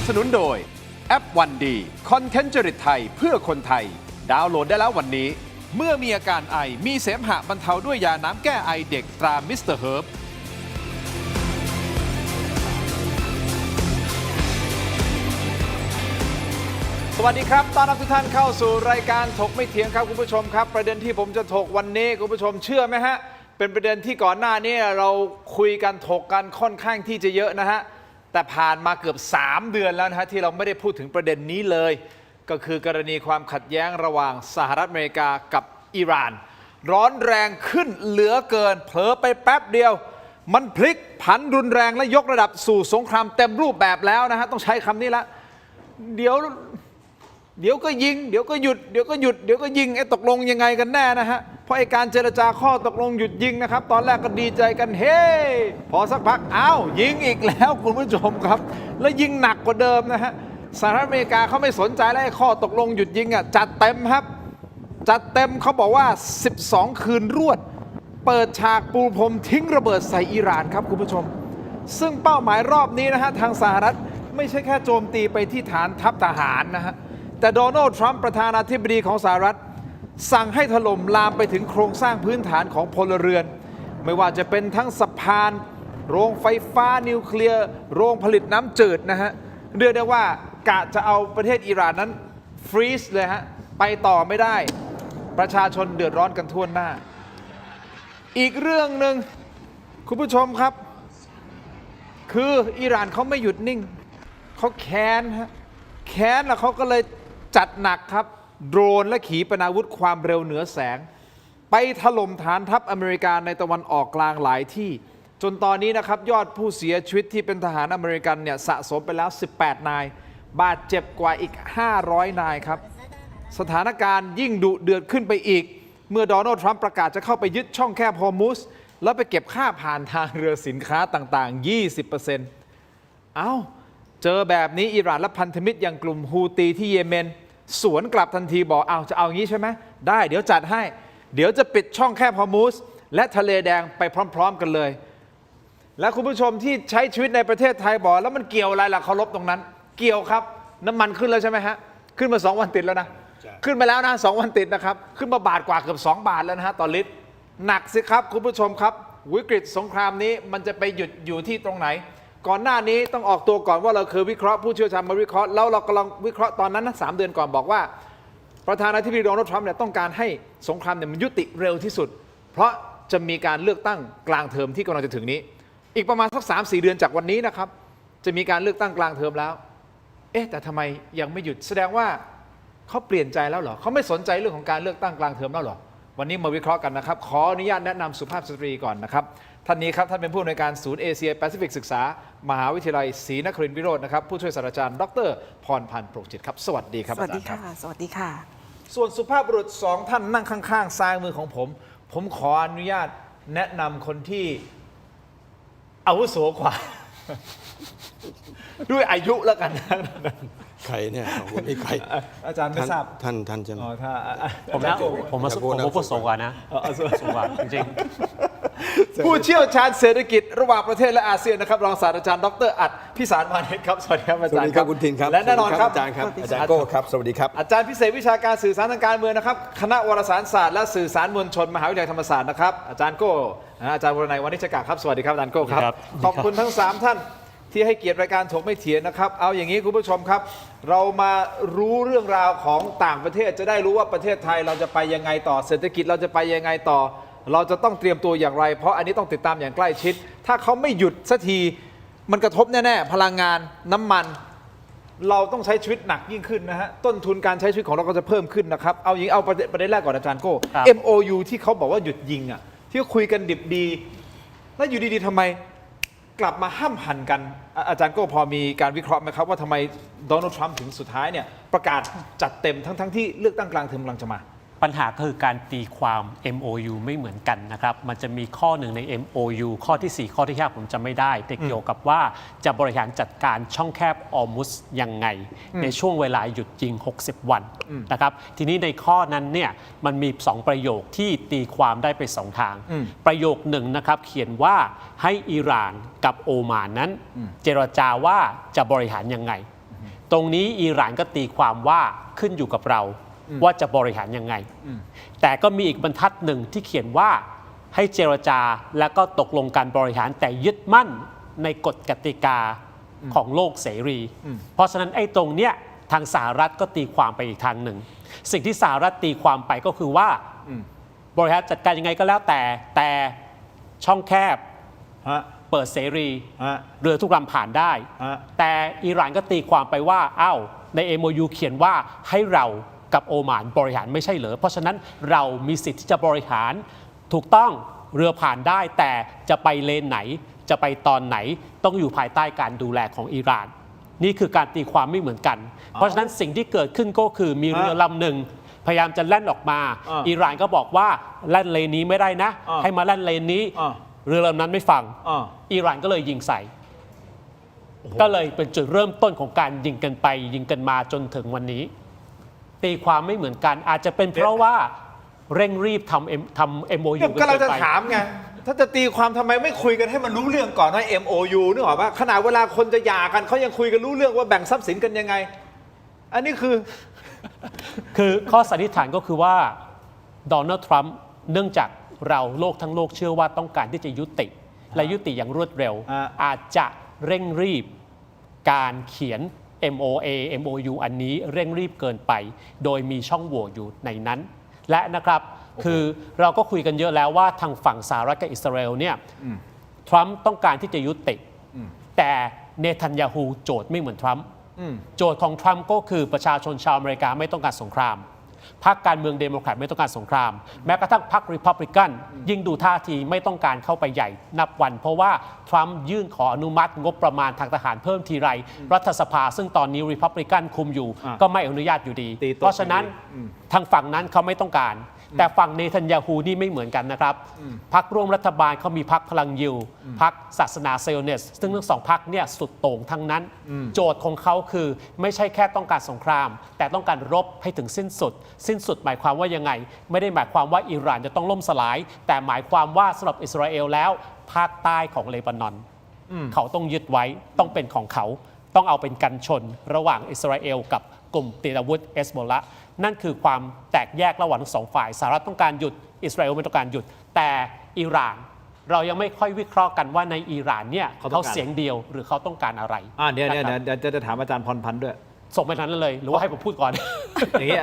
สนุนโดยแอปวันดีคอนเทนต์จริตไทยเพื่อคนไทยดาวน์โหลดได้แล้ววันนี้เมื่อมีอาการไอมีเสมหะบรรเทาด้วยยาน้ำแก้ไอเด็กตรามิสเตอร์เฮิร์บสวัสดีครับต้อนรับทุกท่านเข้าสู่รายการถกไม่เถียงครับคุณผู้ชมครับประเด็นที่ผมจะถกวันนี้คุณผู้ชมเชื่อไหมฮะเป็นประเด็นที่ก่อนหน้านี้เราคุยกันถกกันค่อนข้างที่จะเยอะนะฮะแต่ผ่านมาเกือบ3 เดือนแล้วนะฮะที่เราไม่ได้พูดถึงประเด็นนี้เลยก็คือกรณีความขัดแย้งระหว่างสหรัฐอเมริกากับอิหร่านร้อนแรงขึ้นเหลือเกินเผลอไปแป๊บเดียวมันพลิกผันรุนแรงและยกระดับสู่สงครามเต็มรูปแบบแล้วนะฮะต้องใช้คำนี้ละเดี๋ยวก็ยิงเดี๋ยวก็หยุดเดี๋ยวก็หยุดเดี๋ยวก็ยิงตกลงยังไงกันแน่นะฮะเพราะการเจรจาข้อตกลงหยุดยิงนะครับตอนแรกก็ดีใจกันเฮ้พอสักพักอ้าวยิงอีกแล้วคุณผู้ชมครับแล้วยิงหนักกว่าเดิมนะฮะสหรัฐอเมริกาเขาไม่สนใจแล้วข้อตกลงหยุดยิงจัดเต็มครับจัดเต็มเขาบอกว่า12 คืนรวดเปิดฉากปูพรมทิ้งระเบิดใส่อิหร่านครับคุณผู้ชมซึ่งเป้าหมายรอบนี้นะฮะทางสหรัฐไม่ใช่แค่โจมตีไปที่ฐานทัพทหารนะฮะแต่โดนัลด์ทรัมป์ประธานาธิบดีของสหรัฐสั่งให้ถล่มลามไปถึงโครงสร้างพื้นฐานของพลเรือนไม่ว่าจะเป็นทั้งสะพานโรงไฟฟ้านิวเคลียร์โรงผลิตน้ำจืดนะฮะเรียกได้ว่ากะจะเอาประเทศอิหร่านนั้นฟรีซเลยฮะไปต่อไม่ได้ประชาชนเดือดร้อนกันทั่วหน้าอีกเรื่องหนึ่งคุณผู้ชมครับคืออิหร่านเขาไม่หยุดนิ่งเขาแค้นฮะแค้นแล้วเขาก็เลยจัดหนักครับโดรนและขีปนาวุธความเร็วเหนือแสงไปถล่มฐานทัพอเมริกาในตะวันออกกลางหลายที่จนตอนนี้นะครับยอดผู้เสียชีวิตที่เป็นทหารอเมริกันเนี่ยสะสมไปแล้ว18 นายบาดเจ็บกว่าอีก500 นายครับสถานการณ์ยิ่งดุเดือดขึ้นไปอีกเมื่อโดนัลด์ทรัมป์ประกาศจะเข้าไปยึดช่องแคบฮอร์มุสแล้วไปเก็บค่าผ่านทางเรือสินค้าต่างๆ 20% เอ้าเจอแบบนี้อิหร่านและพันธมิตรอย่างกลุ่มฮูตีที่เยเมนสวนกลับทันทีบอกเอาจะเอางี้ใช่ไหมได้เดี๋ยวจัดให้เดี๋ยวจะปิดช่องแคบฮอร์มุสและทะเลแดงไปพร้อมๆกันเลยและคุณผู้ชมที่ใช้ชีวิตในประเทศไทยบอกแล้วมันเกี่ยวอะไรล่ะเคารพตรงนั้นเกี่ยวครับน้ำมันขึ้นแล้วใช่ไหมฮะขึ้นมา2 วันติดแล้วนะขึ้นมาแล้วนะ2 วันติดนะครับขึ้นมาบาทกว่าเกือบ2 บาทแล้วนะฮะต่อลิตรหนักสิครับคุณผู้ชมครับวิกฤตสงครามนี้มันจะไปหยุดอยู่ที่ตรงไหนก่อนหน้านี้ต้องออกตัวก่อนว่าเราเคยวิเคราะห์ผู้เชี่ยวชาญมาวิเคราะห์แล้วเรากำลังวิเคราะห์ตอนนั้นนะ3 เดือนก่อนบอกว่าประธานาธิบดีโดนัลด์ทรัมป์เนี่ยต้องการให้สงครามเนี่ยมันยุติเร็วที่สุดเพราะจะมีการเลือกตั้งกลางเทอมที่กำลังจะถึงนี้อีกประมาณสัก3-4 เดือนจากวันนี้นะครับจะมีการเลือกตั้งกลางเทอมแล้วแต่ทำไมยังไม่หยุดแสดงว่าเขาเปลี่ยนใจแล้วเหรอเขาไม่สนใจเรื่องของการเลือกตั้งกลางเทอมแล้วเหรอวันนี้มาวิเคราะห์กันนะครับขออนุญาตแนะนำสุภาพสตรีก่อนนะครับท่านนี้ครับท่านเป็นผู้อำนวยการศูนย์เอเชียแปซิฟิกศึกษามหาวิทยาลัยศรีนครินทร์วิโรจน์นะครับผู้ช่วยศาสตราจารย์ดร.พรพันธ์โปร่งจิตครับสวัสดีครับสวัสดีค่ะสวัสดีค่ะส่วนสุภาพบุรุษ2 ท่านนั่งข้างๆซ้ายมือของผมขออนุญาตแนะนำคนที่อาวุโสกว่า ด้วยอายุแล้วกันใครเนี่ยคนนี้ใครอาจารย์ไม่ทราบท่านจะถ้าผมพูดสูงกว่านะสูงกว่าจริงผู้เชี่ยวชาญเศรษฐกิจระหว่างประเทศและอาเซียนนะครับรองศาสตราจารย์ดร.อัดพิสารมานิชครับสวัสดีครับอาจารย์ครับคุณทินครับและแน่นอนครับอาจารย์ครับอาจารย์โก้ครับสวัสดีครับอาจารย์พิเศษวิชาการสื่อสารทางการเมืองนะครับคณะวารสารศาสตร์และสื่อสารมวลชนมหาวิทยาลัยธรรมศาสตร์นะครับอาจารย์โก้อาจารย์วรนัยวณิชกะครับสวัสดีครับอาจารย์โก้ครับขอบคุณทั้ง3 ท่านที่ให้เกียรติรายการถกไม่เถียงนะครับเอาอย่างนี้คุณผู้ชมครับเรามารู้เรื่องราวของต่างประเทศจะได้รู้ว่าประเทศไทยเราจะไปยังไงต่อเศรษฐกิจเราจะไปยังไงต่อเราจะต้องเตรียมตัวอย่างไรเพราะอันนี้ต้องติดตามอย่างใกล้ชิดถ้าเขาไม่หยุดสักทีมันกระทบแน่ๆพลังงานน้ำมันเราต้องใช้ชีวิตหนักยิ่งขึ้นนะฮะต้นทุนการใช้ชีวิตของเราก็จะเพิ่มขึ้นนะครับเอาอย่างเอาประเด็นแรกก่อนอาจารย์โก้ MOU ที่เขาบอกว่าหยุดยิงที่คุยกันดิบดีแล้วอยู่ดีๆทำไมกลับมาห้ามหันกันอาจารย์ก็พอมีการวิเคราะห์ไหมครับว่าทำไมโดนัลด์ทรัมป์ถึงสุดท้ายเนี่ยประกาศจัดเต็มทั้งที่เลือกตั้งกลางเทอมกำลังจะมา ปัญหาคือการตีความ MOU ไม่เหมือนกันนะครับมันจะมีข้อหนึ่งใน MOU ข้อที่4ข้อที่5ผมจำไม่ได้แต่เกี่ยวกับว่าจะบริหารจัดการช่องแคบออร์มุสยังไงในช่วงเวลาหยุดยิง60 วันนะครับทีนี้ในข้อนั้นเนี่ยมันมี2ประโยคที่ตีความได้ไป2ทางประโยคหนึ่งนะครับเขียนว่าให้อิหร่านกับโอมานนั้นเจรจาว่าจะบริหารยังไง ตรงนี้อิหร่านก็ตีความว่าขึ้นอยู่กับเราว่าจะบริหารยังไง แต่ก็มีอีกบรรทัดหนึ่งที่เขียนว่าให้เจรจาแล้วก็ตกลงการบริหารแต่ยึดมั่นในกฎกติกาของโลกเสรี เพราะฉะนั้นไอ้ตรงเนี้ยทางสหรัฐก็ตีความไปอีกทางหนึ่ง สิ่งที่สหรัฐตีความไปก็คือว่าบริหารจัดการยังไงก็แล้วแต่ช่องแคบ ฮะ เปิดเสรี ฮะ เรือทุกลำผ่านได้ ฮะ แต่อิหร่านก็ตีความไปว่าอ้าวใน MOU เขียนว่าให้เรากับโอมานบริหารไม่ใช่เหรอเพราะฉะนั้นเรามีสิทธิ์ที่จะบริหารถูกต้องเรือผ่านได้แต่จะไปเลนไหนจะไปตอนไหนต้องอยู่ภายใต้การดูแลของอิหร่าน นี่คือการตีความไม่เหมือนกัน เพราะฉะนั้นสิ่งที่เกิดขึ้นก็คือมีเรือลำหนึ่งพยายามจะแล่นออกมาอิหร่านก็บอกว่าแล่นเลนนี้ไม่ได้นะ ให้มาแล่นเลนนี้เรือลำนั้นไม่ฟังอิหร่านก็เลยยิงใส่ ก็เลยเป็นจุดเริ่มต้นของการยิงกันไปยิงกันมาจนถึงวันนี้ ตีความไม่เหมือนกัน อาจจะเป็นเพราะว่าเร่งรีบทำ MOU เนี่ยกำลังจะถามไง ถ้าจะตีความทำไมไม่คุยกันให้มันรู้เรื่องก่อนว่า MOU นึกออกปะขนาดเวลาคนจะหย่ากันเขายังคุยกันรู้เรื่องว่าแบ่งทรัพย์สินกันยังไง อันนี้คือ คือข้อสันนิษฐานก็คือว่าโดนัลด์ทรัมป์เนื่องจากเราโลกทั้งโลกเชื่อว่าต้องการที่จะยุติและยุติอย่างรวดเร็ว อาจจะเร่งรีบการเขียน MOU อันนี้เร่งรีบเกินไป โดยมีช่องโหว่อยู่ในนั้น และนะครับคือเราก็คุยกันเยอะแล้วว่าทางฝั่งสหรัฐกับอิสราเอลเนี่ยทรัมป์ต้องการที่จะยุติแต่เนทันยาฮูโจทย์ไม่เหมือนทรัมป์โจทย์ของทรัมป์ก็คือประชาชนชาวอเมริกาไม่ต้องการสงครามพรรคการเมืองเดโมแครตไม่ต้องการสงครามแม้กระทั่งพรรครีพับลิกันยิ่งดูท่าทีไม่ต้องการเข้าไปใหญ่นับวันเพราะว่าทรัมป์ยื่นขออนุมัติงบประมาณทางทหารเพิ่มทีไรรัฐสภาซึ่งตอนนี้รีพับลิกันคุมอยู่ก็ไม่อนุญาตอยู่ดีเพราะฉะนั้นทางฝั่งนั้นเขาไม่ต้องการแต่ฝั่งเนทันยาฮูนี่ไม่เหมือนกันนะครับพรรคร่วมรัฐบาลเขามีพรรคพลังยิวพรรคศาสนาไซโอนิสต์ซึ่งทั้งสองพรรคเนี่ยสุดโต่งทั้งนั้นโจทย์ของเขาคือไม่ใช่แค่ต้องการสงครามแต่ต้องการรบให้ถึงสิ้นสุดหมายความว่ายังไงไม่ได้หมายความว่าอิหร่านจะต้องล่มสลายแต่หมายความว่าสำหรับอิสราเอลแล้วภาคใต้ของเลบานอนเขาต้องยึดไว้ต้องเป็นของเขาต้องเอาเป็นกันชนระหว่างอิสราเอลกับกลุ่มติดอาวุธเฮซบอลละนั่นคือความแตกแยกระหว่างทั้งสองฝ่ายสหรัฐต้องการหยุดอิสราเอลไม่ต้องการหยุดแต่อิหร่านเรายังไม่ค่อยวิเคราะห์กันว่าในอิหร่านเนี่ยเขาเสียงเดียวหรือเขาต้องการอะไรเดี๋ยวจะถามอาจารย์พรพันธ์ด้วยส่งไปนั้นเลยหรือว่าให้ผมพูดก่อนอย่างนี้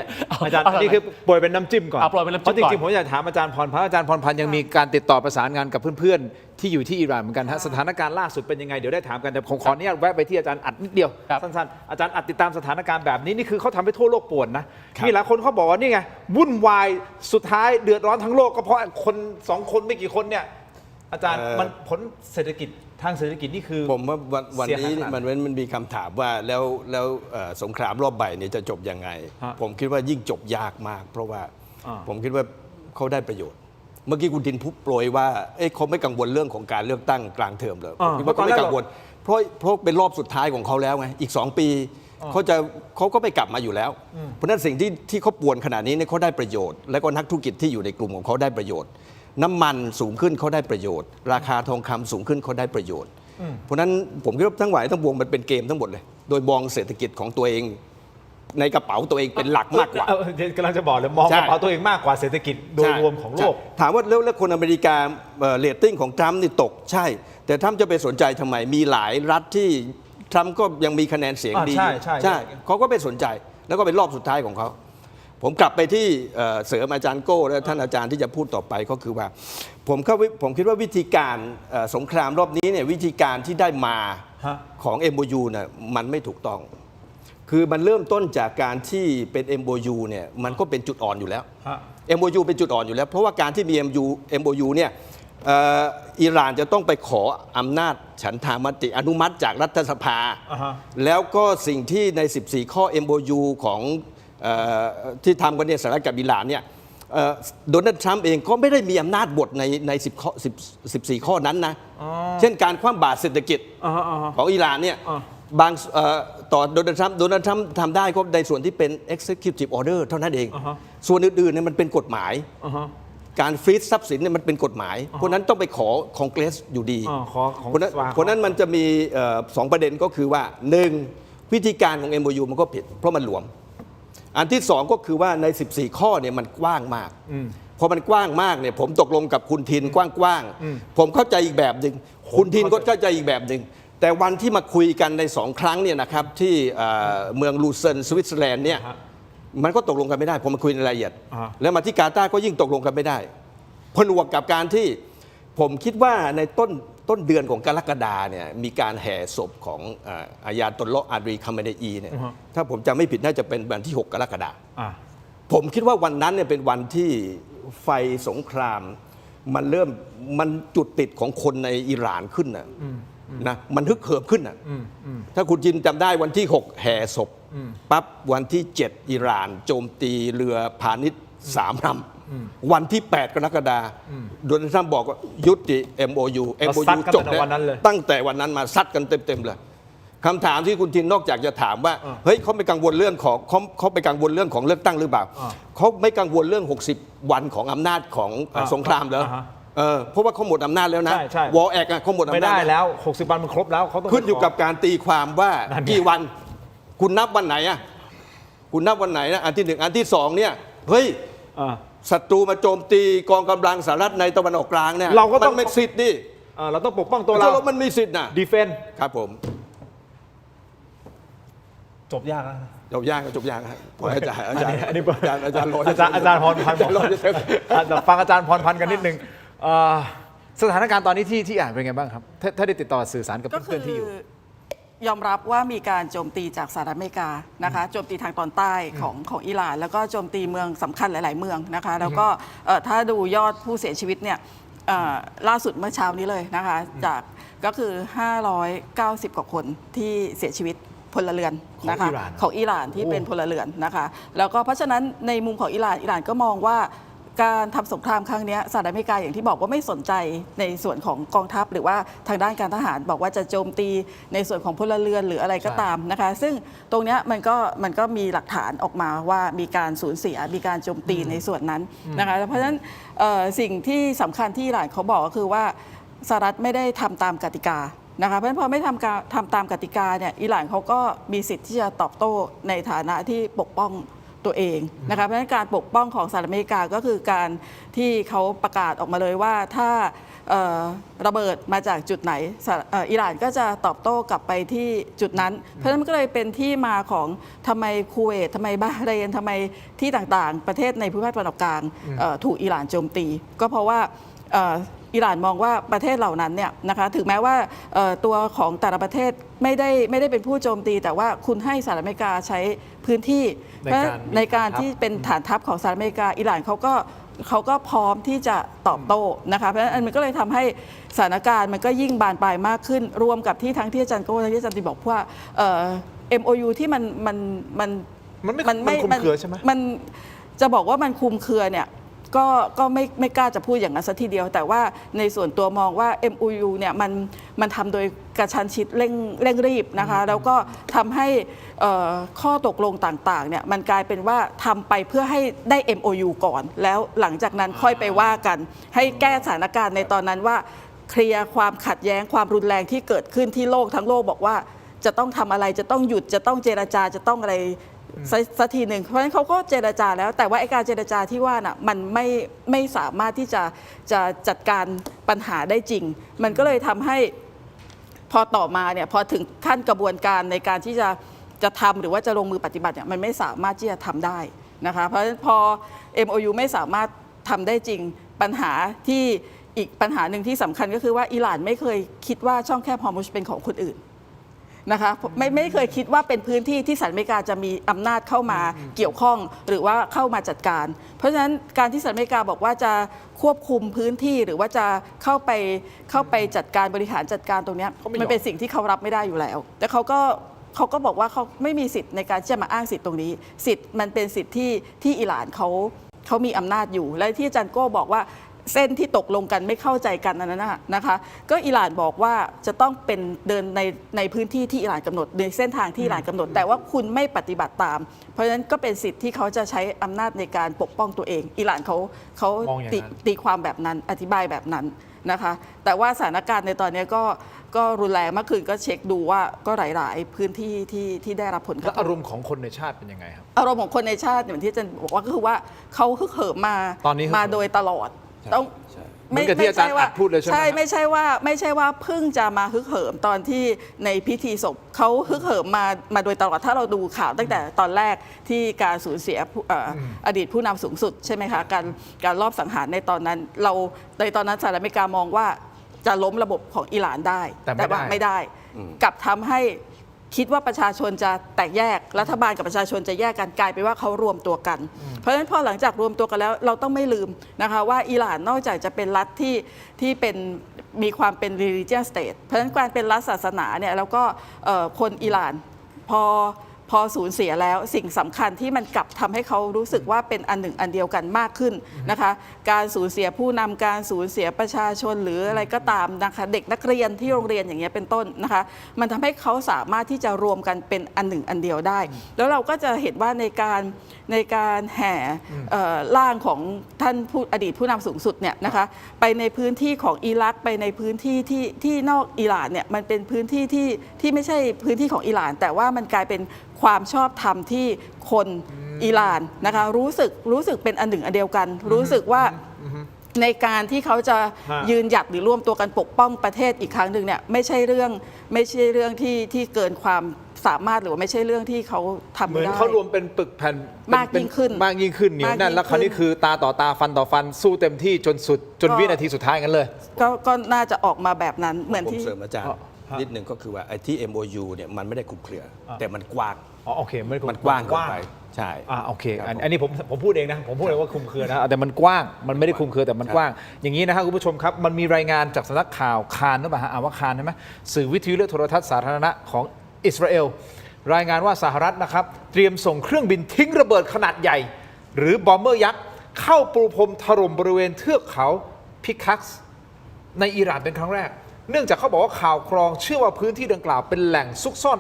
อาจารย์นี่คือป่วยเป็นน้ำจิ้มก่อนป่วยเป็นน้ำจิ้มก่อนเพราะจริงๆผมอยากถามอาจารย์พรพันธ์อาจารย์พรพันธ์ยังมีการติดต่อประสานงานกับเพื่อนๆที่อยู่ที่อิหร่านเหมือนกันฮะสถานการณ์ล่าสุดเป็นยังไงเดี๋ยวได้ถามกันแต่ผมขออนุญาตแวะไปที่อาจารย์อัดนิดเดียวสั้นๆอาจารย์อัดติดตามสถานการณ์แบบนี้นี่คือเขาทำให้ทั่วโลกป่วนนะมีหลายคนเขาบอกว่านี่ไงวุ่นวายสุดท้ายเดือดร้อนทั้งโลกก็เพราะคน2 คนไม่กี่คนเนี่ยอาจารย์มันผลเศรษฐกิจทางเศรษฐกิจนี่คือผมว่าวันนี้มันมีคำถามว่าแล้วสงครามรอบใหม่เนี่ยจะจบยังไงผมคิดว่ายิ่งจบยากมากเพราะว่าผมคิดว่าเขาได้ประโยชน์เมื่อกี้คุณดินโปรยว่าเขาไม่กังวลเรื่องของการเลือกตั้งกลางเทอมเลยผมคิดว่าเขาไม่กังวลเพราะเป็นรอบสุดท้ายของเขาแล้วไงอีก2 ปีเขาก็ไม่กลับมาอยู่แล้วเพราะนั้นสิ่งที่เขาป่วนขนาดนี้เนี่ยเขาได้ประโยชน์และก็นักธุรกิจที่อยู่ในกลุ่มของเขาได้ประโยชน์น้ำมันสูงขึ้นเขาได้ประโยชน์ราคาทองคำสูงขึ้นเขาได้ประโยชน์เพราะนั้นผมคิดว่าทั้งหลายทั้งปวงมันเป็นเกมทั้งหมดเลยโดยมองเศรษฐกิจของตัวเองในกระเป๋าตัวเองเป็นหลักมากกว่ากำลังจะบอกเลยมองกระเป๋าตัวเองมากกว่าเศรษฐกิจโดยรวมของโลกถามว่าแล้วคนอเมริกาเรตติ้งของทรัมป์นี่ตกใช่แต่ทรัมป์จะไปสนใจทำไมมีหลายรัฐที่ทรัมป์ก็ยังมีคะแนนเสียงดีใช่เขาก็ไปสนใจแล้วก็เป็นรอบสุดท้ายของเขาผมกลับไปที่เสริมอาจารย์โก้และท่านอาจารย์ที่จะพูดต่อไปก็คือว่าผมคิดว่าวิธีการสงครามรอบนี้เนี่ยวิธีการที่ได้มาของ MOU เนี่ยมันไม่ถูกต้องคือมันเริ่มต้นจากการที่เป็น MOU เนี่ยมันก็เป็นจุดอ่อนอยู่แล้ว MOU เป็นจุดอ่อนอยู่แล้วเพราะว่าการที่มี MOU เนี่ยอิหร่านจะต้องไปขออำนาจฉันทามติอนุมัติจากรัฐสภาแล้วก็สิ่งที่ใน14 ข้อ MOU ของที่ทำกันเนี่ยสหรัฐกับอิหร่านเนี่ยโดนัลด์ทรัมป์เองก็ไม่ได้มีอำนาจบทใน14 ข้อนั้นนะเช่นการคว่ำบาตรเศรษฐกิจของอิหร่านเนี่ยบางต่อโดนัลด์ทรัมป์ทำได้ก็ในส่วนที่เป็น executive order เท่านั้นเองส่วนอื่นๆเนี่ยมันเป็นกฎหมายการฟรีซทรัพย์สินเนี่ยมันเป็นกฎหมายเพราะนั้นต้องไปขอคองเกรสอยู่ดีเพราะนั้นมันจะมี2 ประเด็นก็คือว่า1 วิธีการของ MOU มันก็ผิดเพราะมันหลวมอันที่สองก็คือว่าใน 14 ข้อเนี่ยมันกว้างมากพอมันกว้างมากเนี่ยผมตกลงกับคุณทินกว้างๆผมเข้าใจอีกแบบหนึ่งคุณทินก็เข้าใจอีกแบบหนึ่งแต่วันที่มาคุยกันใน2 ครั้งเนี่ยนะครับที่เมืองลูเซิร์นสวิตเซอร์แลนด์เนี่ยมันก็ตกลงกันไม่ได้ผมมาคุยในรายละเอียดแล้วมาที่กาตาร์ก็ยิ่งตกลงกันไม่ได้ผนวกกับการที่ผมคิดว่าในต้นเดือนของกรกฎาเนี่ยมีการแห่ศพของอาญาตนเลาะอาดรีคาเมเนอีเนี่ยถ้าผมจำไม่ผิดน่าจะเป็นวันที่ 6 กรกฎาคมผมคิดว่าวันนั้นเนี่ยเป็นวันที่ไฟสงครามมันจุดติดของคนในอิหร่านขึ้นนะมันฮึกเหิมขึ้นถ้าคุณจินจำได้วันที่ 6 แห่ศพปั๊บวันที่ 7 อิหร่านโจมตีเรือพาณิชย์3 ลำวันที่ 8 กรกฎาคมโดนัลด์ทรัมป์บอกว่ายุติ MOU จบแล้วตั้งแต่วันนั้นมาซัดกันเต็มเลยคำถามที่คุณทินนอกจากจะถามว่าเฮ้ยเขาไม่กังวลเรื่องของเขาไปกังวลเรื่องของเลือกตั้งหรือเปล่าเขาไม่กังวลเรื่อง60 วันของอำนาจของสงครามเหรอเพราะว่าเขาหมดอำนาจแล้วนะวอลแอกเขาหมดอำนาจไม่ได้แล้ว60 วันมันครบแล้วเขาต้องขึ้นอยู่กับการตีความว่ากี่วันคุณนับวันไหนอ่ะคุณนับวันไหนนะอันที่ 1อันที่ 2เนี่ยเฮ้ยศัตรูมาโจมตีกองกำลังสหรัฐในตะวันออกกลางเนี่ยเราก็ต้องมีสิทธิ์ดิเราต้องปกป้องตัวเรามันมีสิทธิ์นะดีเฟนครับผมจบยากนะจบยากครับอาจารย์อันนี้อาจารย์พรพันธ์ฟังอาจารย์พรพันธ์กันนิดนึงสถานการณ์ตอนนี้ที่อ่านเป็นไงบ้างครับถ้าได้ติดต่อสื่อสารกับเพื่อนๆที่อยู่ยอมรับว่ามีการโจมตีจากสหรัฐอเมริกานะคะโจมตีทางตอนใต้ของอิหร่านแล้วก็โจมตีเมืองสำคัญหลายๆเมืองนะคะแล้วก็ถ้าดูยอดผู้เสียชีวิตเนี่ยล่าสุดเมื่อเช้านี้เลยนะคะจากก็คือ590 กว่าคนที่เสียชีวิตพลเรือนนะคะของอิหร่านที่เป็นพลเรือนนะคะแล้วก็เพราะฉะนั้นในมุมของอิหร่านก็มองว่าการทำสงครามครั้งนี้สหรัฐอเมริกาอย่างที่บอกว่าไม่สนใจในส่วนของกองทัพหรือว่าทางด้านการทหารบอกว่าจะโจมตีในส่วนของพลเรือนหรืออะไรก็ตามนะคะซึ่งตรงนี้มันก็มีหลักฐานออกมาว่ามีการสูญเสียมีการโจมตีในส่วนนั้นนะคะเพราะฉะนั้นสิ่งที่สำคัญที่อิหร่านเขาบอกก็คือว่าสหรัฐไม่ได้ทำตามกติกานะคะเพราะฉะนั้นพอไม่ทำตามกติกาเนี่ยอิหร่านเขาก็มีสิทธิ์ที่จะตอบโต้ในฐานะที่ปกป้องตัวเองนะคะเพราะฉะนั้นการปกป้องของสหรัฐอเมริกาก็คือการที่เขาประกาศออกมาเลยว่าถ้าระเบิดมาจากจุดไหนอิหร่านก็จะตอบโต้กลับไปที่จุดนั้นเพราะฉะนั้นมันก็เลยเป็นที่มาของทำไมคูเวตทำไมบาห์เรนทำไมที่ต่างๆประเทศในภูมิภาคตะวันออกกลางถูกอิหร่านโจมตีก็เพราะว่าอิหร่านมองว่าประเทศเหล่านั้นเนี่ยนะคะถึงแม้ว่าตัวของแต่ละประเทศไม่ได้เป็นผู้โจมตีแต่ว่าคุณให้สหรัฐอเมริกาใช้พื้นที่ในการที่เป็นฐานทัพของสหรัฐอเมริกาอิหร่านเขาก็พร้อมที่จะตอบโต้นะคะเพราะฉะนั้นมันก็เลยทำให้สถานการณ์มันก็ยิ่งบานปลายมากขึ้นรวมกับที่ทั้งที่อาจารย์โก้และที่อาจารย์ติบอกว่าMOU ที่มันไม่คุมเครือใช่ไหมมันจะบอกว่ามันคุมเครือเนี่ยก็ไม่กล้าจะพูดอย่างนั้นสักทีเดียวแต่ว่าในส่วนตัวมองว่า MOU เนี่ยมันทำโดยกระชั้นชิดเร่งรีบนะคะแล้วก็ทำให้ข้อตกลงต่างๆเนี่ยมันกลายเป็นว่าทำไปเพื่อให้ได้ MOU ก่อนแล้วหลังจากนั้นค่อยไปว่ากันให้แก้สถานการณ์ในตอนนั้นว่าเคลียร์ความขัดแย้งความรุนแรงที่เกิดขึ้นที่โลกทั้งโลกบอกว่าจะต้องทำอะไรจะต้องหยุดจะต้องเจรจาจะต้องอะไรสักทีหนึ่งเพราะฉะนั้นเขาก็เจรจาแล้วแต่ว่าไอ้การเจรจาที่ว่าน่ะมันไม่สามารถที่จะจัดการปัญหาได้จริงมันก็เลยทำให้พอต่อมาเนี่ยพอถึงขั้นกระบวนการในการที่จะทำหรือว่าจะลงมือปฏิบัติเนี่ยมันไม่สามารถที่จะทำได้นะคะเพราะฉะนั้นพอ MOU ไม่สามารถทำได้จริงปัญหาที่อีกปัญหาหนึ่งที่สำคัญก็คือว่าอิหร่านไม่เคยคิดว่าช่องแคบฮอร์มุซเป็นของคนอื่นนะคะไม่เคยคิดว่าเป็นพื้นที่ที่สหรัฐอเมริกาจะมีอำนาจเข้ามาเกี่ยวข้องหรือว่าเข้ามาจัดการเพราะฉะนั้นการที่สหรัฐอเมริกาบอกว่าจะควบคุมพื้นที่หรือว่าจะเข้าไปจัดการบริหารจัดการตรงนี้มันเป็นสิ่งที่เขารับไม่ได้อยู่แล้วแต่เขาก็บอกว่าเขาไม่มีสิทธิ์ในการที่จะมาอ้างสิทธิ์ตรงนี้สิทธิ์มันเป็นสิทธิ์ที่อิหร่านเขามีอำนาจอยู่และที่อาจารย์โก้บอกว่า เส้นที่ตกลงกันไม่เข้าใจกันอันนั้นนะคะก็อิหร่านบอกว่าจะต้องเป็นเดินในพื้นที่ที่อิหร่านกำหนดในเส้นทางที่อิหร่านกำหนดแต่ว่าคุณไม่ปฏิบัติตาม เพราะฉะนั้นก็เป็นสิทธิ์ที่เขาจะใช้อำนาจในการปกป้องตัวเองอิหร่านเขา มองอย่างนั้น ตีความแบบนั้นอธิบายแบบนั้นนะคะแต่ว่าสถานการณ์ในตอนนี้ก็รุนแรงเมื่อคืนก็เช็คดูว่าก็หลายๆพื้นที่ที่ได้รับผลก แล้ ระ ว ทบ อารมณ์ของคนในชาติเป็นยังไงครับ อารมณ์ของคนในชาติอย่างที่อาจารย์บอกว่าก็คือว่าเขาฮึกเหิมมา ตอนนี้ฮึกเหิม มาโดยตลอดต้อง เหมือนกับที่อาจารย์อัดพูดเลยใช่ไหม ใช่ไม่ใช่ว่าเพิ่งจะมาฮึกเหิมตอนที่ในพิธีศพเขาฮึกเหิมมาโดยตลอดถ้าเราดูข่าวตั้งแต่ตอนแรกที่การสูญเสียอดีตผู้นำสูงสุดใช่ไหมคะการลอบสังหารในตอนนั้นในตอนนั้นสหรัฐอเมริกามองว่าจะล้มระบบของอิหร่านได้ แต่ว่า ไม่ได้กลับทำให้คิดว่าประชาชนจะแตกแยกรัฐบาลกับประชาชนจะแยกกันกลายเป็นว่าเขารวมตัวกัน เพราะฉะนั้นพอหลังจากรวมตัวกันแล้วเราต้องไม่ลืมนะคะว่าอิหร่านนอกจากจะเป็นรัฐที่เป็นมีความเป็น religious state เพราะฉะนั้นการเป็นรัฐศาสนาเนี่ยแล้วก็คนอิหร่านพอสูญเสียแล้วสิ่งสำคัญที่มันกลับทำให้เขารู้สึกว่าเป็นอันหนึ่งอันเดียวกันมากขึ้นนะคะการสูญเสียผู้นำการสูญเสียประชาชนหรืออะไรก็ตามนะคะเด็กนักเรียนที่โรงเรียนอย่างเงี้ยเป็นต้นนะคะมันทำให้เขาสามารถที่จะรวมกันเป็นอันหนึ่งอันเดียวได้ แล้วเราก็จะเห็นว่าในการแห่ร่างของท่านอดีตผู้นำสูงสุดเนี่ยนะคะไปในพื้นที่ของอิรักไปในพื้นที่ที่นอกอิหร่านเนี่ยมันเป็นพื้นที่ที่ไม่ใช่พื้นที่ของอิหร่านแต่ว่ามันกลายเป็นความชอบธรรมที่คนอิหร่านนะคะรู้สึกเป็นอันหนึ่งอันเดียวกัน รู้สึกว่าในการที่เขาจะยืนหยัดหรือร่วมตัวกันปกป้องประเทศอีกครั้งหนึ่งเนี่ยไม่ใช่เรื่องที่เกินความสามารถหรือว่าไม่ใช่เรื่องที่เขาทำ เหมือน ได้ เขารวมเป็นปึกแผ่น มากยิ่งขึ้น มากยิ่งขึ้นเหนียวแน่นแล้วคราวนี้คือตาต่อตาฟันต่อฟันสู้เต็มที่จนสุดจนวินาทีสุดท้ายกันเลย ก็น่าจะออกมาแบบนั้นเหมือน ผม ที่ เสริมอาจารย์นิดหนึ่งก็คือว่าไอ้ที่ MOU เนี่ยมันไม่ได้คลุมเครือ แต่มันกว้าง อ๋อโอเคไม่ได้ มันกว้างเกินไปใช่ โอเค ครับ อันนี้ผมพูดเองนะผมพูดเองว่าคลุมเครือนะแต่มันกว้างมันไม่ได้คลุมเครือแต่มันกว้าง อย่างนี้นะครับคุณผู้ชมครับมันมีรายงานจากสำนักข่าวคานหรือเปล่าฮะว่าคานใช่ไหมสื่อวิทยุและโทรทัศน์สาธารณะของอิสราเอลรายงานว่าสหรัฐนะครับเตรียมส่งเครื่องบินทิ้งระเบิดขนาดใหญ่ หรือบอมเบอร์ยักษ์เข้าปูพรมถล่มบริเวณเทือกเขาพิคักส์ในอิหร่านเป็นครั้งแรก เนื่องจากเขาบอกว่าข่าวกรองเชื่อว่าพื้นที่ดังกล่าวเป็นแหล่งซุกซ่อน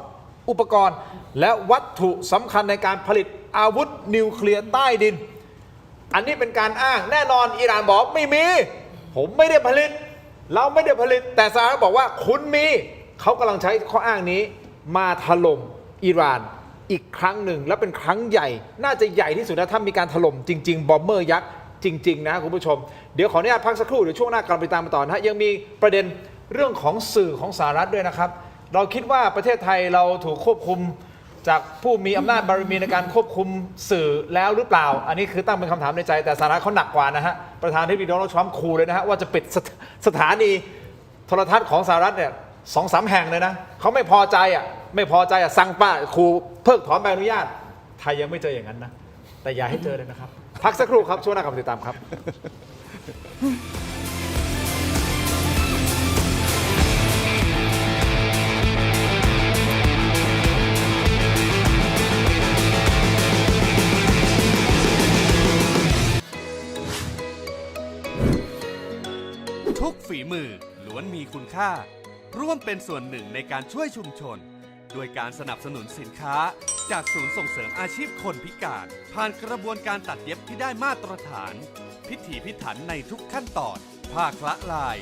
อุปกรณ์ และวัตถุสำคัญในการผลิตอาวุธนิวเคลียร์ใต้ดิน อันนี้เป็นการอ้างแน่นอนอิหร่านบอกไม่มีผมไม่ได้ผลิตเราไม่ได้ผลิตแต่สหรัฐบอกว่าคุณมีเขากำลังใช้ข้ออ้างนี้มาถล่มอิหร่านอีกครั้งหนึ่งและเป็นครั้งใหญ่น่าจะใหญ่ที่สุดนะถ้ามีการถล่มจริงๆบอมเบอร์ยักษ์จริงๆนะคุณผู้ชมเดี๋ยวขออนุญาตพักสักครู่เดี๋ยวช่วงหน้ากลับไปตามกันต่อนะฮะยังมีประเด็นเรื่องของสื่อของสหรัฐด้วยนะครับเราคิดว่าประเทศไทยเราถูกควบคุมจากผู้มีอำนาจบารมีในการควบคุมสื่อแล้วหรือเปล่าอันนี้คือตั้งเป็นคำถามในใจแต่สหรัฐเขาหนักกว่านะฮะประธานาธิบดีโดนัลด์ทรัมป์ขู่เลยนะฮะว่าจะปิดสถานีโทรทัศน์ของสหรัฐเนี่ย2-3 แห่งเลยนะเขาไม่พอใจสั่งป้าขู่เพิกถอนใบอนุญาตไทยยังไม่เจออย่างนั้นนะแต่อย่าให้เจอเลยนะครับพักสักครู่ครับช่วงหน้ากลับมาติดตามครับ ทุกฝีมือล้วนมีคุณค่า ร่วมเป็นส่วนหนึ่งในการช่วยชุมชน ด้วยการสนับสนุนสินค้าจากศูนย์ส่งเสริมอาชีพคนพิการ ผ่านกระบวนการตัดเย็บที่ได้มาตรฐาน พิถีพิถันในทุกขั้นตอนผ้าคละลาย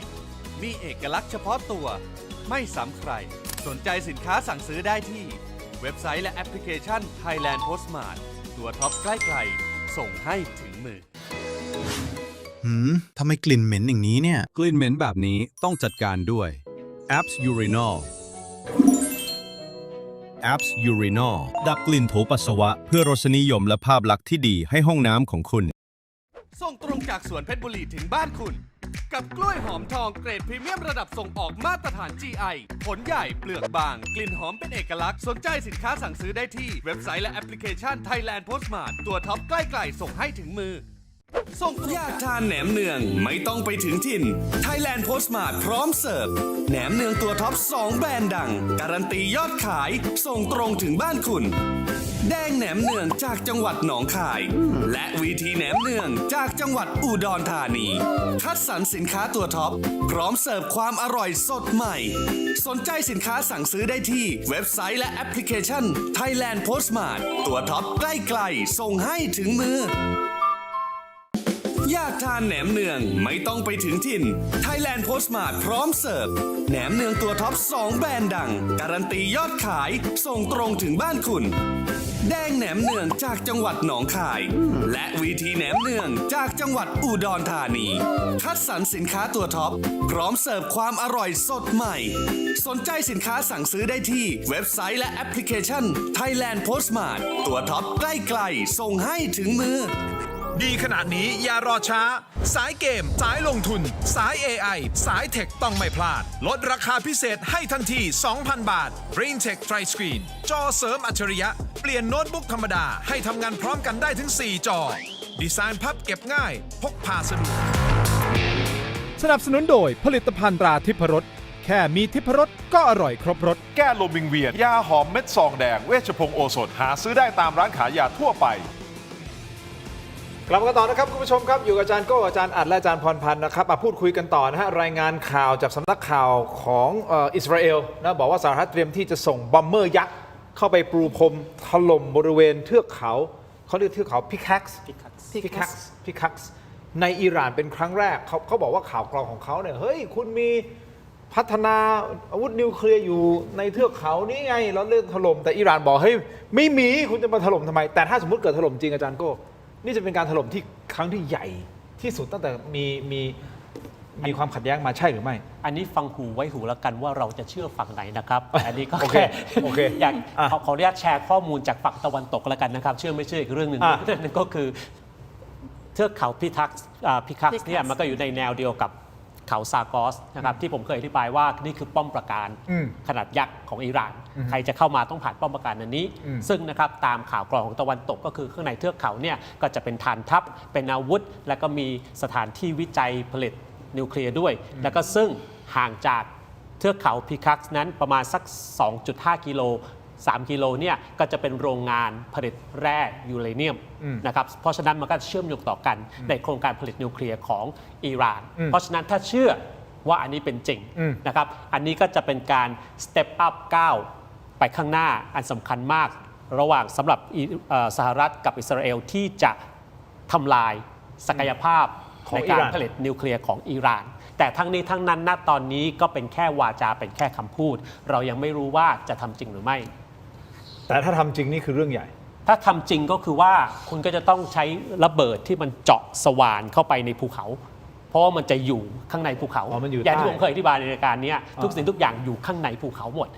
มีเอกลักษณ์เฉพาะตัว ไม่ซ้ำใคร สนใจสินค้าสั่งซื้อได้ที่ เว็บไซต์และแอปพลิเคชัน Thailand Postmart ตัวท็อปใกล้ๆส่งให้ถึงมือ ทำไมกลิ่นเหม็นอย่างนี้เนี่ย กลิ่นเหม็นแบบนี้ต้องจัดการด้วย Apps Urinol Apps Urinol ดับกลิ่นโถปัสสาวะเพื่อรสนิยมและภาพลักษณ์ที่ดีให้ห้องน้ำของคุณ ส่งตรงจากสวนเพชรบุรีถึงบ้านคุณ กับกล้วยหอมทองเกรดพรีเมียมระดับส่งออกมาตรฐาน GI ผลใหญ่เปลือกบาง กลิ่นหอมเป็นเอกลักษณ์สนใจสินค้าสั่งซื้อได้ที่เว็บไซต์และแอปพลิเคชัน Thailand Postmart ตัวท็อปใกล้ๆส่งให้ถึงมือส่งอยากทานแหนมเนืองไม่ต้องไปถึงถิ่น Thailand Postmart พร้อมเสิร์ฟแหนมเนืองตัวท็อป2แบรนด์ดังการันตียอดขายส่งตรงถึงบ้านคุณ แดงแหนมเนืองจากจังหวัดหนองคาย และวีทีแหนมเนืองจากจังหวัดอุดรธานี คัดสรรสินค้าตัวท็อปพร้อมเสิร์ฟความอร่อยสดใหม่ สนใจสินค้าสั่งซื้อได้ที่เว็บไซต์และแอปพลิเคชัน Thailand Postmart ตัวท็อปใกล้ๆส่งให้ถึงมือ อยากทานแหนมเนืองไม่ต้องไปถึงถิ่น Thailand Postmart พร้อมเสิร์ฟแหนมเนืองตัวท็อป 2 แบรนด์ดัง การันตียอดขายส่งตรงถึงบ้านคุณ แดงแหนมเนืองจากจังหวัดหนองคาย และวีทีแหนมเนืองจากจังหวัดอุดรธานี คัดสรรสินค้าตัวท็อปพร้อมเสิร์ฟความอร่อยสดใหม่ สนใจสินค้าสั่งซื้อได้ที่เว็บไซต์และแอปพลิเคชัน Thailand Postmart ตัวท็อปใกล้ๆส่งให้ถึงมือ ดีขนาดนี้อย่ารอช้า สายเกม สายลงทุน สาย AI สายเทคต้องไม่พลาด ลดราคาพิเศษให้ทันที 2,000 บาท BrainTech Tri Screen จอเสริมอัจฉริยะ เปลี่ยนโน้ตบุ๊กธรรมดาให้ทำงานพร้อมกันได้ถึง 4 จอ ดีไซน์พับเก็บง่าย พกพาสะดวก สนับสนุนโดยผลิตภัณฑ์ตราทิพรสแค่มีทิพรสก็อร่อยครบรส แก้ลมวิงเวียน ยาหอมเม็ดซองแดง เวชพงศ์โอสถหาซื้อได้ตามร้านขายยาทั่วไป กลับมากันต่อนะครับคุณผู้ชมครับอยู่กับอาจารย์โก้อาจารย์อัดและอาจารย์พรพันธ์นะครับมาพูดคุยกันต่อนะฮะรายงานข่าวจากสำนักข่าวของอิสราเอลนะบอกว่าสหรัฐเตรียมที่จะส่งบอมเมอร์ยักษ์เข้าไปปรูพรมถล่มบริเวณเทือกเขาเขาเรียกเทือกเขาพิคักส์ในอิหร่านเป็นครั้งแรกเขาบอกว่าข่าวกรองของเขาเนี่ยเฮ้ยคุณมีพัฒนาอาวุธนิวเคลียร์อยู่ในเทือกเขานี้ไงเราเรื่องถล่มแต่อิหร่านบอกเฮ้ยไม่มีคุณจะมาถล่มทำไมแต่ถ้าสมมติเกิดถล่มจริงอาจารย์โก้นี่จะเป็นการถล่มที่ครั้งที่ใหญ่ที่สุดตั้งแต่มีความขัดแย้งมาใช่หรือไม่ อันนี้ฟังหูไว้หูแล้วกันว่าเราจะเชื่อฝั่งไหนนะครับแต่อันนี้ก็ โอเค แค่ โอเค อยากขออนุญาตแชร์ข้อมูลจากฝั่งตะวันตกแล้วกันนะครับ เชื่อไม่เชื่ออีกเรื่องหนึ่งนั่นก็คือเทือกเขาพิคักส์เนี่ยมันก็อยู่ในแนวเดียวกับเขาซากอสนะครับที่ผมเคยอธิบายว่านี่คือป้อมปราการขนาดยักษ์ของอิหร่าน ใครจะเข้ามาต้องผ่านป้อมปราการอันนี้ ซึ่งนะครับตามข่าวกรองของตะวันตกก็คือข้างในเทือกเขาเนี่ยก็จะเป็นฐานทัพเป็นอาวุธ แล้วก็มีสถานที่วิจัยผลิตนิวเคลียร์ด้วย แล้วก็ซึ่งห่างจากเทือกเขาพิคักส์นั้นประมาณสัก 2.5 กิโล 3 กิโลเนี่ยก็จะเป็นโรงงานผลิตแร่ยูเรเนียมนะครับเพราะฉะนั้นมันก็เชื่อมโยงต่อกันในโครงการผลิตนิวเคลียร์ของอิหร่าน เพราะฉะนั้นถ้าเชื่อว่าอันนี้เป็นจริงนะครับอันนี้ก็จะเป็นการสเต็ปอัพก้าวไปข้างหน้าอันสำคัญมากระหว่างสำหรับสหรัฐกับอิสราเอลที่จะทำลายศักยภาพในการผลิตนิวเคลียร์ของอิหร่านแต่ทั้งนี้ทั้งนั้นณตอนนี้ก็เป็นแค่วาจาเป็นแค่คำพูดเรายังไม่รู้ว่าจะทำจริงหรือไม่แต่ถ้าทำจริงนี่คือเรื่องใหญ่ถ้าทำจริงก็คือว่าคุณก็จะต้องใช้ระเบิดที่มันเจาะสว่านเข้าไปในภูเขาเพราะว่ามันจะอยู่ข้างในภูเขาอย่างที่ผมเคยอธิบายในรายการนี้ทุกสิ่งทุกอย่างอยู่ข้างในภูเขาหมด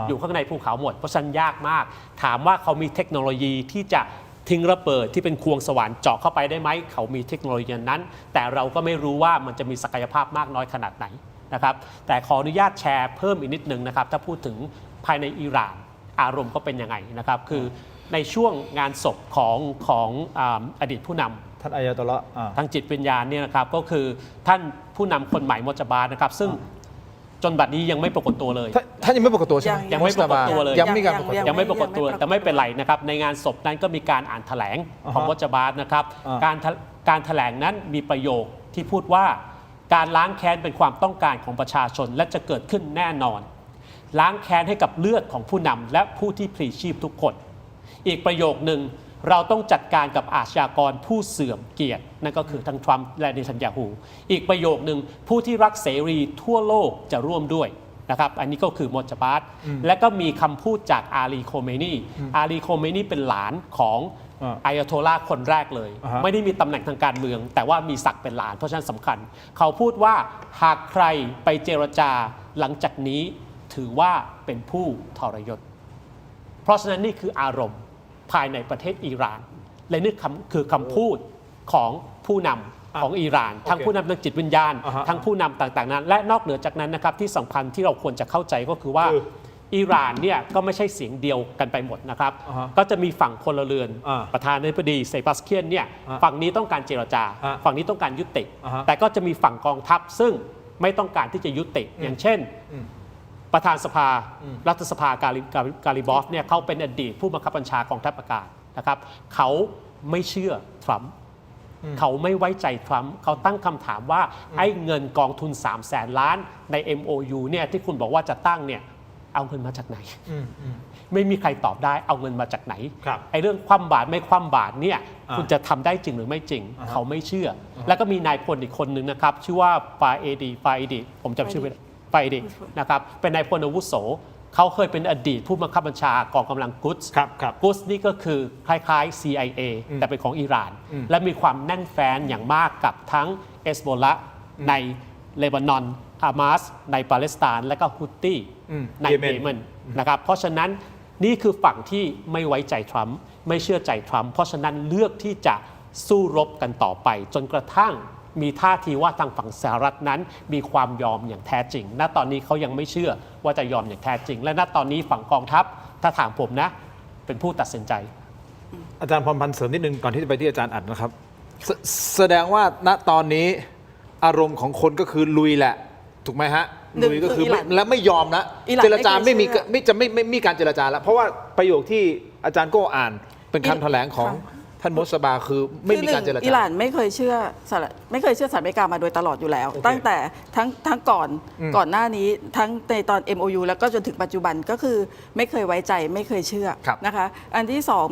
อยู่ข้างในภูเขาหมดเพราะฉะนั้นยากมากถามว่าเขามีเทคโนโลยีที่จะทิ้งระเบิดที่เป็นควงสว่านเจาะเข้าไปได้ไหมเขามีเทคโนโลยีนั้นแต่เราก็ไม่รู้ว่ามันจะมีศักยภาพมากน้อยขนาดไหนนะครับแต่ขออนุญาตแชร์เพิ่มอีกนิดนึงนะครับถ้าพูดถึงภายในอิหร่านอารมณ์ก็เป็นยังไงนะครับคือในช่วงงานศพของอดีตผู้นำท่านอายาตอละทางจิตวิญญาณเนี่ยนะครับก็คือท่านผู้นำคนใหม่มจบานะครับซึ่งจนบัดนี้ยังไม่ปรากฏตัวเลยท่านยังไม่ปรากฏตัวใช่ไหมยังไม่ปรากฏตัวเลยยังไม่ปรากฏตัวแต่ไม่เป็นไรนะครับในงานศพนั้นก็มีการอ่านแถลงของมจบานะครับการแถลงนั้นมีประโยคที่พูดว่าการล้างแค้นเป็นความต้องการของประชาชนและจะเกิดขึ้นแน่นอนล้างแค้นให้กับเลือดของผู้นำและผู้ที่พลีชีพทุกคนอีกประโยคหนึ่งเราต้องจัดการกับอาชญากรผู้เสื่อมเกียรตินั่นก็คือทั้งทรัมป์และเนทันยาฮูอีกประโยคหนึ่งผู้ที่รักเสรีทั่วโลกจะร่วมด้วยนะครับอันนี้ก็คือมอจบาสและก็มีคำพูดจากอาลีโคเมนีอาลีโคเมนีเป็นหลานของอายาโตลลาห์คนแรกเลยไม่ได้มีตำแหน่งทางการเมืองแต่ว่ามีศักดิ์เป็นหลานเพราะฉะนั้นสำคัญเขาพูดว่าหากใครไปเจรจาหลังจากนี้ถือว่าเป็นผู้ทรยศเพราะฉะนั้นนี่คืออารมณ์ภายในประเทศอิหร่านและนี่คือคำพูดของผู้นำของอิหร่านทั้งผู้นำทางจิตวิญญาณทั้งผู้นำต่างๆนั้นและนอกเหนือจากนั้นนะครับที่สำคัญที่เราควรจะเข้าใจก็คือว่าอิหร่านเนี่ยก็ไม่ใช่เสียงเดียวกันไปหมดนะครับก็จะมีฝั่งพลเรือนประธานาธิบดีเซบาสเตียนเนี่ยฝั่งนี้ต้องการเจรจาฝั่งนี้ต้องการยุติแต่ก็จะมีฝั่งกองทัพซึ่งไม่ต้องการที่จะยุติอย่างเช่นป ประธานสภารัฐสภาการิบอฟเนี่ยเขาเป็นอดีตผู้บังคับบัญชากองทัพอากาศนะครับเขาไม่เชื่อทรัมป์เขาไม่ไว้ใจทรัมป์เขาตั้งคำถามว่าไอ้เงินกองทุน300,000 ล้านใน MOU เนี่ยที่คุณบอกว่าจะตั้งเนี่ยเอาเงินมาจากไหนไม่มีใครตอบได้เอาเงินมาจากไหนไอ้เรื่องคว่ำบาตรไม่คว่ำบาตรเนี่ยคุณจะทำได้จริงหรือไม่จริงเขาไม่เชื่อแล้วก็มีนายพลอีกคนหนึ่งนะครับชื่อว่าฟาเอดีผมจำชื่อไม่ได้ฟาเอดีนะครับเป็นนายพลอาวุโสเขาเคยเป็นอดีตผู้บังคับบัญชากองกำลังกุดส์กุดส์นี่ก็คือคล้ายๆ CIA แต่เป็นของอิหร่านและมีความแน่นแฟ้นอย่างมากกับทั้งเอสโบลาในเลบานอนฮามาสในปาเลสไตน์และก็ฮุตตี้ในเยเมนนะครับเพราะฉะนั้นนี่คือฝั่งที่ไม่ไว้ใจทรัมป์ไม่เชื่อใจทรัมป์เพราะฉะนั้นเลือกที่จะสู้รบกันต่อไปจนกระทั่งมีท่าทีว่าทางฝั่งสหรัฐนั้นมีความยอมอย่างแท้จริงณตอนนี้เขายังไม่เชื่อว่าจะยอมอย่างแท้จริงและณตอนนี้ฝั่งกองทัพถ้าถามผมนะเป็นผู้ตัดสินใจอาจารย์พรพันธ์เสริมนิดนึงก่อนที่จะไปที่อาจารย์อัดนะครับแสดงว่าณตอนนี้อารมณ์ของคนก็คือลุยแหละถูกไหมฮะลุยก็คือและไม่ยอมนะเจรจาไม่มีการเจรจาแล้วเพราะว่าประโยคที่อาจารย์โก้อ่านเป็นคำแถลงของท่านมุสบาคือไม่มีการเจรจาอิหร่านไม่เคยเชื่อสหรัฐอเมริกามาโดยตลอดอยู่แล้ว ตั้งแต่ทั้งก่อนหน้านี้ทั้งในตอน MOU แล้วก็จนถึงปัจจุบันก็คือไม่เคยไว้ใจไม่เคยเชื่อนะคะอันที่สอง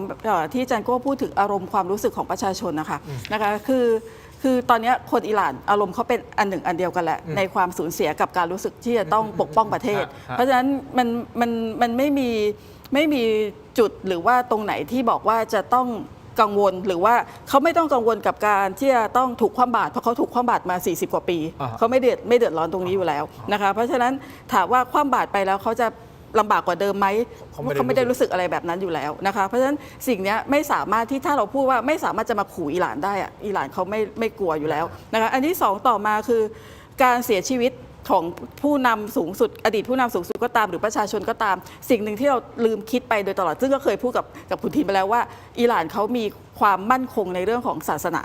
ที่อาจารย์โก้พูดถึงอารมณ์ความรู้สึกของประชาชนนะคะคือตอนนี้คนอิหร่านอารมณ์เขาเป็นอันหนึ่งอันเดียวกันแหละในความสูญเสียกับการรู้สึกที่จะต้องปกป้องประเทศเพราะฉะนั้นมันไม่มีจุดหรือว่าตรงไหนที่บอกว่าจะต้องกังวลหรือว่าเขาไม่ต้องกังวลกับการที่จะต้องถูกคว่ำบาตรเพราะเขาถูกคว่ำบาตรมา40 กว่าปีเขาไม่เดือดร้อนตรงนี้อยู่แล้วนะคะเพราะฉะนั้นถามว่าคว่ำบาตรไปแล้วเขาจะลำบากกว่าเดิมไหมเขาไม่ได้รู้สึกอะไรแบบนั้นอยู่แล้วนะคะเพราะฉะนั้นสิ่งนี้ไม่สามารถที่ถ้าเราพูดว่าไม่สามารถจะมาขู่อิหร่านได้อะอิหร่านเขาไม่กลัวอยู่แล้วนะคะอันที่สองต่อมาคือการเสียชีวิตของผู้นำสูงสุดอดีตผู้นำสูงสุดก็ตามหรือประชาชนก็ตามสิ่งหนึ่งที่เราลืมคิดไปโดยตลอดซึ่งก็เคยพูดกับคุณทีมไปแล้วว่าอิหร่านเขามีความมั่นคงในเรื่องของศาสนา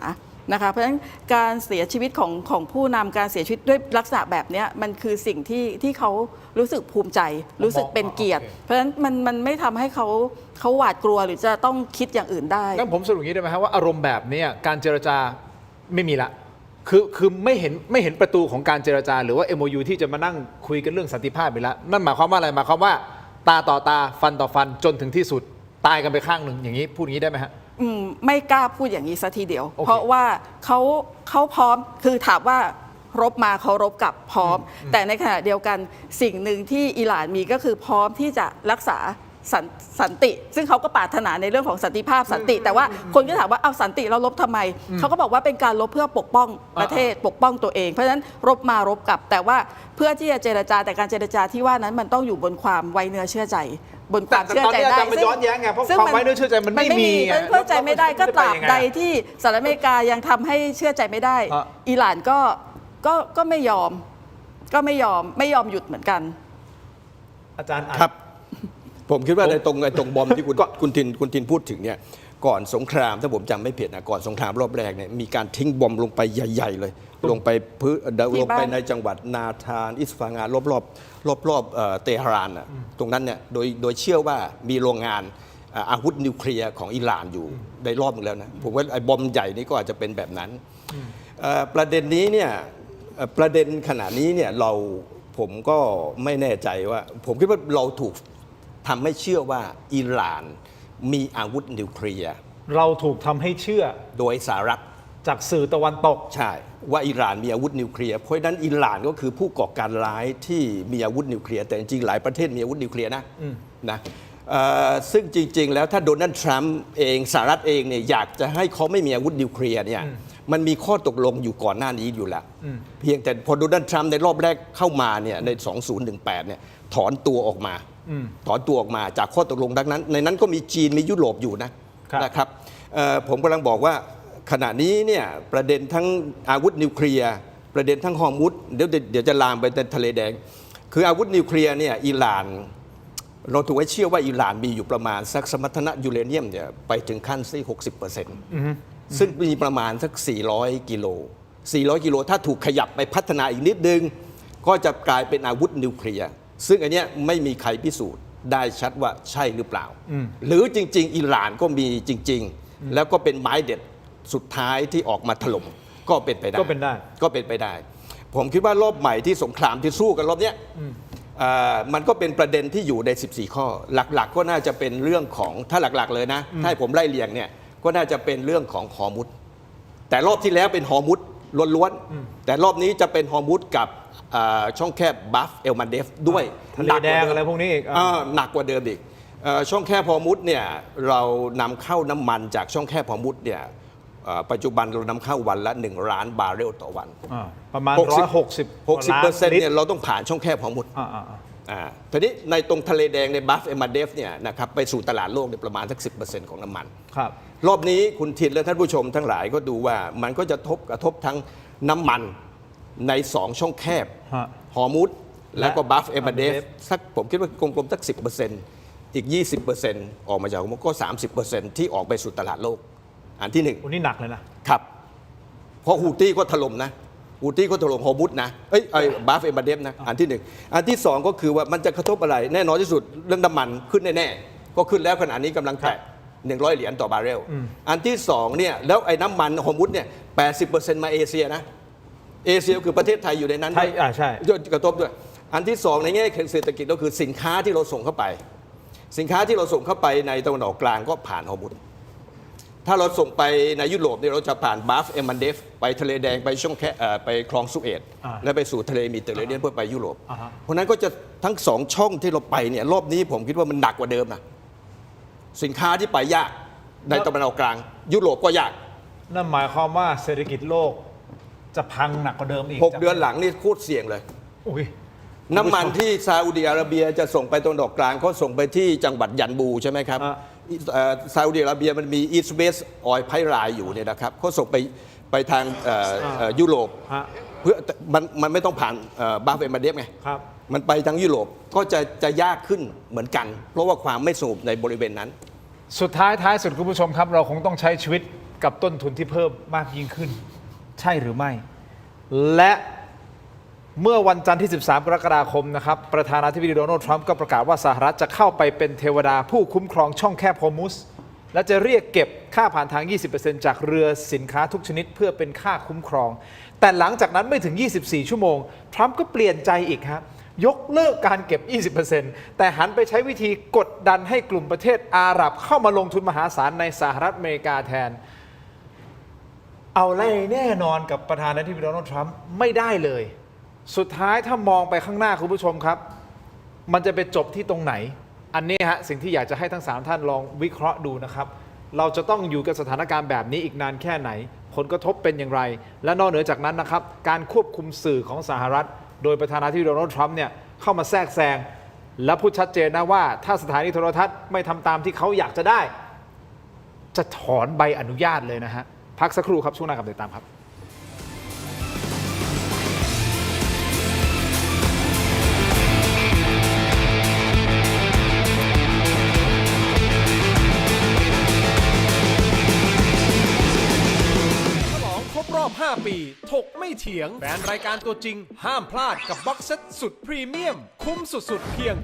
นะคะเพราะฉะนั้นการเสียชีวิตของผู้นำการเสียชีวิตด้วยลักษณะแบบนี้มันคือสิ่งที่เขารู้สึกภูมิใจรู้สึกเป็นเกียรติเพราะฉะนั้นมันไม่ทำให้เขาหวาดกลัวหรือจะต้องคิดอย่างอื่นได้งั้นผมสรุปอย่างนี้ได้ไหมครับว่าอารมณ์แบบนี้การเจรจาไม่มีละคือไม่เห็นประตูของการเจรจาหรือว่า MOU ที่จะมานั่งคุยกันเรื่องสันติภาพไปแล้วนั่นหมายความว่าอะไรหมายความว่าตาต่อตาฟันต่อฟันจนถึงที่สุดตายกันไปข้างหนึ่งอย่างนี้พูดอย่างนี้ได้ไหมฮะไม่กล้าพูดอย่างนี้ซะทีเดียว เพราะว่าเขาพร้อมคือถามว่ารบมาเขารบกลับพร้อมแต่ในขณะเดียวกันสิ่งหนึ่งที่อิหร่านมีก็คือพร้อมที่จะรักษาสันติซึ่งเขาก็ปรารถนาในเรื่องของสันติภาพสันติแต่ว่าคนก็ถามว่าเอาสันติเรารบทำไมเขาก็บอกว่าเป็นการรบเพื่อปกป้องประเทศปกป้องตัวเองเพราะฉะนั้นรบมารบกลับแต่ว่าเพื่อที่จะเจรจาแต่การเจรจาที่ว่านั้นมันต้องอยู่บนความไว้เนื้อเชื่อใจบนความเชื่อใจได้ซึ่งมันย้อนแย้งไงเพราะความไว้เนื้อเชื่อใจมันไม่มีเชื่อใจไม่ได้ก็ตราบใดที่สหรัฐอเมริกายังทำให้เชื่อใจไม่ได้อิหร่านก็ไม่ยอมหยุดเหมือนกันอาจารย์ครับผมคิดว่าในตรงบอมที่คุณทินพูดถึงเนี่ยก่อนสงครามถ้าผมจำไม่ผิดนะก่อนสงครามรอบแรกเนี่ยมีการทิ้งบอมลงไปใหญ่ๆเลยลงไปในจังหวัดนาธานอิสฟางานรอบเตหะรานตรงนั้นเนี่ยโดยเชื่อว่ามีโรงงานอาวุธนิวเคลียร์ของอิหร่านอยู่ได้รอบนึงแล้วนะผมว่าไอ้บอมใหญ่นี่ก็อาจจะเป็นแบบนั้นประเด็นนี้เนี่ยประเด็นขณะนี้เนี่ยผมก็ไม่แน่ใจว่าผมคิดว่าเราถูกทำให้เชื่อว่าอิหร่านมีอาวุธนิวเคลียร์เราถูกทำให้เชื่อโดยสหรัฐจากสื่อตะวันตกใช่ว่าอิหร่านมีอาวุธนิวเคลียร์เพราะฉะนั้นอิหร่านก็คือผู้ก่อการร้ายที่มีอาวุธนิวเคลียร์แต่จริงๆหลายประเทศมีอาวุธนิวเคลียร์นะซึ่งจริงๆแล้วถ้าโดนัลด์ทรัมป์เองสหรัฐเองเนี่ยอยากจะให้เขาไม่มีอาวุธนิวเคลียร์เนี่ยมันมีข้อตกลงอยู่ก่อนหน้านี้อยู่แล้วเพียงแต่พอโดนัลด์ทรัมป์ในรอบแรกเข้ามาเนี่ยใน2018เนี่ยถอนตัวออกมาจากข้อตกลงดังนั้นในนั้นก็มีจีนมียุโรปอยู่นะครับผมกำลังบอกว่าขณะนี้เนี่ยประเด็นทั้งอาวุธนิวเคลียร์ประเด็นทั้งฮอร์มุซเดี๋ยวจะลามไปในทะเลแดงคืออาวุธนิวเคลียร์เนี่ยอิหร่านเราถูกไว้เชื่อว่าอิหร่านมีอยู่ประมาณสักสมรรถนะยูเรเนียมเนี่ยไปถึงขั้นที่ 60%ซึ่งมีประมาณสัก400 กิโลถ้าถูกขยับไปพัฒนาอีกนิดนึงก็จะกลายเป็นอาวุธนิวเคลียร์ ซึ่งอันเนี้ยไม่มีใครพิสูจน์ได้ชัดว่าใช่หรือเปล่า หรือจริง ๆ อิหร่านก็มีจริง ๆ แล้วก็เป็นไม้เด็ดสุดท้ายที่ออกมาถล่มก็เป็นไปได้ ก็เป็นได้ ก็เป็นไปได้ ผมคิดว่ารอบใหม่ที่สงครามที่สู้กันรอบเนี้ยมันก็เป็นประเด็นที่อยู่ใน 14 ข้อ หลักๆ ก็น่าจะเป็นเรื่องของถ้าหลักๆเลยนะถ้าให้ผมไล่เรียงเนี่ยก็น่าจะเป็นเรื่องของฮอร์มุซแต่รอบที่แล้วเป็นฮอร์มุซล้วนๆแต่รอบนี้จะเป็นฮอร์มุซกับช่องแคบบัฟเอลมันเดฟด้วย ทะเลแดงอะไรพวกนี้อีก หนักกว่าเดิมอีกช่องแคบฮอร์มุซเนี่ยเรานำเข้าน้ำมันจากช่องแคบฮอร์มุซเนี่ยปัจจุบันเรานำเข้าวันละ1 ล้านบาร์เรลต่อวัน ประมาณ 60% เนี่ยเราต้องผ่านช่องแคบฮอร์มุซทีนี้ในตรงทะเลแดงในบัฟเอลมันเดฟเนี่ยนะครับไปสู่ตลาดโลกเนี่ยประมาณสัก 10% ของน้ำมัน ครับ รอบนี้คุณทินและท่านผู้ชมทั้งหลายก็ดูว่ามันก็จะกระทบทั้งน้ำมันใน 2 ช่องแคบ ฮะ ฮอร์มุซแล้วก็บัฟเอมาเดฟ Amadef สักผมคิดว่ากลมๆสัก 10%อีก 20%ออกมาจากฮอร์มุซก็ 30%ที่ออกไปสู่ตลาดโลก อันที่ วันนี้หนักเลยนะ 1 ครับ เพราะฮูตี้ก็ถล่มนะฮูตี้ก็ถล่มฮอร์มุซนะบัฟเอมาเดฟนะอันที่ 1 อันที่ 2 ก็คือว่ามันจะกระทบอะไรแน่นอนที่สุดเรื่องน้ำมันขึ้นแน่ๆก็ขึ้นแล้วขณะนี้กำลังแตะ100 เหรียญต่อบาร์เรลอันที่2เนี่ยแล้วไอ้น้ำมันฮอร์มุซเนี่ย 80% มาเอเชียนะเอเชียคือประเทศไทยอยู่ในนั้น ไทยใช่ กระทบด้วยอันที่2ในแง่เศรษฐกิจก็คือสินค้าที่เราส่งเข้าไป สินค้าที่เราส่งเข้าไปในตะวันออกกลางก็ผ่านฮอร์มุซถ้าเราส่งไปในยุโรปเนี่ยเราจะผ่านบัฟเอมันเดฟไปทะเลแดงไปช่องไปคลองสุเอตและไปสู่ทะเลมีเตอร์เรเนียนเพื่อไปยุโรปเพราะนั้นก็จะทั้ง2ช่องที่เราไปเนี่ยรอบนี้ผมคิดว่ามันหนักกว่าเดิมนะสินค้าที่ไปยากในตะวันออกกลางยุโรปก็ยาก นั่นหมายความว่าเศรษฐกิจโลกจะพังหนักกว่าเดิมอีก 6 เดือนหลังนี่โคตรเสี่ยงเลย อุ้ย น้ำมันที่ซาอุดิอาระเบียจะส่งไปตะวันออกกลางเขาส่งไปที่จังหวัดยันบูใช่ไหมครับซาอุดิอาระเบียมันมีอีสเวสออยล์ไพไลน์อยู่เนี่ยนะครับเขาส่งไปทางยุโรปเพื่อมันไม่ต้องผ่านบาฟเอมาเดฟไง ครับ มันไปทางยุโรปก็จะยากขึ้นเหมือนกัน เพราะว่าความไม่สงบในบริเวณนั้น สุดท้ายสุดคุณผู้ชมครับ เราคงต้องใช้ชีวิตกับต้นทุนที่เพิ่มมากยิ่งขึ้น ใช่หรือไม่ และเมื่อวันจันทร์ที่ 13 กรกฎาคมนะครับประธานาธิบดีโดนัลด์ทรัมป์ก็ประกาศว่าสหรัฐจะเข้าไปเป็นเทวดาผู้คุ้มครองช่องแคบฮอร์มุซและจะเรียกเก็บค่าผ่านทาง 20% จากเรือสินค้าทุกชนิดเพื่อเป็นค่าคุ้มครอง แต่หลังจากนั้นไม่ถึง 24 ชั่วโมงทรัมป์ก็เปลี่ยนใจอีกครับยกเลิกการเก็บ 20% แต่หันไปใช้วิธีกดดันให้กลุ่มประเทศอาหรับเข้ามาลงทุนมหาศาลในสหรัฐอเมริกาแทนเอาไล่แน่นอนกับประธานาธิบดีโดนัลด์ทรัมป์ไม่ได้เลยสุดท้ายถ้ามองไปข้างหน้าคุณผู้ชมครับมันจะไปจบที่ตรงไหนอันนี้ฮะสิ่งที่อยากจะให้ทั้ง3ท่านลองวิเคราะห์ดูนะครับเราจะต้องอยู่กับสถานการณ์แบบนี้อีกนานแค่ไหนผลกระทบเป็นอย่างไรและนอกเหนือจากนั้นนะครับการควบคุมสื่อของสหรัฐโดยประธานาธิบดีโดนัลด์ทรัมป์เนี่ยเข้ามาแทรกแซงและพูดชัดเจนนะว่าถ้าสถานีโทรทัศน์ไม่ทำตามที่เขาอยากจะได้จะถอนใบอนุญาตเลยนะฮะพักสักครู่ครับช่วงหน้ากลับมาติดตามครับรอบ 5 ปี ถกไม่เถียงแฟนรายการตัวจริง ห้ามพลาดกับบ็อกเซตสุดพรีเมียม คุ้มสุดๆ เพียง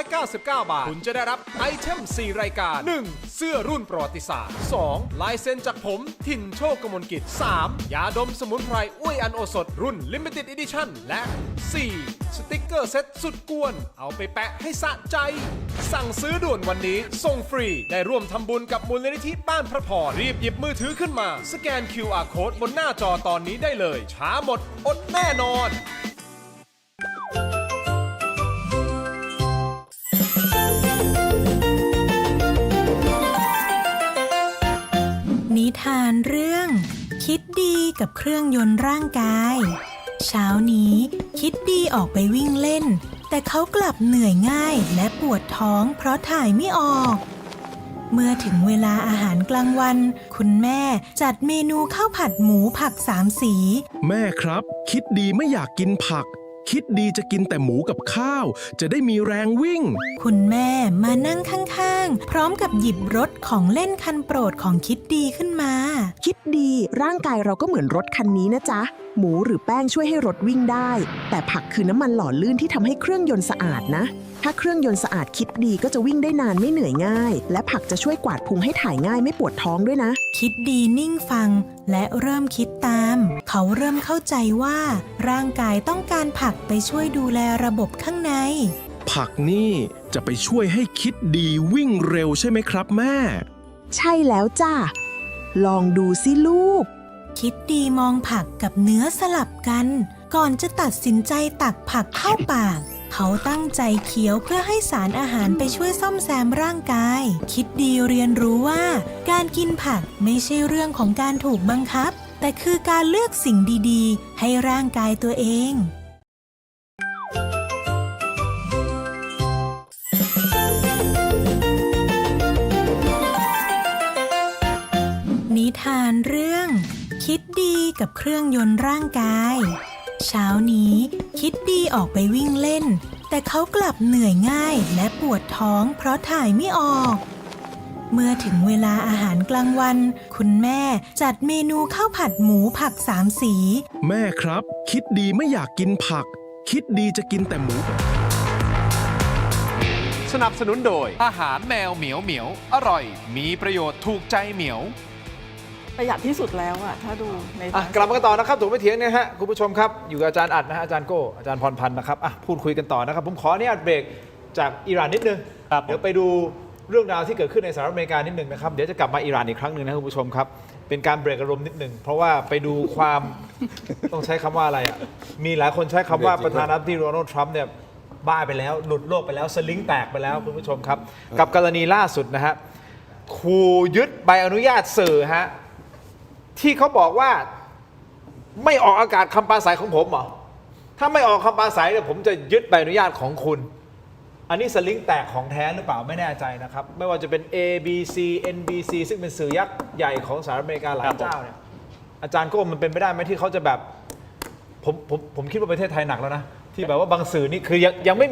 799 บาท คุณจะได้รับไอเทม 4 รายการ 1. เสื้อรุ่นประวัติศาสตร์ 2. ลายเซ็นจากผม ถิ่นโชคกมลกิจ 3. ยาดมสมุนไพรอุ้ยอันโอสถรุ่น Limited Edition และ 4. สติกเกอร์เซ็ตสุดกวน เอาไปแปะให้สะใจ สั่งซื้อด่วนวันนี้ส่งฟรีได้ร่วมทำบุญกับมูลนิธิบ้านพระพรรีบหยิบมือถือขึ้นมาสแกน QR Code บนหน้าจอตอนนี้ได้เลยช้าหมดอดแน่นอน นิทานเรื่องคิดดีกับเครื่องยนต์ร่างกายเช้านี้คิดดีออกไปวิ่งเล่นแต่เขากลับเหนื่อยง่ายและปวดท้องเพราะถ่ายไม่ออกเมื่อถึงเวลาอาหารกลางวันคุณแม่จัดเมนูข้าวผัดหมูผัก3 สีแม่ครับคิดดีไม่อยากกินผัก คิดดีจะกินแต่หมูกับข้าว จะได้มีแรงวิ่ง คุณแม่มานั่งข้างๆ พร้อมกับหยิบรถของเล่นคันโปรดของคิดดีขึ้นมา คิดดีร่างกายเราก็เหมือนรถคันนี้นะจ๊ะ หมูหรือแป้งช่วยให้รถวิ่งได้ แต่ผักคือน้ำมันหล่อลื่นที่ทำให้เครื่องยนต์สะอาดนะ ถ้าเครื่องยนต์สะอาดคิดดีก็จะวิ่งได้นานไม่เหนื่อยง่าย และผักจะช่วยกวาดพุงให้ถ่ายง่ายไม่ปวดท้องด้วยนะ คิดดีนิ่งฟังและเริ่มคิดตาม เขาเริ่มเข้าใจว่าร่างกายต้องการผักไปช่วยดูแลระบบข้างใน ผักนี่จะไปช่วยให้คิดดีวิ่งเร็วใช่ไหมครับแม่ ใช่แล้วจ้าลองดูสิลูก คิดดีมองผักกับเนื้อสลับกัน ก่อนจะตัดสินใจตักผักเข้าปาก เขาตั้งใจเคี้ยวเพื่อให้สารอาหารไปช่วยซ่อมแซมร่างกาย คิดดีเรียนรู้ว่า การกินผักไม่ใช่เรื่องของการถูกบังคับ แต่คือการเลือกสิ่งดีๆ ให้ร่างกายตัวเอง นิทานเรื่อง คิดดีกับเครื่องยนต์ร่างกาย เช้านี้คิดดีออกไปวิ่งเล่น แต่เขากลับเหนื่อยง่ายและปวดท้องเพราะถ่ายไม่ออก เมื่อถึงเวลาอาหารกลางวัน คุณแม่จัดเมนูข้าวผัดหมูผัก3 สี แม่ครับ คิดดีไม่อยากกินผัก คิดดีจะกินแต่หมู สนับสนุนโดยอาหารแมวเหมียวเหมียวอร่อย มีประโยชน์ถูกใจเหมียว ประหยัดที่สุดแล้วอะถ้าดูใน กลับมากันต่อนะครับถูกไม่เถียงเนี่ยฮะคุณผู้ชมครับอยู่กับอาจารย์อัดนะฮะอาจารย์โก้อาจารย์พรพันธ์นะครับพูดคุยกันต่อนะครับผมขออนุญาตเบรกจากอิหร่านนิดนึง ครับ เดี๋ยวไปดูเรื่องราวที่เกิดขึ้นในสหรัฐอเมริกานิดนึงนะครับเดี๋ยวจะกลับมาอิหร่านอีกครั้งหนึ่งนะคุณผู้ชมครับเป็นการเบรกอารมณ์นิดนึงเพราะว่าไปดูความ ต้องใช้คำว่าอะไรอ่ะมีหลายคนใช้คำว่าประธานาธิบดีโดนัลด์ทรัมป์เนี่ยบ้าไปแล้วหลุดโลกไปแล้วสลิงแตกไปแล้วคุณผู้ชมครับกับกรณีล่าสุดนะฮะขู่ยึดใบอนุญาตสื่อฮะที่เขาบอกว่าไม่ออกอากาศคำปราศัยของผมเหรอถ้าไม่ออกคำปราศัยเนี่ยผมจะยึดใบอนุญาตของคุณอันนี้สลิงแตกของแท้หรือเปล่าไม่แน่ใจนะครับไม่ว่าจะเป็น ABC NBC ซึ่งเป็นสื่อยักษ์ใหญ่ของสหรัฐอเมริกาหลายเจ้าเนี่ยอาจารย์โก้มันเป็นไปได้ไหมที่เขาจะแบบผมคิดว่าประเทศไทยหนักแล้วนะที่แบบว่าบางสื่อนี่คือยังไม่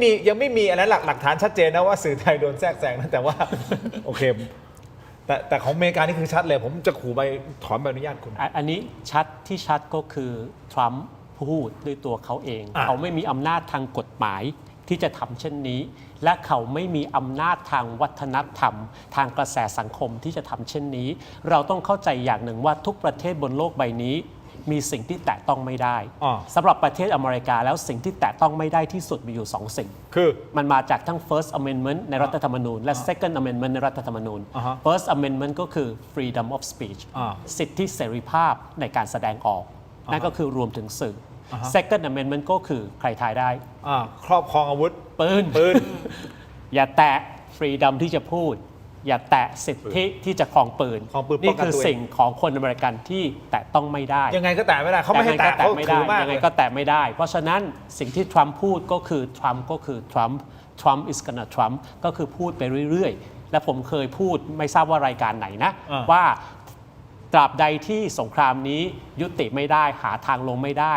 มีอันนั้นหลักฐานชัดเจนนะว่าสื่อไทยโดนแทรกแซงนะแต่ว่า โอเคแต่ของอเมริกานี่คือชัดเลยผมจะขู่ใบถอนใบอนุญาตคุณ อันนี้ชัดที่ชัดก็คือทรัมป์พูดด้วยตัวเขาเอง เขาไม่มีอำนาจทางกฎหมายที่จะทำเช่นนี้ และเขาไม่มีอำนาจทางวัฒนธรรม ทางกระแสสังคมที่จะทำเช่นนี้ เราต้องเข้าใจอย่างหนึ่งว่าทุกประเทศบนโลกใบนี้ มีสิ่งที่แตะต้องไม่ได้สำหรับประเทศอเมริกาแล้วสิ่งที่แตะต้องไม่ได้ที่สุดมีอยู่2 สิ่งคือมันมาจากทั้ง First Amendment ในรัฐธรรมนูญและ Second Amendment ในรัฐธรรมนูญ First Amendment ก็คือ Freedom of Speech สิทธิเสรีภาพในการแสดงออกนั่นก็คือรวมถึงสื่อ Second Amendment ก็คือใครทายได้ครอบครองอาวุธปืน อย่าแตะ Freedom ที่จะพูดอย่าแตะสิทธิที่จะครองปืนนี่คือสิ่งของคนอเมริกันที่แตะต้องไม่ได้ยังไงก็แตะไม่ได้เขาไม่ให้แตะเขาถือมากยังไงก็แตะไม่ได้เพราะฉะนั้นสิ่งที่ทรัมป์พูดก็คือทรัมป์ is gonna Trump ก็คือพูดไปเรื่อยๆและผมเคยพูดไม่ทราบว่ารายการไหนนะว่าตราบใดที่สงครามนี้ยุติไม่ได้หาทางลงไม่ได้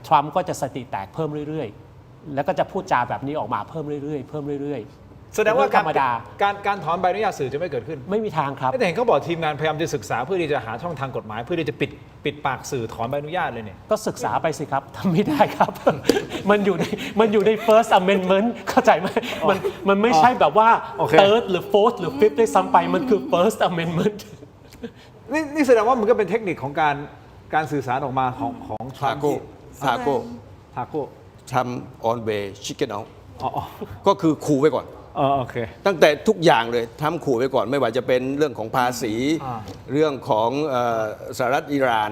ทรัมป์ก็จะสติแตกเพิ่มเรื่อยๆแล้วก็จะพูดจาแบบนี้ออกมาเพิ่มเรื่อยๆแสดงว่าการถอนใบอนุญาตสื่อจะไม่เกิดขึ้นไม่มีทางครับแต่เห็นเขาบอกทีมงานพยายามจะศึกษาเพื่อที่จะหาช่องทางกฎหมายเพื่อที่จะปิดปากสื่อถอนใบอนุญาตเลยเนี่ยก็ศึกษาไปสิครับทำไม่ได้ครับ มันอยู่ใน first amendment เข้าใจไหมมันไม่ใช่แบบว่า third หรือ fourth หรือ fifth ได้ซ้ำไปมันคือ first amendment นี่แสดงว่ามันก็เป็นเทคนิคของการสื่อสารออกมาของทาโก้ทำ on way chicken out ก็คือขู่ไว้ก่อนโอเคตั้งแต่ทุกอย่างเลยทำขู่ไว้ก่อนไม่ว่าจะเป็นเรื่องของภาษีเรื่องของสหรัฐอิหร่าน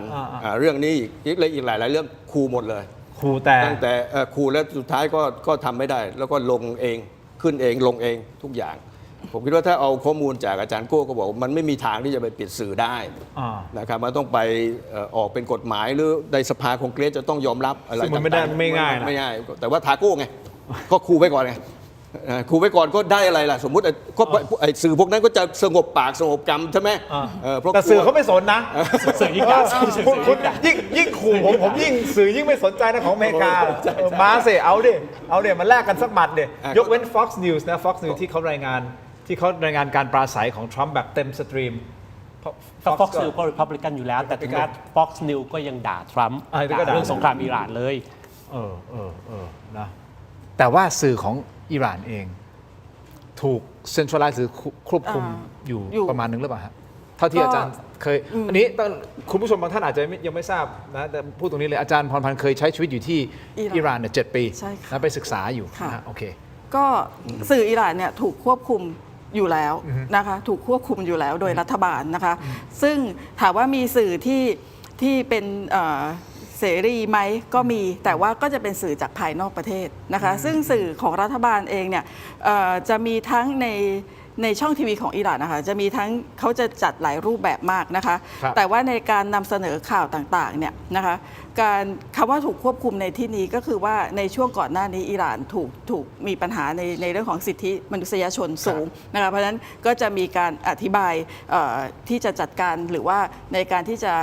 เรื่องนี้อีกหลายเรื่องขู่หมดเลยขู่แต่ตั้งแต่ขู่แล้วสุดท้ายก็ทำไม่ได้แล้วก็ลงเองขึ้นเองลงเองทุกอย่างผมคิดว่าถ้าเอาข้อมูลจากอาจารย์โก้ก็บอกมันไม่มีทางที่จะไปปิดสื่อได้นะครับมันต้องไปออกเป็นกฎหมายหรือในสภาคองเกรสจะต้องยอมรับอะไรต่างๆไม่ง่ายแต่ว่าทาโก้ไงก็ขู่ไว้ก่อนไง ครูไว้ก่อนก็ได้อะไรล่ะ สมมุติก็ไอ้สื่อพวกนั้นก็จะสงบปากสงบกรรมใช่ไหมเพราะ แต่สื่อเขาไม่สนนะ สื่อยิ่งด่าคุณยิ่งขู่ผมยิ่งสื่อยิ่งไม่สนใจนะของอเมริกามาเสเอาดิมันแลกกันสักหมัดเดยกเว้น Fox News นะ Fox News ที่เขารายงานการปราศัยของทรัมป์แบบเต็มสตรีม Fox News ก็ Republican อยู่แล้ว แต่ถึงแม้ Fox News ก็ยังด่าทรัมป์ด่าเรื่องสงครามอิหร่านเลยนะแต่ว่าสื่อของอิหร่านเองถูกเซ็นทรัลไลซ์หรือควบคุมอยู่ประมาณนึงหรือเปล่าฮะเท่าที่อาจารย์เคยอันนี้คุณผู้ชมบางท่านอาจจะยังไม่ทราบนะแต่พูดตรงนี้เลยอาจารย์พรพันธ์เคยใช้ชีวิตอยู่ที่อิหร่านเนี่ย7 ปีแล้วไปศึกษาอยู่นะโอเคก็สื่ออิหร่านเนี่ยถูกควบคุมอยู่แล้วนะคะถูกควบคุมอยู่แล้วโดยรัฐบาลนะคะซึ่งถามว่ามีสื่อที่เป็นเสรีไหมก็มีแต่ว่าก็จะเป็นสื่อจากภายนอกประเทศนะคะซึ่งสื่อของรัฐบาลเองเนี่ยจะมีทั้งในช่องทีวีของอิหร่านนะคะจะมีทั้งเขาจะจัดหลายรูปแบบมากนะคะแต่ว่าในการนำเสนอข่าวต่างๆเนี่ยนะคะคำว่าถูกควบคุมในที่นี้ก็คือว่าในช่วงก่อนหน้านี้อิหร่านถูกมีปัญหาในเรื่องของสิทธิมนุษยชนสูงนะคะเพราะฉะนั้นก็จะมีการอธิบายที่จะจัดการหรือว่าในการที่จะ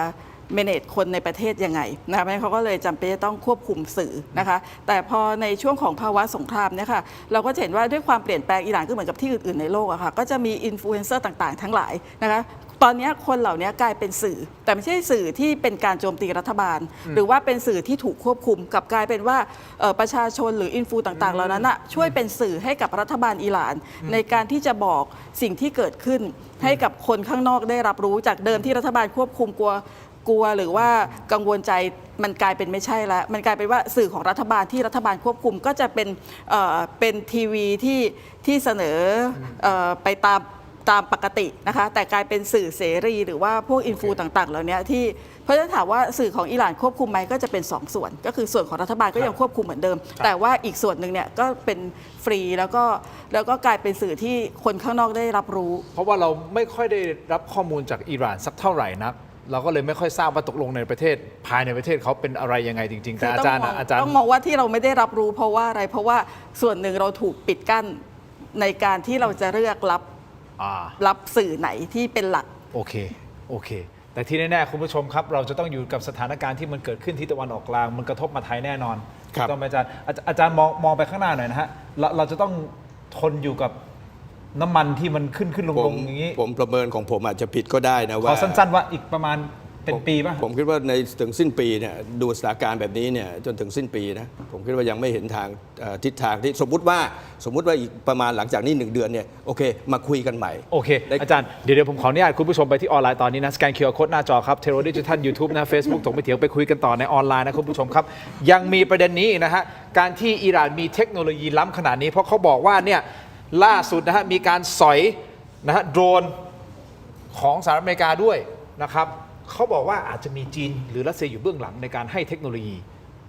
manage คนในประเทศยังไงนะคะเพราะฉะนั้นเขาก็เลยจำเป็นจะต้องควบคุมสื่อนะคะแต่พอในช่วงของภาวะสงครามเนี่ยค่ะเราก็เห็นว่าด้วยความเปลี่ยนแปลงอิหร่านก็เหมือนกับที่อื่นๆในโลกอะค่ะก็จะมีอินฟลูเอนเซอร์ต่างๆทั้งหลายนะคะตอนนี้คนเหล่านี้กลายเป็นสื่อแต่ไม่ใช่สื่อที่เป็นการโจมตีรัฐบาลหรือว่าเป็นสื่อที่ถูกควบคุมกับกลายเป็นว่าประชาชนหรืออินฟูต่างๆเหล่านั้นช่วยเป็นสื่อให้กับรัฐบาลอิหร่านในการที่จะบอกสิ่งที่เกิดขึ้นให้กับคนข้างนอกได้รับรู้จากเดิมที่รัฐบาลควบคุมกลัวหรือว่ากังวลใจมันกลายเป็นไม่ใช่แล้วมันกลายเป็นว่าสื่อของรัฐบาลที่รัฐบาลควบคุมก็จะเป็นทีวีที่เสนอไปตามปกตินะคะแต่กลายเป็นสื่อเสรีหรือว่าพวกอินฟูต่างๆเหล่านี้ที่เพราะฉะนั้นถามว่าสื่อของอิหร่านควบคุมไหมก็จะเป็น2 ส่วนก็คือส่วนของรัฐบาลก็ยังควบคุมเหมือนเดิมแต่ว่าอีกส่วนหนึ่งเนี่ยก็เป็นฟรีแล้วก็กลายเป็นสื่อที่คนข้างนอกได้รับรู้เพราะว่าเราไม่ค่อยได้รับข้อมูลจากอิหร่านสักเท่าไหร่นักเราก็เลยไม่ค่อยทราบว่าตกลงในประเทศภายในประเทศเขาเป็นอะไรยังไงจริงๆแต่อาจารย์ต้องมองว่าที่เราไม่ได้รับรู้เพราะว่าอะไรเพราะว่าส่วนหนึ่งเราถูกปิดกั้นในการที่เราจะเลือกรับสื่อไหนที่เป็นหลักโอเคแต่ที่แน่ๆคุณผู้ชมครับเราจะต้องอยู่กับสถานการณ์ที่มันเกิดขึ้นที่ตะวันออกกลางมันกระทบมาไทยแน่นอนต้องอาจารย์มองไปข้างหน้าหน่อยนะฮะเราจะต้องทนอยู่กับน้ำมันที่มันขึ้นลงอย่างนี้ผมประเมินของผมอาจจะผิดก็ได้นะว่าขอสั้นๆว่าอีกประมาณเป็นปีป่ะผมคิดว่าในถึงสิ้นปีเนี่ยดูสถานการณ์แบบนี้เนี่ยจนถึงสิ้นปีนะผมคิดว่ายังไม่เห็นทางทิศทางที่สมมุติว่าอีกประมาณหลังจากนี้1 เดือนเนี่ยโอเคมาคุยกันใหม่โอเคอาจารย์เดี๋ยวผมขออนุญาตคุณผู้ชมไปที่ออนไลน์ตอนนี้นะสแกน QR Code หน้าจอครับเทโรดิจิทัล YouTube นะ Facebook ถกไม่เถียงไปคุยกันต่อในออนไลน์นะคุณผู้ชมครับยังมีประเด็นนี้นะฮะการที่อิหร่านมีเทคโนโลยีล้ำขนาดนี้เพราะเขาบอกว่าเนี่ยล่าสุดนะฮะมีการสอยนะฮะโดรนของสหรัฐอเมริกาด้วยนะครับเขาบอกว่าอาจจะมีจีนหรือรัสเซียอยู่เบื้องหลังในการให้เทคโนโลยี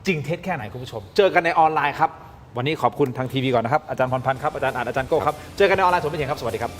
จริงเท็จแค่ไหนคุณผู้ชมเจอกันในออนไลน์ครับวันนี้ขอบคุณทางทีวีก่อนนะครับอาจารย์พรพันธ์ครับอาจารย์อาจารย์โก้ครับเจอกันในออนไลน์ถกไม่เถียงครับสวัสดีครับ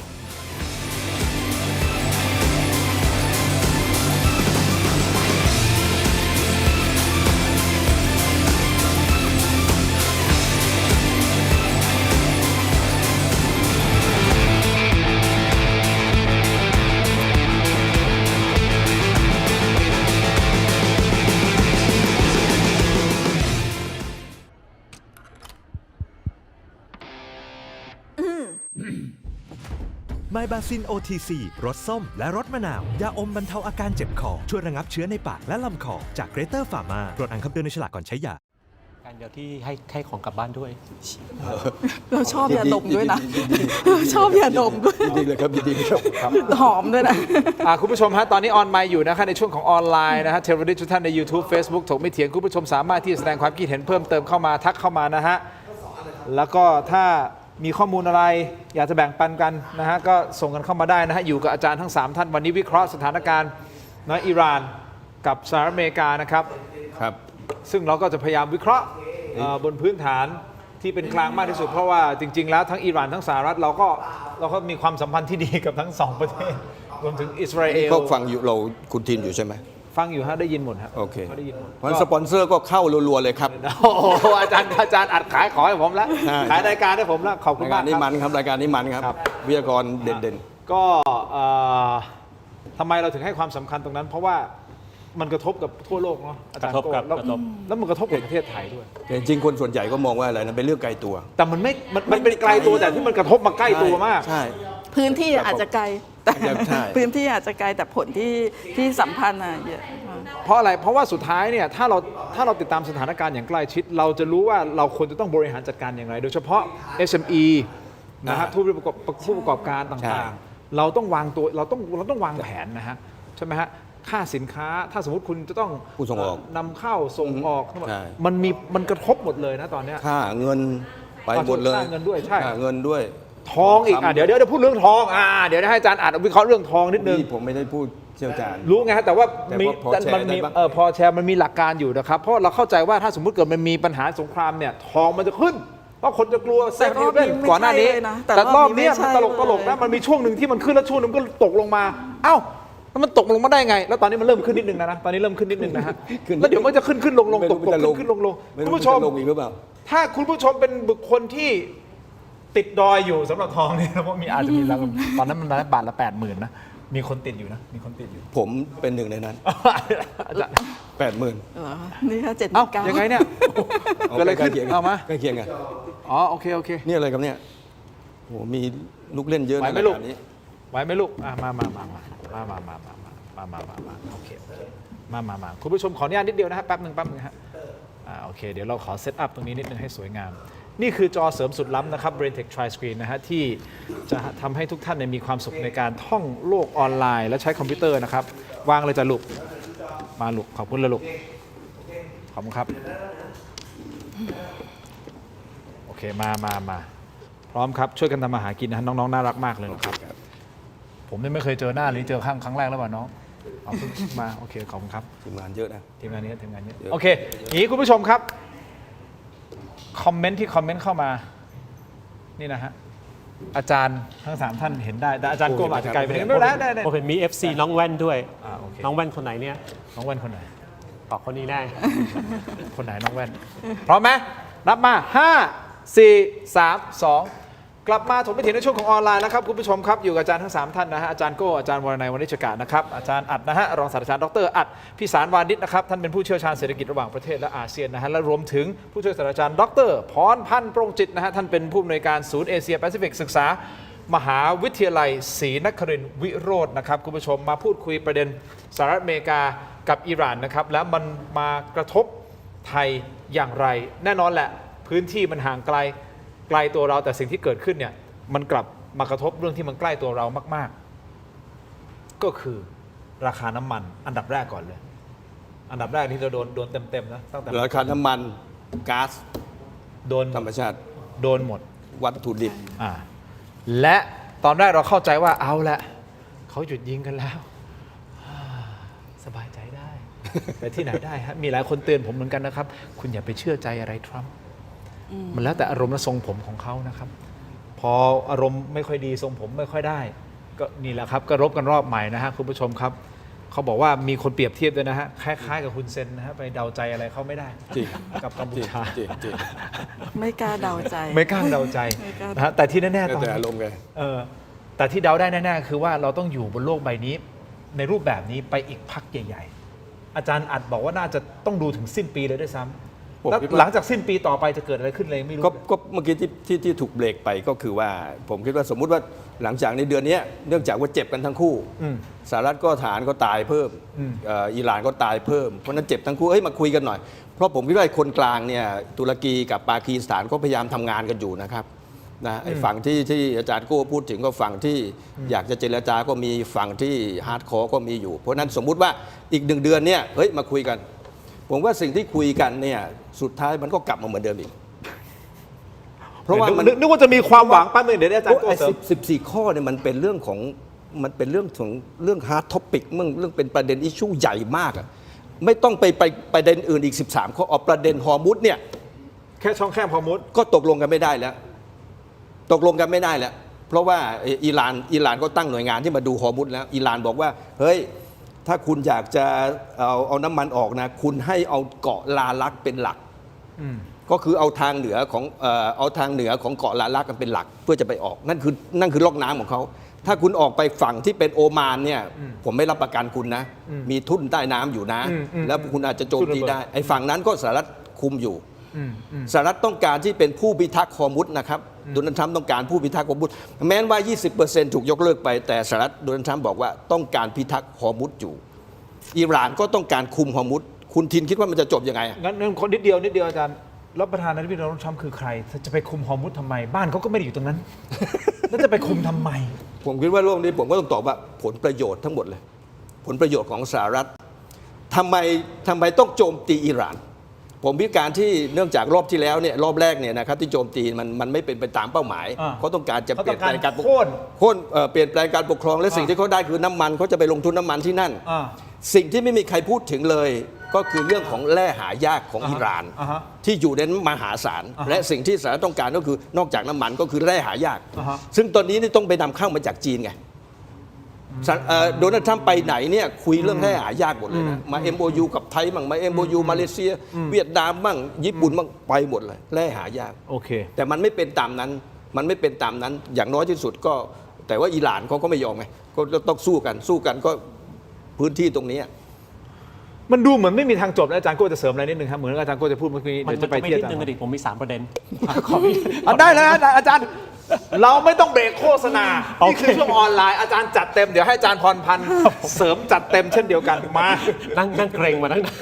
ไมบาซิน OTC รสส้มและรสมะนาว ยาอมบรรเทาอาการเจ็บคอ ช่วยระงับเชื้อในปากและลำคอ จากเกรเตอร์ฟาร์มาตรวจอ่านคำเตือนในฉลากก่อนใช้ยาการเดียวที่ให้ของกลับบ้านด้วยเราชอบยาดมด้วยนะชอบยาดมด้วยดีเลยครับดีครับหอมด้วยนะคุณผู้ชมฮะตอนนี้ออนไมค์อยู่นะคะในช่วงของออนไลน์นะฮะเทเลวิชั่นใน YouTube Facebook ถกไม่เถียงคุณผู้ชมสามารถที่จะแสดงความคิดเห็นเพิ่มเติมเข้ามาทักเข้ามานะฮะแล้วก็ถ้ามีข้อมูลอะไรอยากจะแบ่งปันกันนะฮะก็ส่งกันเข้ามาได้นะฮะอยู่กับอาจารย์ทั้ง3ท่านวันนี้วิเคราะห์สถานการณ์นะอิหร่านกับสหรัฐอเมริกานะครับซึ่งเราก็จะพยายามวิเคราะห์บนพื้นฐานที่เป็นกลางมากที่สุดเพราะว่าจริงๆแล้วทั้งอิหร่านทั้งสหรัฐเราก็มีความสัมพันธ์ที่ดีกับทั้ง2ประเทศรวมถึงอิสราเอลเขาฟังอยู่เราคุณทินอยู่ใช่ไหม ฟังอยู่ฮะได้ยินหมดฮะ โอเค เขาได้ยินหมด เพราะฉะนั้นสปอนเซอร์ก็เข้ารัวๆเลยครับ โอ้โหอาจารย์อัดขายของให้ผมแล้ว ใช่ ขายรายการให้ผมแล้วขอบคุณาก รายกามร ค นี้ รับ มันครับรายการนี้มันครับ ครับ วิทยากรเด่น ก็ทำไมเราถึงให้ความสำคัญตรงนั้น เพราะว่ามันกระทบกับทั่วโลกเนาะอาจารย์ กระทบครับ แล้ว กระทบ แล้วมันกระทบกับประเทศไทยด้วย ๆแต่จริงๆคนส่วนใหญ่ก็มองว่าอะไรนะเป็นเรื่องไกลตัว แต่มันไม่มันเป็นไกลตัวแต่ที่มันกระทบมาใกล้ตัวมาก ใช่ พื้นที่อาจจะไกลแต่ ใช่ พื้นที่อาจจะไกลแต่ผลที่สัมพันธ์อะเยอะมาก เพราะอะไร เพราะว่าสุดท้ายเนี่ยถ้าเราติดตามสถานการณ์อย่างใกล้ชิด เราจะรู้ว่าเราควรจะต้องบริหารจัดการอย่างไร โดยเฉพาะ SME นะครับผู้ประกอบการ ใช่ ต่างๆ เราต้องวางตัวเราต้องวางแผนนะฮะใช่ไหมฮะค่าสินค้าถ้าสมมติคุณจะต้อง ผู้ส่งออก นำเข้าส่งออก ใช่ มันกระทบหมดเลยนะตอนเนี้ย ค่าเงินไปหมดเลย ค่าเงินด้วยใช่ ค่าเงินด้วย ทองอีกเดี๋ยวพูดเรื่องทองเดี๋ยวให้อาจารย์อ่านวิเคราะห์เรื่องทองนิดนึง นี่ผมไม่ได้พูดเชี่ยวชาญ รู้ไงฮะแต่ว่า แต่ มี พอแชร์ มันมี ได้บ้าง พอแชร์มันมีหลักการอยู่นะครับ เพราะเราเข้าใจว่าถ้าสมมุติเกิดมันมีปัญหาสงครามเนี่ยทองมันจะขึ้น เพราะคนจะกลัวเซฟ แต่รอบ เว่ นี้ น ไม่ ก่อนหน้านี้ ใช่เลยนะแต่ แต่รอบเนี้ย รอบนี้ มัน ไม่ใช่ ตลกนะ เลย มันมีช่วงหนึ่งที่มันขึ้นแล้วช่วงหนึงก็ตกลงมาเอ้าแล้วมันตกลงมาได้ไง แล้วตอนนี้มันเริ่มขึ้นนิดนึงนะตอนนี้เริ่มขึ้นนิดนึงนะฮะ ขึ้น แล้วเดี๋ยวมันจะขึ้นลง ไม่ ต รู้ ก มันจะลง ขึ้นลง ไม่ คุณ รู้ ผู้ชม จะลงอีกหรือเปล่า ถ้าคุณผู้ชมเป็นบุคคลที่ติดดอยอยู่สำหรับทองเนี่ยเพราะอาจจะมีแล้วตอนนั้นมันบาทละ 80,000นะมีคนติดอยู่นะมีคนติดอยู่ ผมเป็นหนึ่งในนั้น อาจารย์ 80,000 เหรอนี่ค่ะ7 เอ้า 9 ยังไงเนี่ย เกิดอะไรขึ้น ใกล้เคียง เอามา ใกล้เคียงกัน อ๋อโอเคนี่อะไรครับเนี่ยโอ้มีลูกเล่นเยอะ ไหว นะ ไหม ราย ลูก การนี้ ไหวไหมลูกมาโอเคมาคุณผู้ชมขออนุญาตนิดเดียวนะฮะแป๊บหนึ่งฮะโอเคเดี๋ยวเราขอเซตอัพตรงนี้นิดนึงให้สวยงาม นี่คือจอเสริมสุดล้ำนะครับ BrainTech Tri Screen นะฮะที่จะทำให้ทุกท่านเนี่ยมีความสุขในการท่องโลกออนไลน์และใช้คอมพิวเตอร์นะครับวางเลยจ้ะลูกมาลูกขอบคุณเลยลูกขอบคุณครับโอเคมาพร้อมครับช่วยกันทำมาหากินนะฮะน้องๆน่ารักมากเลยนะครับผมเนี่ยไม่เคยเจอหน้าเลยเจอครั้งแรกแล้วป่ะน้องเอาเพิ่งมาโอเคขอบคุณครับ ทีมงานเยอะนะ ทีมงานเยอะ เยอะ โอเคอย่างนี้คุณผู้ชมครับคอมเมนต์เข้ามานี่นะฮะอาจารย์ทั้ง3ท่านเห็นได้แต่อาจารย์โก้อาจจะไกลไปนิดนึงไม่เป็นไรได้ ผมเห็นมี FC น้องแว่นด้วย โอเค น้องแว่นคนไหนเนี่ย น้องแว่นคนไหน ตอบคนนี้ได้ คนไหนน้องแว่นพร้อมไหมนับมา 5 4 3 2 กลับมาถกไม่ถึงในช่วงของออนไลน์นะครับคุณผู้ชมครับอยู่กับอาจารย์ทั้ง3ท่านนะฮะอาจารย์โก้อาจารย์วรนัยวณิชกานะครับอาจารย์อัดนะฮะรองศาสตราจารย์ดรอัดพิสารวานิชนะครับท่านเป็นผู้เชี่ยวชาญเศรษฐกิจระหว่างประเทศและอาเซียนนะฮะและรวมถึงผู้ช่วยศาสตราจารย์ดรพรพันธ์โปร่งจิตนะฮะท่านเป็นผู้อำนวยการศูนย์เอเชียแปซิฟิกศึกษามหาวิทยาลัยศรีนครินทร์วิโรจน์นะครับคุณผู้ชมมาพูดคุยประเด็นสหรัฐอเมริกากับอิหร่านนะครับแล้วมันมากระทบไทยอย่างไรแน่นอนแหละพื้นที่มันห่างไกลตัวเราแต่สิ่งที่เกิดขึ้นเนี่ยมันกลับมากระทบเรื่องที่มันใกล้ตัวเรามากๆก็คือราคาน้ำมันอันดับแรกก่อนเลยอันดับแรกที่เราโดนเต็มๆนะตั้งแต่ ราคาน้ำมันก๊าซ โดน ธรรมชาติ โดนหมด วัตถุดิบ และตอนแรกเราเข้าใจว่าเอาละเขาหยุดยิงกันแล้วสบายใจได้ แต่ที่ไหนได้ฮะมีหลายคนเตือนผมเหมือนกันนะครับคุณอย่าไปเชื่อใจอะไรทรัมป์มันแล้วแต่อารมณ์และทรงผมของเขานะครับพออารมณ์ไม่ค่อยดีทรงผมไม่ค่อยได้ก็นี่แหละครับก็รบกันรอบใหม่นะฮะคุณผู้ชมครับเขาบอกว่ามีคนเปรียบเทียบด้วยนะฮะคล้ายๆกับคุณเซนนะฮะไปเดาใจอะไรเขาไม่ได้ จริง กับกัมพูชา จริง ไม่กล้าเดาใจ ไม่กล้าเดาใจ ไม่กล้า นะฮะแต่ที่แน่ๆตอน แต่อารมณ์ไง แต่ที่เดาได้แน่ๆคือว่าเราต้องอยู่บนโลกใบนี้ในรูปแบบนี้ไปอีกพักใหญ่ๆอาจารย์อัดบอกว่าน่าจะต้องดูถึงสิ้นปีเลยด้วยซ้ำแล้วหลังจากสิ้นปีต่อไปจะเกิดอะไรขึ้นเลยไม่รู้ ก็เมื่อกี้ที่ถูกเบรกไปก็คือว่าผมคิดว่าสมมุติว่าหลังจากในเดือนนี้เนื่องจากว่าเจ็บกันทั้งคู่สหรัฐก็ทหารก็ตายเพิ่มอิหร่านก็ตายเพิ่มเพราะนั้นเจ็บทั้งคู่มาคุยกันหน่อยเพราะผมคิดว่าคนกลางเนี่ยตุรกีกับปากีสถานก็พยายามทำงานกันอยู่นะครับนะไอ้ฝั่งที่อาจารย์โก้พูดถึงก็ฝั่งที่อยากจะเจรจาก็มีฝั่งที่ฮาร์ดคอร์ก็มีอยู่เพราะนั้นสมมุติว่าอีก1 เดือนเนี่ยมาคุยกันผมว่าสิ่งที่คุยกันเนี่ยสุดท้ายมันก็กลับมาเหมือนเดิมอีกเพราะว่ามันนึกว่าจะมีความหวังป้าเมื่อเดี๋ยวอาจารย์โก้เสริม 14 ข้อเนี่ยมันเป็นเรื่องของเรื่องฮาร์ดท็อปิกเรื่องเป็นประเด็นอิชชูใหญ่มากอะไม่ต้องไปประเด็นอื่นอีก13ข้อเอาประเด็นฮอร์มุสเนี่ย แค่ช่องแคบฮอร์มุสก็ตกลงกันไม่ได้แล้วเพราะว่าอิหร่านก็ตั้งหน่วยงานที่มาดูฮอร์มุสแล้วอิหร่านบอกว่าเฮ้ย ถ้าคุณอยากจะเอาน้ำมันออกนะคุณให้เอาเกาะลาลักเป็นหลักก็คือเอาทางเหนือของเกาะลาลักกันเป็นหลักเพื่อจะไปออกนั่นคือล็อกน้ำของเขาถ้าคุณออกไปฝั่งที่เป็นโอมานเนี่ยผมไม่รับประกันคุณนะมีทุ่นใต้น้ำอยู่นะแล้วคุณอาจจะโจมตีได้ไอ้ฝั่งนั้นก็สหรัฐคุมอยู่สหรัฐต้องการที่เป็นผู้พิทักษ์ฮอร์มุซนะครับโดนัลด์ทรัมป์ต้องการผู้พิทักษ์ฮอร์มุซแม้ว่า 20% ถูกยกเลิกไปแต่สหรัฐโดนัลด์ทรัมป์บอกว่าต้องการพิทักษ์ฮอร์มุซอยู่อิหร่านก็ต้องการคุมฮอร์มุซคุณทินคิดว่ามันจะจบยังไงงั้นคนนิดเดียวอาจารย์แล้วประธานาธิบดีโดนัลด์ทรัมป์คือใครจะไปคุมฮอร์มุซทำไมบ้านเขาก็ไม่ได้อยู่ตรงนั้น แล้วจะไปคุมทำไมผมคิดว่าโลกนี้ผมก็ต้องตอบว่าผลประโยชน์ทั้งหมดเลยผลประโยชน์ของสหรัฐทำไมต้องโจมตีอิหร่านผมพิการที่เนื่องจากรอบที่แล้วเนี่ยรอบแรกเนี่ยนะครับที่โจมตีมันไม่เป็นไปตามเป้าหมายเขาต้องการจะเปลี่ยนแปลงการปกครองเปลี่ยนแปลงการปกครองและสิ่งที่เขาได้คือน้ำมันเขาจะไปลงทุนน้ำมันที่นั่นสิ่งที่ไม่มีใครพูดถึงเลยก็คือเรื่องของแร่หายากของอิหร่านที่อยู่ในมหาศาลและสิ่งที่สหรัฐต้องการก็คือนอกจากน้ำมันก็คือแร่หายากซึ่งตอนนี้นี่ต้องไปนำเข้ามาจากจีนไงโดนัลด์ทรัมป์ไปไหนเนี่ยคุยเรื่องแร่หายากหมดเลยนะมา MOU กับไทยมั่งมา MOU มาเลเซียเวียดนามมั่งญี่ปุ่นมั่งไปหมดเลยแร่หายากโอเคแต่มันไม่เป็นตามนั้นอย่างน้อยที่สุดก็แต่ว่าอิหร่านเขาก็ไม่ยอมไงก็ต้องสู้กันก็พื้นที่ตรงนี้มันดูเหมือนไม่มีทางจบนะอาจารย์โก้จะเสริมอะไรนิดนึงครับเหมือนอาจารย์โก้จะพูดเมื่อกี้เดี๋ยวจะไปที่อาจารย์ผมมี3ประเด็นได้เลยอาจารย์เราไม่ต้องเบรกโฆษณานี่คือช่วงออนไลน์อาจารย์จัดเต็มเดี๋ยวให้อาจารย์พรพันธ์เสริมจัดเต็มเช่นเดียวกันมานั่งเกรงมาตั้งนาน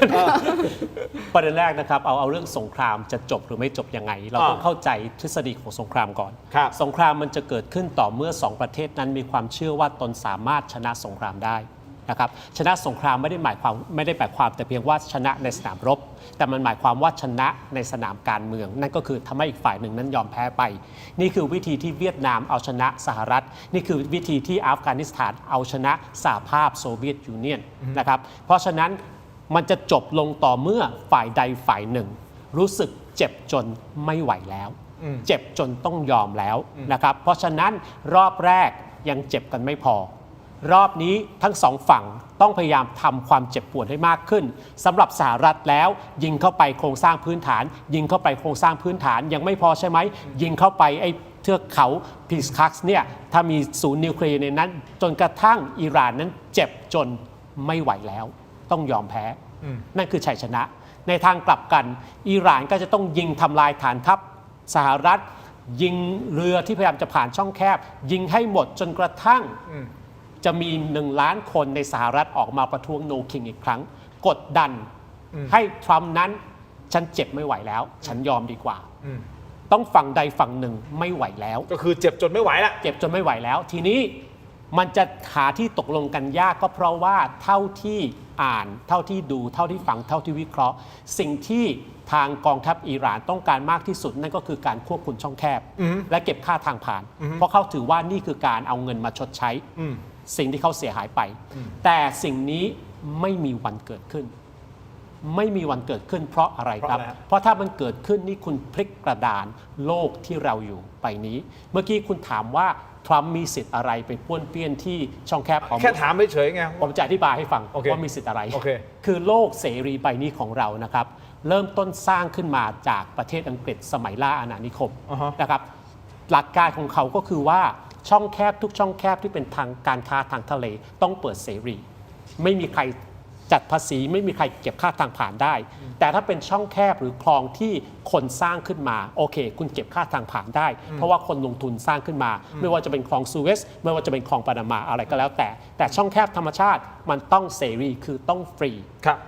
ประเด็นแรกนะครับเอาเรื่องสงครามจะจบหรือไม่จบยังไงเราต้องเข้าใจทฤษฎีของสงครามก่อนสงครามมันจะเกิดขึ้นต่อเมื่อ2ประเทศนั้นมีความเชื่อว่าตนสามารถชนะสงครามได้นะครับชนะสงครามไม่ได้หมายความแต่เพียงว่าชนะในสนามรบแต่มันหมายความว่าชนะในสนามการเมืองนั่นก็คือทำให้อีกฝ่ายหนึ่งนั้นยอมแพ้ไปนี่คือวิธีที่เวียดนามเอาชนะสหรัฐนี่คือวิธีที่อัฟกานิสถานเอาชนะสหภาพโซเวียตยูเนียนนะครับเพราะฉะนั้นมันจะจบลงต่อเมื่อฝ่ายใดฝ่ายหนึ่งรู้สึกเจ็บจนไม่ไหวแล้วเจ็บจนต้องยอมแล้วนะครับเพราะฉะนั้นรอบแรกยังเจ็บกันไม่พอรอบนี้ทั้งสองฝั่งต้องพยายามทำความเจ็บปวดให้มากขึ้นสำหรับสหรัฐแล้วยิงเข้าไปโครงสร้างพื้นฐานยังไม่พอใช่ไหมยิงเข้าไปไอ้เทือกเขาพิสคัสเนี่ยถ้ามีศูนย์นิวเคลียร์ในนั้นจนกระทั่งอิหร่านนั้นเจ็บจนไม่ไหวแล้วต้องยอมแพ้นั่นคือชัยชนะในทางกลับกันอิหร่านก็จะต้องยิงทำลายฐานทัพสหรัฐยิงเรือที่พยายามจะผ่านช่องแคบยิงให้หมดจนกระทั่งจะมี1 ล้านคนในสหรัฐออกมาประท้วง No King อีกครั้งกดดันให้ทรัมป์นั้นฉันเจ็บไม่ไหวแล้วฉันยอมดีกว่าต้องฝั่งใดฝั่งหนึ่งไม่ไหวแล้วก็คือเจ็บจนไม่ไหวแล้วเจ็บจนไม่ไหวแล้วทีนี้มันจะหาที่ตกลงกันยากก็เพราะว่าเท่าที่อ่านเท่าที่ดูเท่าที่ฟังเท่าที่วิเคราะห์สิ่งที่ทางกองทัพอิหร่านต้องการมากที่สุดนั่นก็คือการควบคุมช่องแคบและเก็บค่าทางผ่านเพราะเขาถือว่านี่คือการเอาเงินมาชดใช้สิ่งที่เขาเสียหายไปแต่สิ่งนี้ไม่มีวันเกิดขึ้นเพราะอะไรครับเพราะถ้ามันเกิดขึ้นนี่คุณพลิกกระดานโลกที่เราอยู่ไปนี้เมื่อกี้คุณถามว่าทรัมป์มีสิทธิ์อะไรไปป้วนเปี้ยนที่ช่องแคบของแค่ถามเฉยๆไงผมจะอธิบายให้ฟังว่ามีสิทธิ์อะไรคือโลกเสรีใบนี้ของเรานะครับเริ่มต้นสร้างขึ้นมาจากประเทศอังกฤษสมัยล่าอาณานิคมนะครับหลักการของเขาก็คือว่าช่องแคบทุกช่องแคบที่เป็นทางการค้าทางทะเลต้องเปิดเสรีไม่มีใครจัดภาษีไม่มีใครเก็บค่าทางผ่านได้แต่ถ้าเป็นช่องแคบหรือคลองที่คนสร้างขึ้นมาโอเคคุณเก็บค่าทางผ่านได้เพราะว่าคนลงทุนสร้างขึ้นมาไม่ว่าจะเป็นคลองซูเอซไม่ว่าจะเป็นคลองปานามาอะไรก็แล้วแต่ช่องแคบธรรมชาติมันต้องเสรีคือต้องฟรี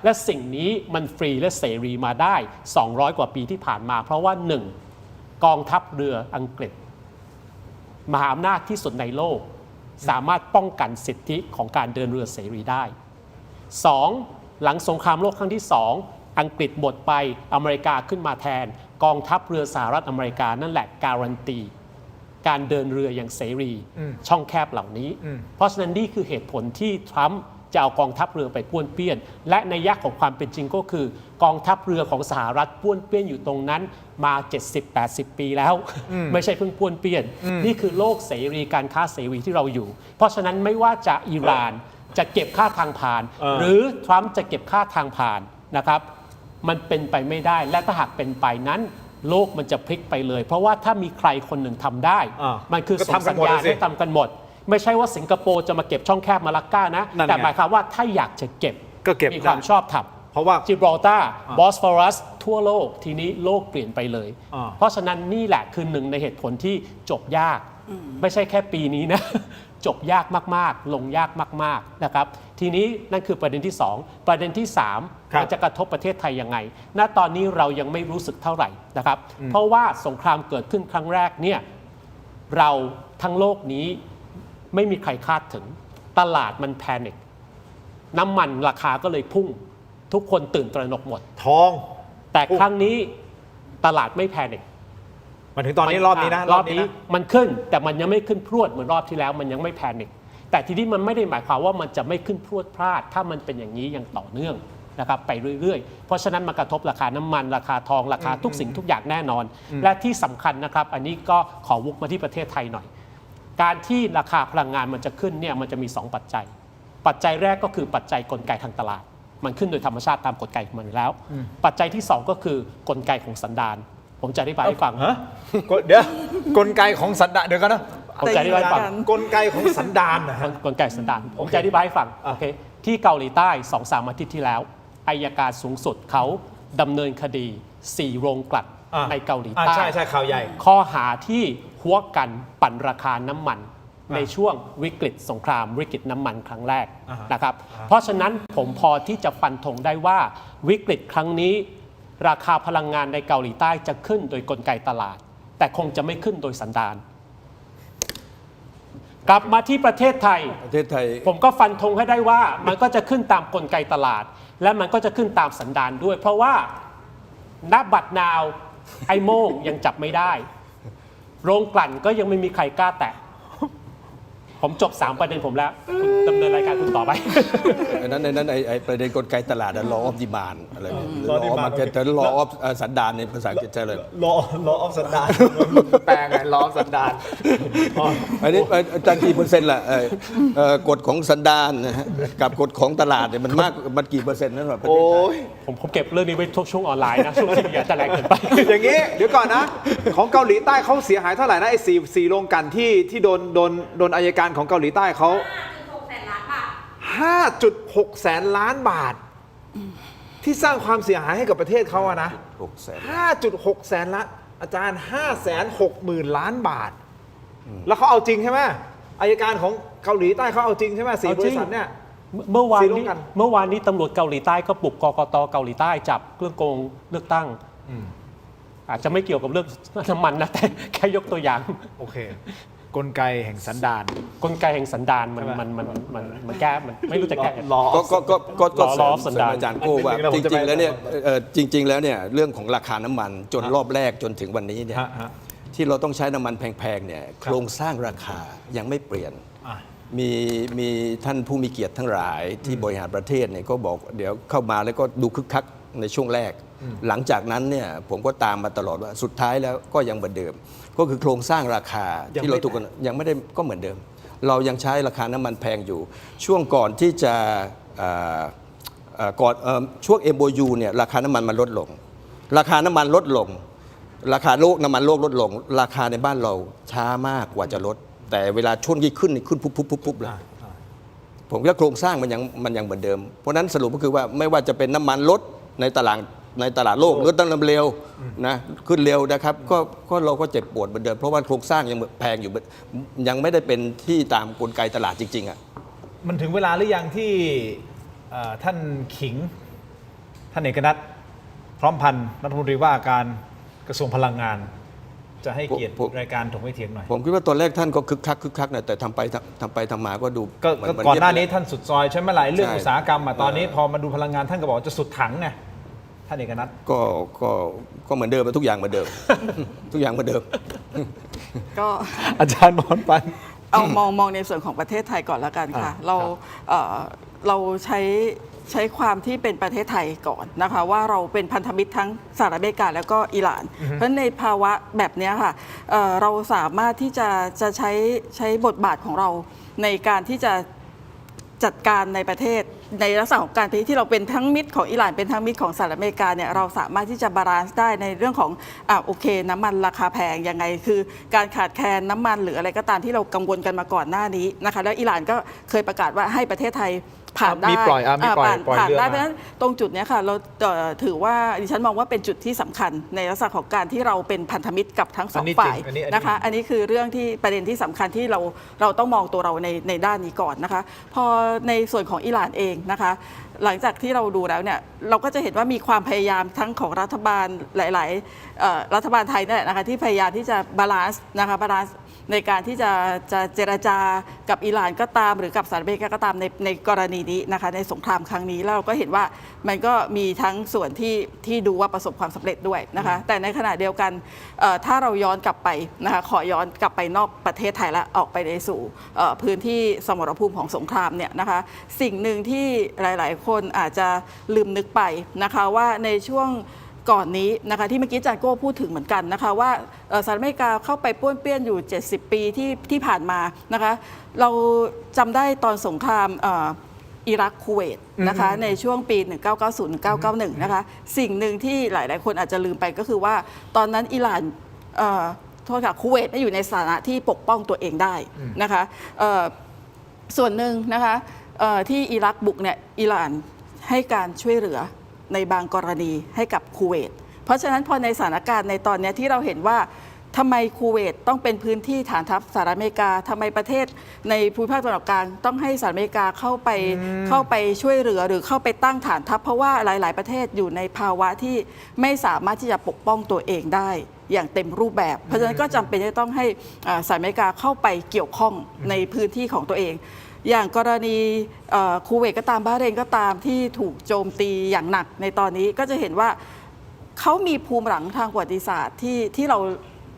และสิ่งนี้มันฟรีและเสรีมาได้200 กว่าปีที่ผ่านมาเพราะว่า1กองทัพเรืออังกฤษมหาอำนาจที่สุดในโลกสามารถป้องกันสิทธิของการเดินเรือเสรีได้2หลังสงครามโลกครั้งที่2อังกฤษหมดไปอเมริกาขึ้นมาแทนกองทัพเรือสหรัฐอเมริกานั่นแหละการันตีการเดินเรืออย่างเสรีช่องแคบเหล่านี้เพราะฉะนั้นนี่คือเหตุผลที่ทรัมป์จะเอากองทัพเรือไปป้วนเปี้ยนและในยักษ์ของความเป็นจริงก็คือกองทัพเรือของสหรัฐป้วนเปี้ยนอยู่ตรงนั้นมา 70-80 ปีแล้วไม่ใช่เพิ่งป้วนเปี้ยนนี่คือโลกเสรีการค้าเสรีที่เราอยู่เพราะฉะนั้นไม่ว่าจะอิหร่าน จะเก็บค่าทางผ่าน หรือทรัมป์จะเก็บค่าทางผ่านนะครับมันเป็นไปไม่ได้และถ้าหากเป็นไปนั้นโลกมันจะพลิกไปเลยเพราะว่าถ้ามีใครคนหนึ่งทำได้มันคือส่งสัญญาณให้ทำกันหมดไม่ใช่ว่าสิงคโปร์จะมาเก็บช่องแคบมาลักก้านะแต่หมายความว่าถ้าอยากจะเก็บมีความชอบธรรมเพราะว่าจิบรอลตาร์บอสฟอรัสทั่วโลกทีนี้โลกเปลี่ยนไปเลยเพราะฉะนั้นนี่แหละคือหนึ่งในเหตุผลที่จบยากไม่ใช่แค่ปีนี้นะ จบยากมากๆลงยากมากๆนะครับทีนี้นั่นคือประเด็นที่2ประเด็นที่3มันจะกระทบประเทศไทยยังไงณตอนนี้เรายังไม่รู้สึกเท่าไหร่นะครับเพราะว่าสงครามเกิดขึ้นครั้งแรกเนี่ยเราทั้งโลกนี้ไม่มีใครคาดถึงตลาดมันแพนิคน้ำมันราคาก็เลยพุ่งทุกคนตื่นตระหนกหมดทองแต่ครั้งนี้ตลาดไม่แพนิคมาถึงตอนนี้รอบนี้นะรอบนี้มันขึ้นแต่มันยังไม่ขึ้นพรวดเหมือนรอบที่แล้วมันยังไม่แพนิคแต่ทีนี้มันไม่ได้หมายความว่ามันจะไม่ขึ้นพรวดพลาดถ้ามันเป็นอย่างนี้อย่างต่อเนื่องนะครับไปเรื่อยๆเพราะฉะนั้นมันกระทบราคาน้ำมันราคาทองราคาทุกสิ่งทุกอย่างแน่นอนและที่สำคัญนะครับอันนี้ก็ขอวกมาที่ประเทศไทยหน่อยการที่ราคาพลังงานมันจะขึ้นเนี่ยมันจะมี2ปัจจัยปัจจัยแรกก็คือปัจจัยกลไกทางตลาดมันขึ้นโดยธรรมชาติตามกลไกของมันแล้วปัจจัยที่2ก็คือกลไกของสันดานผมจะอธิบายให้ฟังเดี๋ยวกลไกของสันดานเดี๋ยวกันนะผมจะอธิบายให้ฟังกลไกของสันดานนะกลไกสันดานผมจะอธิบายให้ฟังโอเคที่เกาหลีใต้ 2-3 อาทิตย์ที่แล้วอัยการสูงสุดเขาดำเนินคดี4โรงกลั่นในเกาหลีใต้ใช่ข่าวใหญ่ข้อหาที่หัวกันปั่นราคาน้ำมันในช่วงวิกฤตสงครามวิกฤตน้ำมันครั้งแรกนะครับเพราะฉะนั้นผมพอที่จะฟันธงได้ว่าวิกฤตครั้งนี้ราคาพลังงานในเกาหลีใต้จะขึ้นโดยกลไกตลาดแต่คงจะไม่ขึ้นโดยสันดานกลับมาที่ประเทศไทยผมก็ฟันธงให้ได้ว่ามันก็จะขึ้นตามกลไกตลาดและมันก็จะขึ้นตามสันดานด้วยเพราะว่าณบัดนาวไอโม่งยังจับไม่ได้โรงกลั่นก็ยังไม่มีใครกล้าแตะผมจบ3ประเด็นผมแล้วคุณดำเนินรายการคุณต่อไปนั้นไอ้ประเด็นกลไกตลาดlaw of demand อะไรlaw มันจะ law of สันดานในภาษาอังกฤษใช่เลย law of สันดานแปลไง law of สันดานอันนี้อาจารย์กี่เปอร์เซ็นต์ล่ะกฎของสันดานนะฮะกับกฎของตลาดเนี่ยมันกี่เปอร์เซ็นต์นั่นหรอโอ้ยผมเก็บเรื่องนี้ไว้ทุกช่วงออนไลน์นะช่วงที่อย่าจะแรงเกินไปอย่างนี้เดี๋ยวก่อนนะของเกาหลีใต้เขาเสียหายเท่าไหร่นะไอ้4โรงกลั่นที่โดนอัยการของเกาหลีใต้เขา 5.6 แสนล้านบาทที่สร้างความเสียหายให้กับประเทศเขาอะนะ 5.6 แสนล้านอาจารย์ 560,000 ล้านบาทแล้วเขาเอาจริงใช่ไหมอัยการของเกาหลีใต้เขาเอาจริงใช่ไหม4 บริษัทเนี่ยเมื่อวานนี้ตำรวจเกาหลีใต้ก็ปลุกกกต.เกาหลีใต้จับเรื่องโกงเลือกตั้งอาจจะไม่เกี่ยวกับเรื่องน้ำมันนะแต่แค่ยกตัวอย่างโอเคกลไกแห่งสันดานกลไกแห่งสันดานมันแก้มันไม่รู้จะแก้ก็ล้อสันดานอาจารย์พูดว่าจริงๆแล้วเนี่ยเรื่องของราคาน้ำมันจนรอบแรกจนถึงวันนี้เนี่ยที่เราต้องใช้น้ำมันแพงๆเนี่ยโครงสร้างราคายังไม่เปลี่ยนมีท่านผู้มีเกียรติทั้งหลายที่บริหารประเทศเนี่ยก็บอกเดี๋ยวเข้ามาแล้วก็ดูคึกคักในช่วงแรกหลังจากนั้นเนี่ยผมก็ตามมาตลอดว่าสุดท้ายแล้วก็ยังเหมือนเดิมก็คือโครงสร้างราคาที่เราถูกกันยังไม่ได้ก็เหมือนเดิมเรายังใช้ราคาน้ำมันแพงอยู่ช่วงก่อนที่จะช่วง MOU เนี่ยราคาน้ำมันมันลดลงราคาน้ำมันลดลงราคาโลกน้ำมันโลกลดลงราคาในบ้านเราช้ามากกว่าจะลดแต่เวลาช่วงที่ขึ้นปุ๊บเลยผมว่าโครงสร้างมันยังเหมือนเดิมเพราะนั้นสรุปก็คือว่าไม่ว่าจะเป็นน้ำมันลดในตลาดโลกหรือตั้งเร็วนะขึ้นเร็วนะครับก็เราก็เจ็บปวดเหมือนเดิมเพราะว่าโครงสร้างยังแพงอยู่ยังไม่ได้เป็นที่ตามกลไกตลาดจริงๆอ่ะมันถึงเวลาหรือยังที่ท่านขิงท่านเอกนัทพร้อมพันธ์รัฐมนตรีว่าการกระทรวงพลังงานจะให้เกียรติรายการถกไม่เถียงหน่อยผมคิดว่าตอนแรกท่านก็คึกคักนะแต่ทำไปทำมาก็ดูก่อนหน้านี้ท่านสุดซอยใช่ไหมหลายเรื่องอุตสาหกรรมตอนนี้พอมาดูพลังงานท่านก็บอกจะสุดถังไงท่านเอกนัทก็เหมือนเดิมทุกอย่างเหมือนเดิมทุกอย่างเหมือนเดิมก็อาจารย์มอนปันเอามองในส่วนของประเทศไทยก่อนแล้วกันค่ะเราใช้ความที่เป็นประเทศไทยก่อนนะคะว่าเราเป็นพันธมิตรทั้งสหรัฐอเมริกาแล้วก็อิหร่านเพราะในภาวะแบบนี้ค่ะเราสามารถที่จะใช้บทบาทของเราในการที่จะ จัดการในประเทศในลักษณะของการที่เราเป็นทั้งมิตรของอิหร่านเป็นทั้งมิตรของสหรัฐอเมริกาเนี่ยเราสามารถที่จะบาลานซ์ได้ในเรื่องของโอเคน้ำมันราคาแพงยังไงคือการขาดแคลนน้ำมันหรืออะไรก็ตามที่เรากังวลกันมาก่อนหน้านี้นะคะแล้วอิหร่านก็เคยประกาศว่าให้ประเทศไทยผ่านได้ มีปล่อยผ่านได้ เรื่องมา เพราะฉะนั้นตรงจุดเนี้ยค่ะเราถือว่าดิฉันมองว่าเป็นจุดที่สำคัญในลักษณะของการที่เราเป็นพันธมิตรกับทั้งสองฝ่ายนะคะอันนี้คือเรื่องที่ประเด็นที่สำคัญที่เราต้องมองตัวเราในด้านนี้ก่อนนะคะพอในส่วนของอิหร่านเองนะคะหลังจากที่เราดูแล้วเนี่ยเราก็จะเห็นว่ามีความพยายามทั้งของรัฐบาลหลายๆรัฐบาลไทยนั่นแหละนะคะที่พยายามที่จะบาลานซ์นะคะบาลานซ์ในการที่จะเจรจากับอิหร่านก็ตามหรือกับสหรัฐอเมริกาก็ตามในกรณีนี้นะคะในสงครามครั้งนี้แล้วเราก็เห็นว่ามันก็มีทั้งส่วนที่ดูว่าประสบความสำเร็จด้วยนะคะแต่ในขณะเดียวกันถ้าเราย้อนกลับไปนะคะขอย้อนกลับไปนอกประเทศไทยและออกไปในสู่พื้นที่สมรภูมิของสงครามเนี่ยนะคะสิ่งหนึ่งที่หลายๆคนอาจจะลืมนึกไปนะคะว่าในช่วงก่อนนี้นะคะที่เมื่อกี้อาจารย์โก้พูดถึงเหมือนกันนะคะว่าสหรัฐอเมริกาเข้าไปป้วนเปี้ยนอยู่70 ปีที่ผ่านมานะคะเราจำได้ตอนสงครามอิรักคูเวตนะคะในช่วงปี 1990-1991 นะคะสิ่งหนึ่งที่หลายๆคนอาจจะลืมไปก็คือว่าตอนนั้นอิหร่านโทษค่ะคูเวตอยู่ในสถานะที่ปกป้องตัวเองได้นะคะส่วนหนึ่งนะคะที่อิรักบุกเนี่ยอิหร่านให้การช่วยเหลือในบางกรณีให้กับคูเวตเพราะฉะนั้นพอในสถานการณ์ในตอนนี้ที่เราเห็นว่าทำไมคูเวตต้องเป็นพื้นที่ฐานทัพสหรัฐอเมริกาทำไมประเทศในภูมิภาคตะวันออกกลางต้องให้สหรัฐอเมริกาเข้าไปช่วยเหลือหรือเข้าไปตั้งฐานทัพเพราะว่าหลายๆประเทศอยู่ในภาวะที่ไม่สามารถที่จะปกป้องตัวเองได้อย่างเต็มรูปแบบเพราะฉะนั้นก็จำเป็นที่ต้องให้สหรัฐอเมริกาเข้าไปเกี่ยวข้องในพื้นที่ของตัวเองอย่างกรณีคูเวตก็ตามบาห์เรนก็ตามที่ถูกโจมตีอย่างหนักในตอนนี้ก็จะเห็นว่าเขามีภูมิหลังทางประวัติศาสตร์ที่เรา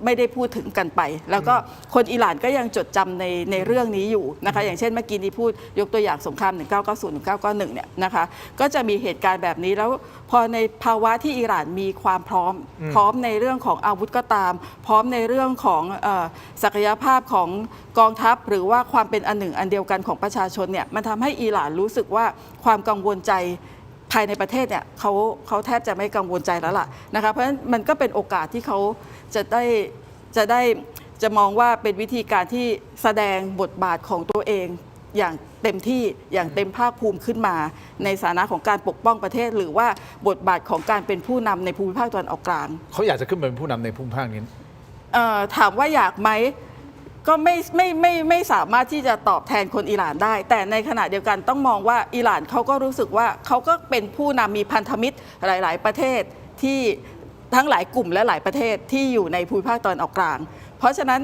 ไม่ได้พูดถึงกันไปแล้วก็คนอิหร่านก็ยังจดจำในเรื่องนี้อยู่นะคะอย่างเช่นเมื่อกี้นี้พูดยกตัวอย่างสงคราม 1990-1991 เนี่ยนะคะก็จะมีเหตุการณ์แบบนี้แล้วพอในภาวะที่อิหร่านมีความพร้อมในเรื่องของอาวุธก็ตามพร้อมในเรื่องของศักยภาพของกองทัพหรือว่าความเป็นอันหนึ่งอันเดียวกันของประชาชนเนี่ยมันทำให้อิหร่านรู้สึกว่าความกังวลใจภายในประเทศเนี่ยเขาแทบจะไม่กังวลใจแล้วล่ะนะคะเพราะฉะนั้นมันก็เป็นโอกาสที่เขาจะมองว่าเป็นวิธีการที่แสดงบทบาทของตัวเองอย่างเต็มที่อย่างเต็มภาคภูมิขึ้นมาในฐานะของการปกป้องประเทศหรือว่าบทบาทของการเป็นผู้นำในภูมิภาคตะวันออกกลางเขาอยากจะขึ้นเป็นผู้นำในภูมิภาคนี้ถามว่าอยากไหมก็ไม่สามารถที่จะตอบแทนคนอิหร่านได้แต่ในขณะเดียวกันต้องมองว่าอิหร่านเขาก็รู้สึกว่าเขาก็เป็นผู้นำมีพันธมิตรหลาย ๆ ประเทศที่ทั้งหลายกลุ่มและหลายประเทศที่อยู่ในภูมิภาคตะวันออกกลางเพราะฉะนั้น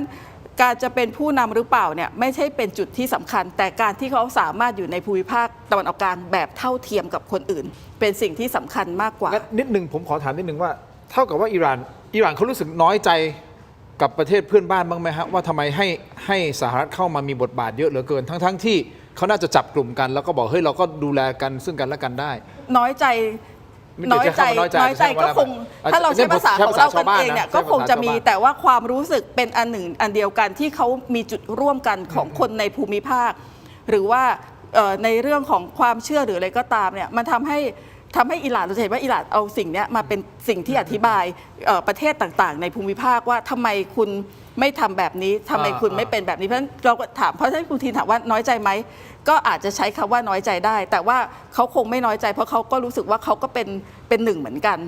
การจะเป็นผู้นำหรือเปล่าเนี่ยไม่ใช่เป็นจุดที่สำคัญแต่การที่เขาสามารถอยู่ในภูมิภาคตะวันออกกลางแบบเท่าเทียมกับคนอื่นเป็นสิ่งที่สำคัญมากกว่านิดนึงผมขอถามนิดนึงว่าเท่ากับว่าอิหร่านเขารู้สึกน้อยใจกับประเทศเพื่อนบ้านบ้างไหมฮะว่าทำไมให้สหรัฐเข้ามามีบทบาทเยอะเหลือเกินทั้งที่เขาน่าจะจับกลุ่มกันแล้วก็บอกเฮ้ยเราก็ดูแลกันซึ่งกันและกันได้น้อยใจก็คงถ้าเราใช้ภาษาของเรากันเองเนี่ยก็คงจะมีแต่ว่าความรู้สึกเป็นอันหนึ่งอันเดียวกันที่เขามีจุดร่วมกันของคนในภูมิภาคหรือว่าในเรื่องของความเชื่อหรืออะไรก็ตามเนี่ยมันทำให้อิหร่านเราเห็นว่าอิหร่านเอาสิ่งนี้มาเป็นสิ่งที่อธิบายประเทศต่างๆในภูมิภาคว่าทำไมคุณไม่ทำแบบนี้ทำไมคุณไม่เป็นแบบนี้เพราะฉะนั้นเราก็ถามเพราะฉะนั้นคุณทีนถามว่าน้อยใจไหมก็อาจจะใช้คำว่าน้อยใจได้แต่ว่าเขาคงไม่น้อยใจเพราะเขาก็รู้สึกว่าเขาก็เป็นหนึ่งเหมือนกัน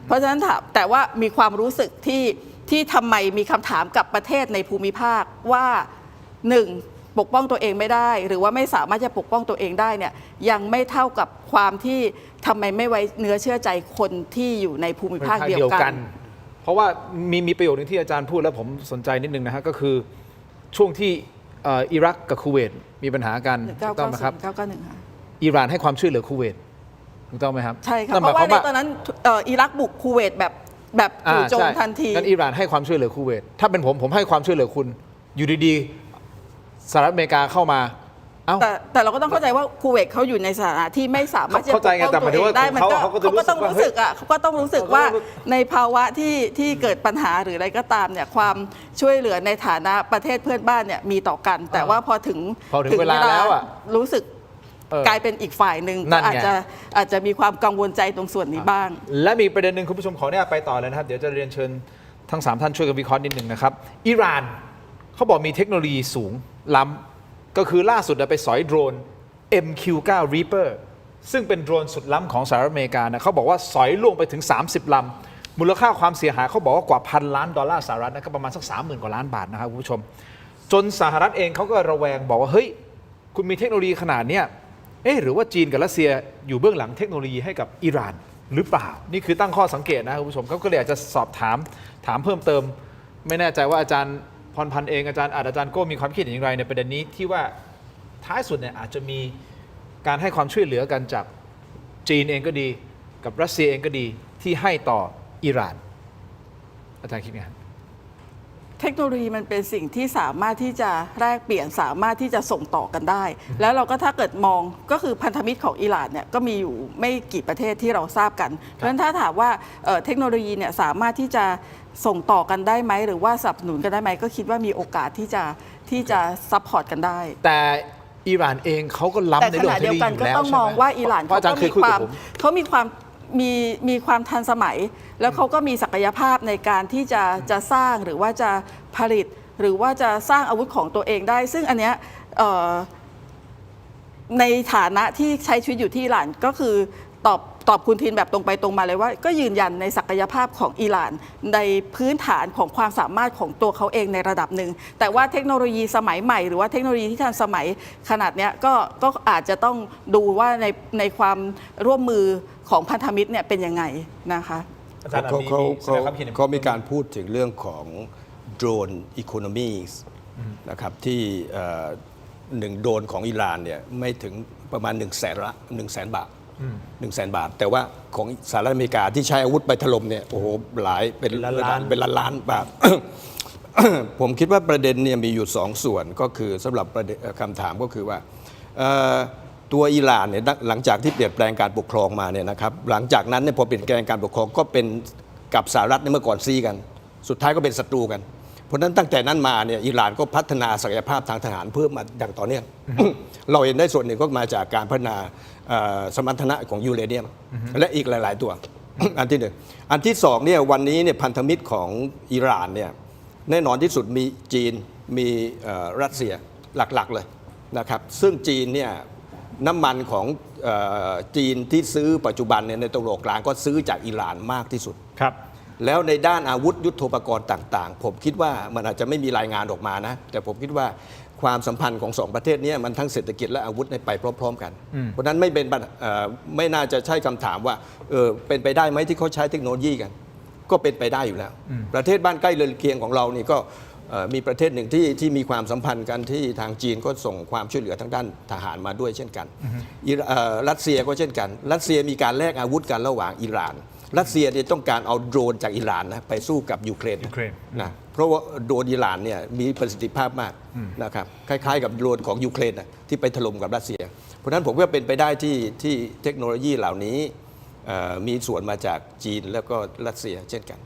เพราะฉะนั้นถามแต่ว่ามีความรู้สึกที่ทำไมมีคำถามกับประเทศในภูมิภาคว่าหนึ่งปกป้องตัวเองไม่ได้หรือว่าไม่สามารถจะปกป้องตัวเองได้เนี่ยยังไม่เท่ากับความที่ทำไมไม่ไว้เนื้อเชื่อใจคนที่อยู่ในภูมิภาคเดียวกันเพราะว่ามีประโยคนึงที่อาจารย์พูดแล้วผมสนใจนิดนึงนะฮะก็คือช่วงที่อิรักกับคูเวตมีปัญหากันถูกต้องไหมครับอิหร่านให้ความช่วยเหลือคูเวตถูกต้องไหมครับใช่ครับเพราะว่าในตอนนั้นอิรักบุกคูเวตแบบจู่โจมทันทีงั้นอิหร่านให้ความช่วยเหลือคูเวตถ้าเป็นผมให้ความช่วยเหลือคุณอยู่ดีๆสหรัฐอเมริกาเข้ามาแต่เราก็ต้องเข้าใจว่าคูเวตเขาอยู่ในสถานะที่ไม่สามารถจะปกป้องตัวเองได้เขาก็ต้องรู้สึกเขาก็ต้องรู้สึกว่าในภาวะที่เกิดปัญหาหรืออะไรก็ตามเนี่ยความช่วยเหลือในฐานะประเทศเพื่อนบ้านเนี่ยมีต่อกันแต่ว่าพอถึงเวลาแล้วรู้สึก กลายเป็นอีกฝ่ายหนึ่ง นั่ ก็ นไง อาจจะมีความกังวลใจตรงส่วนนี้บ้าง และมีประเด็นหนึ่งคุณผู้ชมขอเนี่ยไปต่อเลยนะครับ เดี๋ยวจะเรียนเชิญทั้ง 3 ท่านช่วยกันวิเคราะห์นิดหนึ่งนะครับอิหร่านเขาบอกมีเทคโนโลยีสูงล้ำก็คือล่าสุดไปสอยโดรน MQ9 Reaper ซึ่งเป็นโดรนสุดล้ำของสหรัฐอเมริกานะเขาบอกว่าสอยล่วงไปถึง 30 ลำมูลค่าความเสียหายเขาบอกว่ากว่า$1,000,000,000สหรัฐนะก็ประมาณสัก 30,000 กว่าล้านบาทนะครับคุณผู้ชมจนสหรัฐเองเขาก็ระแวงบอกว่าเฮ้ยคุณมีเทคโนโลยีขนาดเนี้ยหรือว่าจีนกับรัสเซียอยู่เบื้องหลังเทคโนโลยีให้กับอิหร่านหรือเปล่านี่คือตั้งข้อสังเกตนะคุณผู้ชมเขาก็เลยอยากจะสอบถามเพิ่มเติมไม่แน่ใจว่าอาจารย์พรพันธ์เองอาจารย์โก้มีความคิดเห็นอย่างไรในประเด็นนี้ที่ว่าท้ายสุดเนี่ยอาจจะมีการให้ความช่วยเหลือกันจากจีนเองก็ดีกับรัสเซียเองก็ดีที่ให้ต่ออิหร่านอาจารย์คิดไง เทคโนโลยีมันเป็นสิ่งที่สามารถที่จะแลกเปลี่ยนสามารถที่จะส่งต่อกันได้ แล้วเราก็ถ้าเกิดมองก็คือพันธมิตรของอิหร่านเนี่ยก็มีอยู่ไม่กี่ประเทศที่เราทราบกัน เพราะฉะนั้นถ้าถามว่าเทคโนโลยีเนี่ยสามารถที่จะส่งต่อกันได้ไหมหรือว่าสนับสนุนกันได้ไหมก็คิดว่ามีโอกาสที่จะซัพพอร์ตกันได้ แต่อิหร่านเองเขาก็ล้ำ แต่ ใน ข เรื่อง ณะ เทค เดี โน ยว โลยี กัน อยู่ ก็ แล้ว ต้อง ใช่ มอง ไหม ว่าอิหร่าน เพราะอาจารย์เคยคุยกับผม เขามีความทันสมัย แล้วเขาก็มีศักยภาพในการที่จะสร้างหรือว่าจะผลิต หรือว่าจะสร้างอาวุธของตัวเองได้ ซึ่งอันเนี้ยในฐานะที่ใช้ชีวิตอยู่ที่อิหร่านก็คือตอบคุณทินแบบตรงไปตรงมาเลยว่าก็ยืนยันในศักยภาพของอิหร่านในพื้นฐานของความสามารถของตัวเขาเองในระดับหนึ่งแต่ว่าเทคโนโลยีสมัยใหม่หรือว่าเทคโนโลยีที่ทันสมัยขนาดเนี้ยก็อาจจะต้องดูว่าในความร่วมมือของพันธมิตรเนี่ยเป็นยังไงนะคะ อาจารย์มีแสดงความคิดเห็น เขามีการพูดถึงเรื่องของโดรนอีโคโนมีนะครับที่หนึ่งโดรนของอิหร่านเนี่ยไม่ถึงประมาณ100,000 บาท100,000 บาท แต่ว่าของสหรัฐอเมริกาที่ใช้อาวุธไปถล่มเนี่ยโอ้โหหลายเป็นล้านบาท ผมคิดว่าประเด็นเนี่ยมีอยู่2 ส่วนก็คือสำหรับประเด็นคำถามก็คือว่าตัวอิหร่านเนี่ยหลังจากที่เปลี่ยนแปลงการปกครองมาเนี่ยนะครับหลังจากนั้นเนี่ยพอเปลี่ยนแปลงการปกครองก็เป็นกับสหรัฐเมื่อก่อนซีกันสุดท้ายก็เป็นศัตรูกันเพราะฉะนั้นตั้งแต่นั้นมาเนี่ยอิหร่านก็พัฒนาศักยภาพทางทหารเพิ่มมาอย่างต่อเนื่อง เราเห็นได้ส่วนหนึ่งก็มาจากการพัฒนาสมรรถนะของยูเรเนียมและอีกหลาย ๆ ตัว อันที่หนึ่งอันที่สองเนี่ยวันนี้เนี่ยพันธมิตรของอิหร่านเนี่ยแน่นอนที่สุดมีจีนมีรัสเซียหลัก ๆ เลยนะครับซึ่งจีนเนี่ยน้ำมันของจีนที่ซื้อปัจจุบันเนี่ยในตะวันออกกลางก็ซื้อจากอิหร่านมากที่สุดครับแล้วในด้านอาวุธยุทโธปกรณ์ต่าง ๆ ผมคิดว่ามันอาจจะไม่มีรายงานออกมานะแต่ผมคิดว่าความสัมพันธ์ของ2ประเทศนี้มันทั้งเศรษฐกิจและอาวุธไปพร้อม ๆ กันเพราะนั้นไม่น่าจะใช่คำถามว่าเป็นไปได้ไหมที่เขาใช้เทคโนโลยีกันก็เป็นไปได้อยู่แล้วประเทศบ้านใกล้เรือนเคียงของเรานี่ก็มีประเทศหนึ่งที่มีความสัมพันธ์กันที่ทางจีนก็ส่งความช่วยเหลือทางด้านทหารมาด้วยเช่นกันรัสเซียก็เช่นกันรัสเซียมีการแลกอาวุธกันระหว่างอิหร่านรัสเซียเนี่ยต้องการเอาโดรนจากอิหร่านนะไปสู้กับยูเครนนะเพราะว่าโดรนอิหร่านเนี่ยมีประสิทธิภาพมากนะครับคล้ายๆกับโดรนของยูเครนนะที่ไปถล่มกับรัสเซียเพราะฉะนั้นผมว่าเป็นไปได้ที่เทคโนโลยีเหล่านี้มีส่วนมาจากจีนแล้วก็รัสเซียเช่นกัน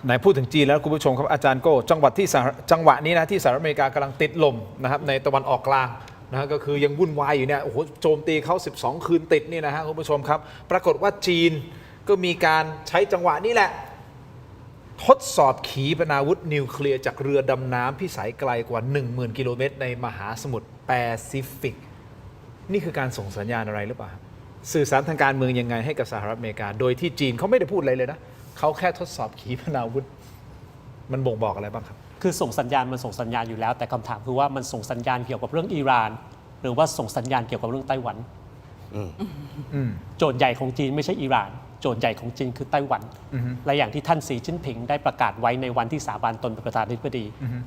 ไหนพูดถึงจีนแล้วคุณผู้ชมครับอาจารย์โก้จังหวะนี้นะที่สหรัฐอเมริกากำลังติดลมนะครับในตะวันออกกลางนะก็คือยังวุ่นวายอยู่เนี่ยโอ้โหโจมตีเขา12 คืนติดนี่นะฮะคุณผู้ชมครับปรากฏว่าจีนก็มีการใช้จังหวะนี้แหละทดสอบขีปนาวุธนิวเคลียร์จากเรือดำน้ำพิสัยไกลกว่า 10,000 กิโลเมตรในมหาสมุทรแปซิฟิกนี่คือการส่งสัญญาณอะไรหรือเปล่าสื่อสารทางการเมืองยังไงให้กับสหรัฐอเมริกาโดยที่จีนเขาไม่ได้พูดอะไรเลยนะเขาแค่ทดสอบขีปนาวุธมันบ่งบอกอะไรบ้างครับคือส่งสัญญาณมันส่งสัญญาณอยู่แล้วแต่คำถามคือว่ามันส่งสัญญาณเกี่ยวกับเรื่องอิหร่านหรือว่าส่งสัญญาณเกี่ยวกับเรื่องไต้หวันโจทย์ใหญ่ของจีนไม่ใช่อิหร่านโจทย์ใหญ่ของจีนคือไต้หวันและอย่างที่ท่านสีจิ้นผิงได้ประกาศไว้ในวันที่สาบานตนเป็นประธานาธิบดี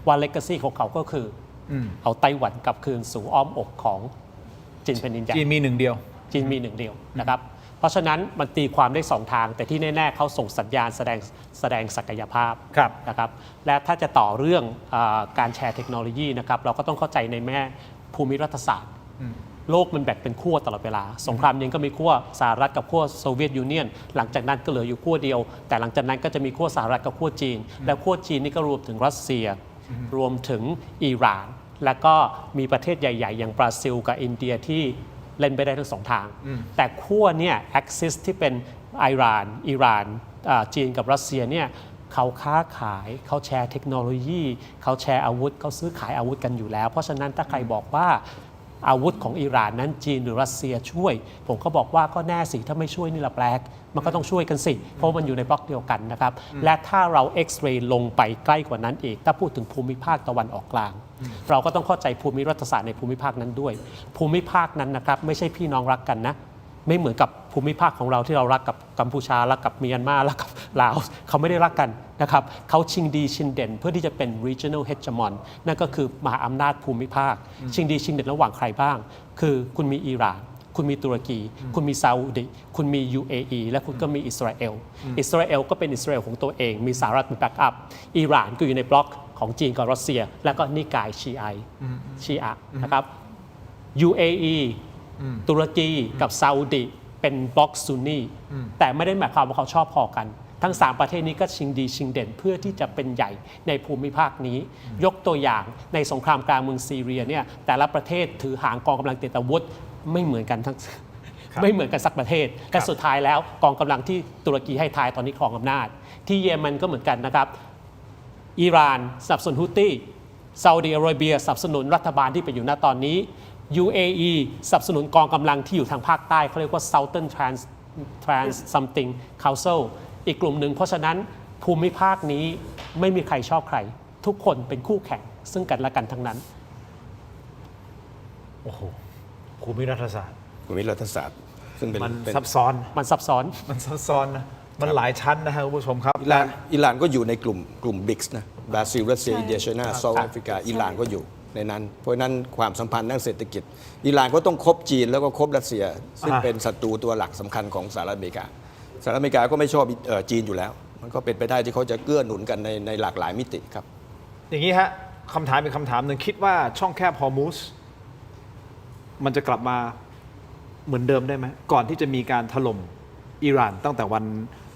ว่าเลกาซีของเขาก็คือเอาไต้หวันกลับคืนสู่อ้อมอกของจีนแผ่นดินใหญ่จีนมีหนึ่งเดียวนะครับเพราะฉะนั้นมันตีความได้2 ทางแต่ที่แน่ๆเขาส่งสัญญาณแสดงศักยภาพนะครับและถ้าจะต่อเรื่องการแชร์เทคโนโลยีนะครับเราก็ต้องเข้าใจในแม่ภูมิรัฐศาสตร์โลกมันแบ่งเป็นขั้วตลอดเวลาสงครามเย็นก็มีขั้วสหรัฐกับขั้วโซเวียตยูเนียนหลังจากนั้นก็เหลืออยู่ขั้วเดียวแต่หลังจากนั้นก็จะมีขั้วสหรัฐกับขั้วจีนและขั้วจีนนี่ก็รวมถึงรัสเซียรวมถึงอิหร่านและก็มีประเทศใหญ่ๆอย่างบราซิลกับอินเดียที่ เล่นไปได้ทั้งสองทาง แต่ขั้วเนี่ย Axis ที่เป็นอิหร่านจีนกับรัสเซียเนี่ยเขาค้าขายเขาแชร์เทคโนโลยีเขาแชร์อาวุธเขาซื้อขายอาวุธกันอยู่แล้วเพราะฉะนั้นถ้าใครบอกว่าอาวุธของอิหร่านนั้นจีนหรือรัสเซียช่วยผมก็บอกว่าก็แน่สิถ้าไม่ช่วยนี่ละแปลกมันก็ต้องช่วยกันสิเพราะมันอยู่ในบล็อกเดียวกันนะครับและถ้าเราเอ็กซเรย์ลงไปใกล้กว่านั้นอีกถ้าพูดถึงภูมิภาคตะวันออกกลางเราก็ต้องเข้าใจภูมิรัฐศาสตร์ในภูมิภาคนั้นด้วยภูมิภาคนั้นนะครับไม่ใช่พี่น้องรักกันนะไม่เหมือนกับภูมิภาคของเราที่เรารักกับกัมพูชารักกับเมียนมารักกับลาวเขาไม่ได้รักกันนะครับเขาชิงดีชิงเด่นเพื่อที่จะเป็น regional hegemon นั่นก็คือมหาอำนาจภูมิภาคชิงดีชิงเด่นระหว่างใครบ้างคือคุณมีอิหร่านคุณมีตุรกีคุณมีซาอุดิคุณมี UAE และคุณก็มีอิสราเอลอิสราเอลก็เป็นอิสราเอลของตัวเองมีสหรัฐเป็นแบ็กอัพอิหร่านก็อยู่ในบล็อกของจีนกับรัสเซียแล้วก็นิกายชีอะนะครับ UAE ตุรกีกับซาอุดิเป็นบล็อกซุนนีแต่ไม่ได้หมายความว่าเขาชอบพอกันทั้ง3ประเทศนี้ก็ชิงดีชิงเด่นเพื่อที่จะเป็นใหญ่ในภูมิภาคนี้ยกตัวอย่างในสงครามกลางเมืองซีเรียเนี่ยแต่ละประเทศถือหางกองกำลังติดอาวุธไม่เหมือนกันทั้งไม่เหมือนกันสักประเทศแต่สุดท้ายแล้วกองกำลังที่ตุรกีให้ทายตอนนี้ครองอำนาจที่เยเมนก็เหมือนกันนะครับอิหร่านสนับสนุนฮุตี้ซาอุดิอาระเบียสนับสนุนรัฐบาลที่เป็นอยู่ณตอนนี้ UAE สนับสนุนกองกำลังที่อยู่ทางภาคใต้เขาเรียกว่า Southern Trans Something Council อีกกลุ่มหนึ่งเพราะฉะนั้นภูมิภาคนี้ไม่มีใครชอบใครทุกคนเป็นคู่แข่งซึ่งกันและกันทั้งนั้น โอ้โหภูมิรัฐศาสตร์ ภูมิรัฐศาสตร์ซึ่งเป็น มันซับซ้อน มันซับซ้อน มันซับซ้อนนะมันหลายชั้นนะฮะคุณผู้ชมครับ อิหร่านก็อยู่ในกลุ่มบริกส์นะบราซิลรัสเซียอินเดียไชน่าเซาท์แอฟริกาอิหร่านก็อยู่ในนั้นเพราะนั้นความสัมพันธ์ด้านเศรษฐกิจอิหร่านก็ต้องคบจีนแล้วก็คบรัสเซียซึ่งเป็นศัตรูตัวหลักสำคัญของสหรัฐอเมริกาสหรัฐอเมริกาก็ไม่ชอบจีนอยู่แล้วมันก็เป็นไปได้ที่เขาจะเกื้อหนุนกันในหลากหลายมิติครับอย่างนี้ฮะคำถามเป็นคำถามหนึ่งคิดว่าช่องแคบฮอร์มุสมันจะกลับมาเหมือนเดิมได้ไหมก่อนที่จะมีการถล่มอิหร่านตั้งแต่วัน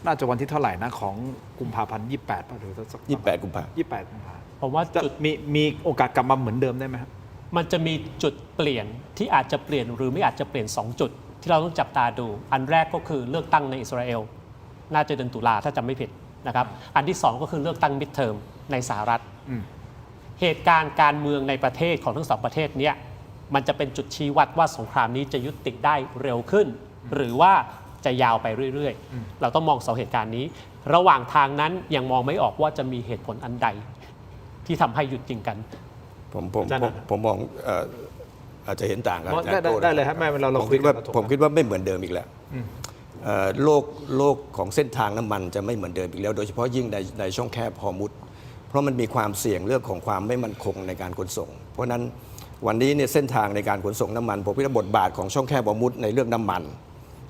น่าจะวันที่เท่าไหร่นะของกุมภาพันธ์28ป่ะหรือสัก28 กุมภาพันธ์28 กุมภาพันธ์ผมว่าจะมีโอกาสกลับมาเหมือนเดิมได้ไหมครับมันจะมีจุดเปลี่ยนที่อาจจะเปลี่ยนหรือไม่อาจจะเปลี่ยน2จุดที่เราต้องจับตาดูอันแรกก็คือเลือกตั้งในอิสราเอลน่าจะเดือนตุลาถ้าจำไม่ผิดนะครับอันที่2ก็คือเลือกตั้งมิดเทอมในสหรัฐเหตุการณ์การเมืองในประเทศของทั้ง2ประเทศนี้มันจะเป็นจุดชี้วัดว่าสงครามนี้จะยุติได้เร็วขึ้นหรือว่าจะยาวไปเรื่อยๆเราต้องมอง2เหตุการณ์นี้ระหว่างทางนั้นยังมองไม่ออกว่าจะมีเหตุผลอันใดที่ทำให้หยุดยิงกันผมมองอาจจะเห็นต่างกันได้เลยครับแม่เราคุยกันผมคิดว่าไม่เหมือนเดิมอีกแล้วโลกของเส้นทางน้ำมันจะไม่เหมือนเดิมอีกแล้วโดยเฉพาะยิ่งในช่องแคบฮอร์มุซเพราะมันมีความเสี่ยงเรื่องของความไม่มั่นคงในการขนส่งเพราะนั้นวันนี้เนี่ยเส้นทางในการขนส่งน้ำมันผมคิดว่าบทบาทของช่องแคบฮอร์มุซในเรื่องน้ำมัน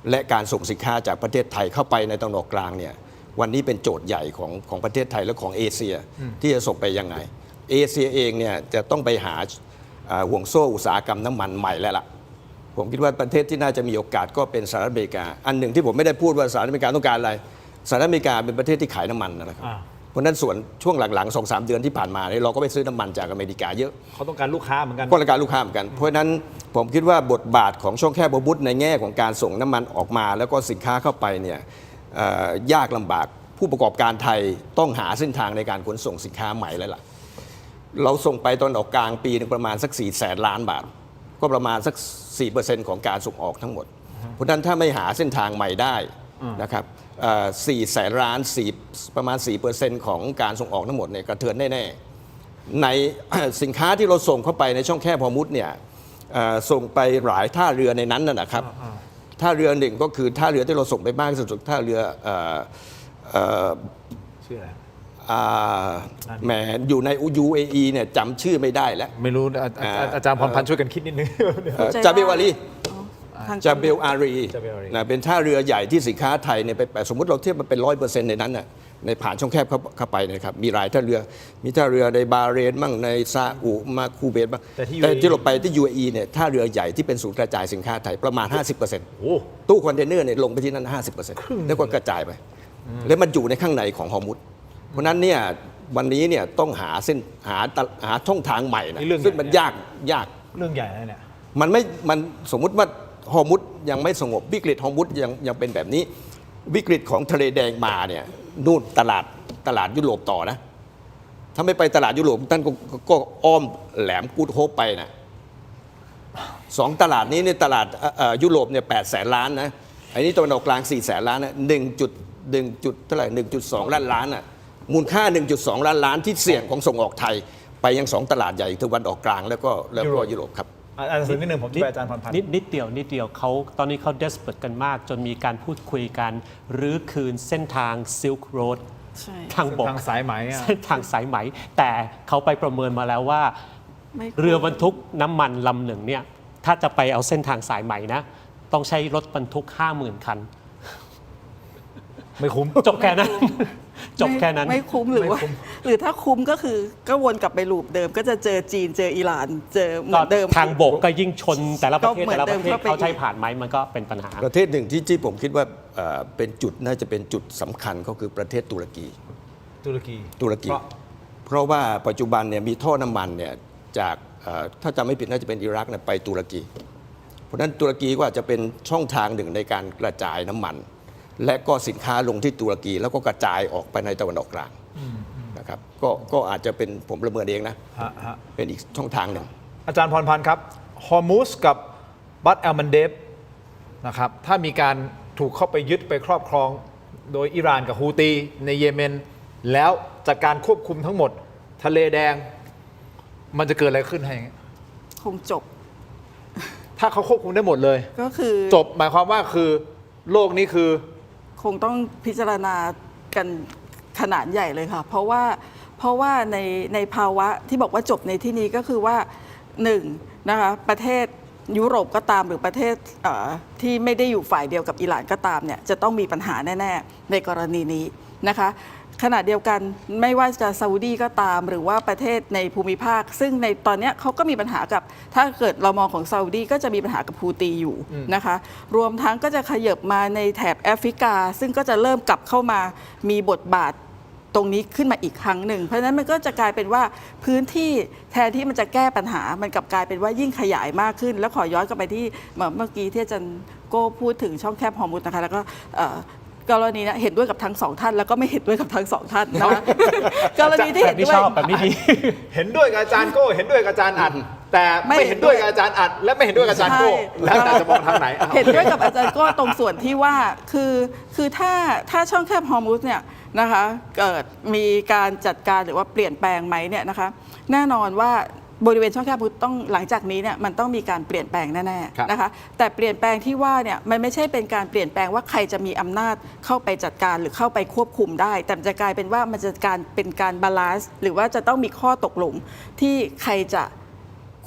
และการส่งสินค้าจากประเทศไทยเข้าไปในตะวันออกกลางเนี่ยวันนี้เป็นโจทย์ใหญ่ของประเทศไทยและของเอเชียที่จะส่งไปยังไงเอเชียเองเนี่ยจะต้องไปหาห่วงโซ่อุตสาหกรรมน้ำมันใหม่แล้วล่ะผมคิดว่าประเทศที่น่าจะมีโอกาสก็เป็นสหรัฐอเมริกาอันหนึ่งที่ผมไม่ได้พูดว่าสหรัฐอเมริกาต้องการอะไรสหรัฐอเมริกาเป็นประเทศที่ขายน้ำมันนะครับเพราะนั้นส่วนช่วงหลังๆ 2-3 เดือนที่ผ่านมาเราก็ไปซื้อน้ำมันจากอเมริกาเยอะเขาต้องการลูกค้าเหมือนกันก็ต้องการลูกค้าเหมือนกันเพราะนั้นผมคิดว่าบทบาทของช่องแคบฮอร์มุซในแง่ของการส่งน้ำมันออกมาแล้วก็สินค้าเข้าไปเนี่ยยากลำบากผู้ประกอบการไทยต้องหาเส้นทางในการขนส่งสินค้าใหม่แล้วล่ะเราส่งไปตอนออกกลางปีนึงประมาณสัก400,000 ล้านบาทก็ประมาณสัก 4% ของการส่งออกทั้งหมดเพราะนั้นถ้าไม่หาเส้นทางใหม่ได้นะครับ400,000 ล้านประมาณ 4% ของการส่งออกทั้งหมดเนี่ยกระเทือนแน่ๆในสินค้าที่เราส่งเข้าไปในช่องแคบฮอร์มุซเนี่ยส่งไปหลายท่าเรือในนั้นนะครับท่าเรือหนึ่งก็คือท่าเรือที่เราส่งไปมากที่สุดท่าเรือชื่ออะไรแหมอยู่ใน UAE เนี่ยจำชื่อไม่ได้แล้วไม่รู้อาจารย์พรพันธ์ช่วยกันคิดนิดนึงจาเบลอารีจาเบลอารีนะเป็นท่าเรือใหญ่ที่สินค้าไทยเนี่ยไปสมมติเราเทียบมันเป็น 100% ในนั้นน่ะในผ่านช่องแคบเข้าไปนะครับมีหลายท่าเรือมีท่าเรือในบาเรนบ้างในซาอุมาคูเบตบ้างแต่ที่เราไปที่ UAE เนี่ยท่าเรือใหญ่ที่เป็นศูนย์กระจายสินค้าไทยประมาณ 50% ตู้คอนเทนเนอร์เนี่ยลงไปที่นั่น 50% แล้วก็กระจายไปแล้วมันอยู่ในข้างในของฮอร์มุซเพราะนั้นเนี่ยวันนี้เนี่ยต้องหาช่องทางใหม่นะซึ่งมันยากเรื่องใหญ่นะเนี่ยมันสมมุติว่า ฮอร์มุซยังไม่สงบวิกฤตฮอร์มุซยังเป็นแบบนี้ วิกฤตของทะเลแดงมาเนี่ยนู่นตลาดยุโรปต่อนะถ้าไม่ไปตลาดยุโรปท่านก็อ้อมแหลมกูดโฮปไปนะ2 ตลาดนี้ในตลาดยุโรปเนี่ย8 แสนล้านนะไอ้นี่ตะวันออกกลาง4 แสนล้านนะ1 เท่าไหร่ 1.2 ล้านล้านอ่ะมูลค่า 1.2 ล้านล้านที่เสี่ยงของส่งออกไทยไปยัง 2 ตลาดใหญ่ตะวันออกกลางแล้วก็ยุโรปครับ อาจารย์นิดนึงผมจะไปอาจารย์พรพันธ์ นิดเดียวเขาตอนนี้เขา desperate กันมาก จนมีการพูดคุยกันรื้อคืนเส้นทาง Silk Road ใช่ ทางบก ทางสายไหมอะ เส้นทางสายไหม แต่เขาไปประเมินมาแล้วว่า ไม่ เรือบรรทุกน้ำมันลำหนึ่งเนี่ยถ้าจะไปเอาเส้นทางสายไหมนะต้องใช้รถบรรทุก 50,000 คัน ไม่คุ้ม จบแค่นั้น จบแค่นั้น ไม่คุ้มหรือว่าหรือถ้าคุ้มก็คือก็วนกลับไปลูปเดิม ก็จะเจอจีนเจออิหร่านเจอเหมือนเดิม ทางบกก็ยิ่งชนแต่ละประเทศ ก็เหมือน แต่ละประเทศ เดิมเข้าไป เขาใช้ผ่านไหมมันก็เป็นปัญหา ประเทศหนึ่งที่ผมคิดว่าเป็นจุดน่าจะเป็นจุดสำคัญก็คือประเทศตุรกี ตุรกี เพราะว่าปัจจุบันเนี่ยมีท่อน้ำมันเนี่ยจากถ้าจำไม่ผิดน่าจะเป็นอิรักเนี่ยไปตุรกี เพราะฉะนั้นตุรกีก็อาจจะเป็นช่องทางหนึ่งในการกระจายน้ำมัน และก็สินค้าลงที่ตุรกีแล้วก็กระจายออกไปในตะวันออกกลางนะครับก็อาจจะเป็นผมประเมินเองนะเป็นอีกช่องทางหนึ่ง อาจารย์พรพันธ์ครับฮอร์มุสกับบัตแอลมันเดฟนะครับถ้ามีการถูกเข้าไปยึดไปครอบครองโดยอิหร่านกับฮูตีในเยเมน แล้วจากการควบคุมทั้งหมดทะเลแดงมันจะเกิดอะไรขึ้นให้คงจบ ถ้าเขาควบคุมได้หมดเลย ก็คือ จบหมายความว่าคือโลกนี้คือ คงต้องพิจารณากันขนาดใหญ่เลยค่ะ เพราะว่าในภาวะที่บอกว่าจบในที่นี้ก็คือว่า1นะคะประเทศยุโรปก็ตามหรือประเทศที่ไม่ได้อยู่ฝ่ายเดียวกับอิหร่านก็ตามเนี่ยจะต้องมีปัญหาแน่ๆในกรณีนี้นะคะขณะเดียวกันไม่ว่าจะซาอุดีก็ตามหรือว่าประเทศในภูมิภาค ซึ่งในตอนนี้เขาก็มีปัญหากับถ้าเกิดเรามองของซาอุดีก็จะมีปัญหากับฮูตีอยู่นะคะรวมทั้งก็จะขยับมาในแถบแอฟริกา ซึ่งก็จะเริ่มกลับเข้ามามีบทบาทตรงนี้ขึ้นมาอีกครั้งหนึ่งเพราะฉะนั้นมันก็จะกลายเป็นว่าพื้นที่แทนที่มันจะแก้ปัญหามันกลับกลายเป็นว่ายิ่งขยายมากขึ้น แล้วขอย้อนกลับไปที่เมื่อกี้ที่อาจารย์โก้พูดถึงช่องแคบฮอร์มุซนะคะแล้วก็กรณีนะเห็นด้วยกับทั้งสองท่านแล้วก็ไม่เห็นด้วยกับทั้งสองท่านนะคะกรณีที่เห็นด้วย แบบนี้ดี เห็นด้วยกับอาจารย์โก้เห็นด้วยกับอาจารย์อัดแต่ไม่เห็นด้วยกับอาจารย์อัดและไม่เห็นด้วยกับอาจารย์โก้แล้วอาจารย์จะมองทางไหน เห็นด้วยกับอาจารย์โก้ตรงส่วนที่ว่าคือถ้าช่องแคบฮอร์มุซเนี่ยนะคะเกิดมีการจัดการหรือว่าเปลี่ยนแปลงไหมเนี่ยนะคะแน่นอนว่าบริเวณช่องแคบฮอร์มุซต้องหลังจากนี้เนี่ยมันต้องมีการเปลี่ยนแปลงแน่ๆนะคะแต่เปลี่ยนแปลงที่ว่าเนี่ยมันไม่ใช่เป็นการเปลี่ยนแปลงว่าใครจะมีอำนาจเข้าไปจัดการหรือเข้าไปควบคุมได้แต่จะกลายเป็นว่ามันจะเป็นการบาลานซ์หรือว่าจะต้องมีข้อตกลงที่ใครจะ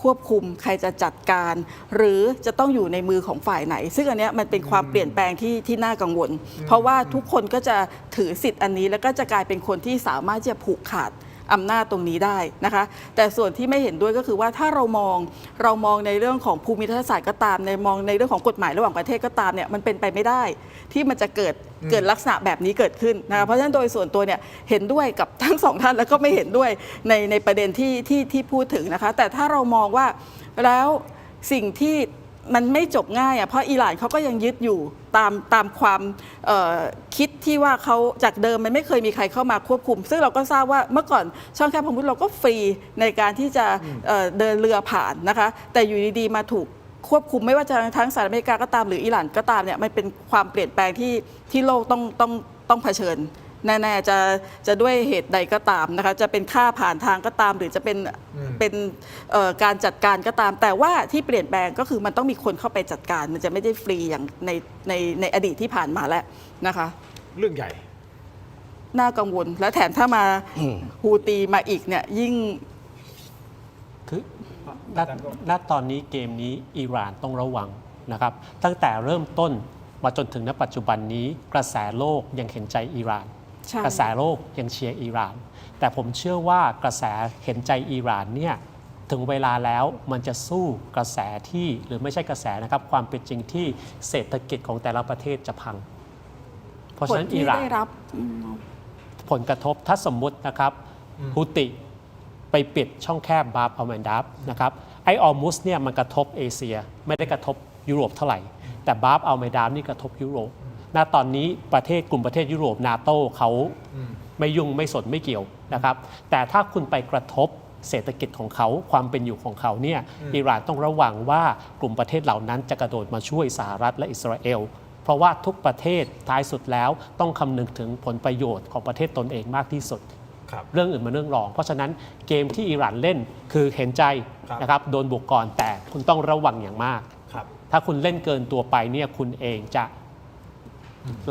ควบคุมใครจะจัดการ หรือจะต้องอยู่ในมือของฝ่ายไหน ซึ่งอันเนี้ยมันเป็นความเปลี่ยนแปลงที่น่ากังวล เพราะว่าทุกคนก็จะถือสิทธิ์อันนี้แล้วก็จะกลายเป็นคนที่สามารถจะผูกขาดอำนาจตรงนี้ได้นะคะแต่ส่วนที่ไม่เห็นด้วยก็คือว่าถ้าเรามองในเรื่องของภูมิทัศน์ศาสตร์ก็ตามในมองในเรื่องของกฎหมายระหว่างประเทศก็ตามเนี่ยมันเป็นไปไม่ได้ที่มันจะเกิดลักษณะแบบนี้เกิดขึ้นนะคะเพราะฉะนั้นโดยส่วนตัวเนี่ยเห็นด้วยกับทั้งสองท่านแล้วก็ไม่เห็นด้วยในประเด็นที่พูดถึงนะคะแต่ถ้าเรามองว่าแล้วสิ่งที่มันไม่จบง่ายเพราะอิหร่านเขาก็ยังยึดอยู่ตามความคิดที่ว่าเขาจากเดิมมันไม่เคยมีใครเข้ามาควบคุมซึ่งเราก็ทราบว่าเมื่อก่อนช่องแคบฮอร์มุซเราก็ฟรีในการที่จะเดินเรือผ่านนะคะแต่อยู่ดีๆมาถูกควบคุมไม่ว่าจะทั้งสหรัฐอเมริกาก็ตามหรืออิหร่านก็ตามเนี่ยมันเป็นความเปลี่ยนแปลงที่โลกต้องเผชิญแน่ๆจะด้วยเหตุใดก็ตามนะคะจะเป็นค่าผ่านทางก็ตามหรือจะเป็นการจัดการก็ตามแต่ว่าที่เปลี่ยนแปลงก็คือมันต้องมีคนเข้าไปจัดการมันจะไม่ได้ฟรีอย่างในอดีตที่ผ่านมาแล้วนะคะเรื่องใหญ่ น่ากังวลและแถมถ้ามาฮูตีมาอีกเนี่ยยิ่งคือณตอนนี้เกมนี้อิหร่านต้องระวังนะครับตั้งแต่เริ่มต้นมาจนถึงณปัจจุบันนี้กระแสโลกยังเห็นใจอิหร่านกระแสโลกยังเชียร์อิหร่านแต่ผมเชื่อว่ากระแสเห็นใจอิหร่านเนี่ยถึงเวลาแล้วมันจะสู้กระแสที่หรือไม่ใช่กระแสนะครับความเป็นจริงที่เศรษฐกิจของแต่ละประเทศจะพังเพราะฉะนั้นอิหร่านผลกระทบถ้าสมมุตินะครับฮูติไปปิดช่องแคบบาบอัลมันดับนะครับไอออมุสเนี่ยมันกระทบเอเชียไม่ได้กระทบ ยุโรปเท่าไหร่แต่บาฟอัลเมดามนี่กระทบยุโรปณตอนนี้กลุ่มประเทศยุโรปนาโต้เขาไม่ยุ่งไม่สนไม่เกี่ยวนะครับแต่ถ้าคุณไปกระทบเศรษฐกิจของเขาความเป็นอยู่ของเขาเนี่ยอิหร่านต้องระวังว่ากลุ่มประเทศเหล่านั้นจะกระโดดมาช่วยสหรัฐและอิสราเอลเพราะว่าทุกประเทศท้ายสุดแล้วต้องคำนึงถึงผลประโยชน์ของประเทศตนเองมากที่สุดเรื่องอื่นมาเรื่องรองเพราะฉะนั้นเกมที่อิหร่านเล่นคือเห็นใจนะครับโดนบุกก่อนแต่คุณต้องระวังอย่างมากถ้าคุณเล่นเกินตัวไปเนี่ยคุณเองจะ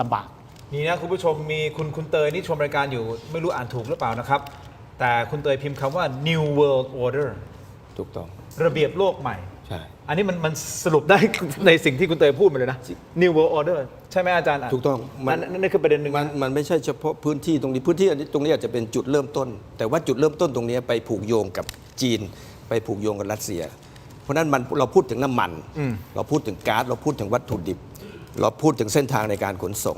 ลำบากนี่นะคุณผู้ชมมีคุณเตยนี่ชมรายการอยู่ไม่รู้อ่านถูกหรือเปล่านะครับแต่คุณเตยพิมพ์คำว่า New World Order ถูกต้องระเบียบโลกใหม่ใช่ อันนี้มันสรุปได้ ในสิ่งที่คุณเตยพูดมาเลยนะ New World Order ใช่ไหมอาจารย์ถูกต้องนั่นคือประเด็นหนึ่งมันไม่ใช่เฉพาะพื้นที่ตรงนี้ตรงนี้อาจจะเป็นจุดเริ่มต้นแต่ว่าจุดเริ่มต้นตรงนี้ไปผูกโยงกับจีนไปผูกโยงกับรัสเซียเพราะนั้นเราพูดถึงน้ำมันเราพูดถึงก๊าซเราพูดถึงวัตถุดิบเราพูดถึงเส้นทางในการขนส่ง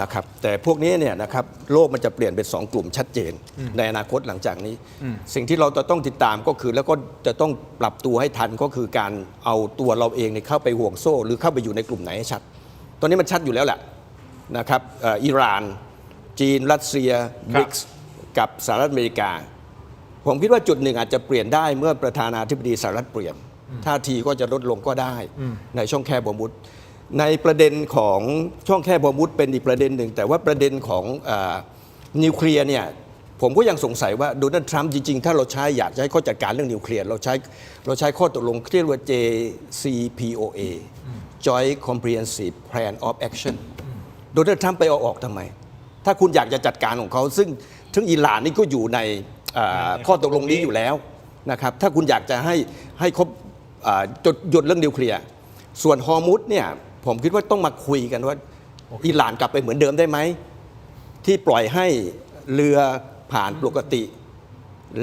นะครับแต่พวกนี้เนี่ยนะครับโลกมันจะเปลี่ยนเป็น2กลุ่มชัดเจนในอนาคตหลังจากนี้สิ่งที่เราจะต้องติดตามก็คือแล้วก็จะต้องปรับตัวให้ทันก็คือการเอาตัวเราเองเข้าไปห่วงโซ่หรือเข้าไปอยู่ในกลุ่มไหนให้ชัดตอนนี้มันชัดอยู่แล้วแหละนะครับอิหร่านจีนรัสเซียบริกส์กับสหรัฐอเมริกาผมคิดว่าจุดหนึ่งอาจจะเปลี่ยนได้เมื่อประธานาธิบดีสหรัฐเปลี่ยนท่าทีก็จะลดลงก็ได้ในช่องแคบฮอร์มุซในประเด็นของช่องแคบฮอร์มุซเป็นอีกประเด็นหนึ่งแต่ว่าประเด็นของนิวเคลียร์เนี่ยผมก็ยังสงสัยว่าโดนัลด์ทรัมป์จริงๆถ้าเราอยากจะให้เขาจัดการเรื่องนิวเคลียร์เราใช้ข้อตกลงที่เรียกว่า JCPOA Joint Comprehensive Plan of Action โดนัลด์ทรัมป์ไปเอาออกทำไมถ้าคุณอยากจะจัดการของเขาซึ่งอิหร่านนี่ก็อยู่ในข้อตกลงนี้อยู่แล้วนะครับถ้าคุณอยากจะให้ครบหยุดเรื่องนิวเคลียร์ส่วนฮอร์มุซเนี่ยผมคิดว่าต้องมาคุยกันว่าอิหร่านกลับไปเหมือนเดิมได้ไหมที่ปล่อยให้เรือผ่านปกติ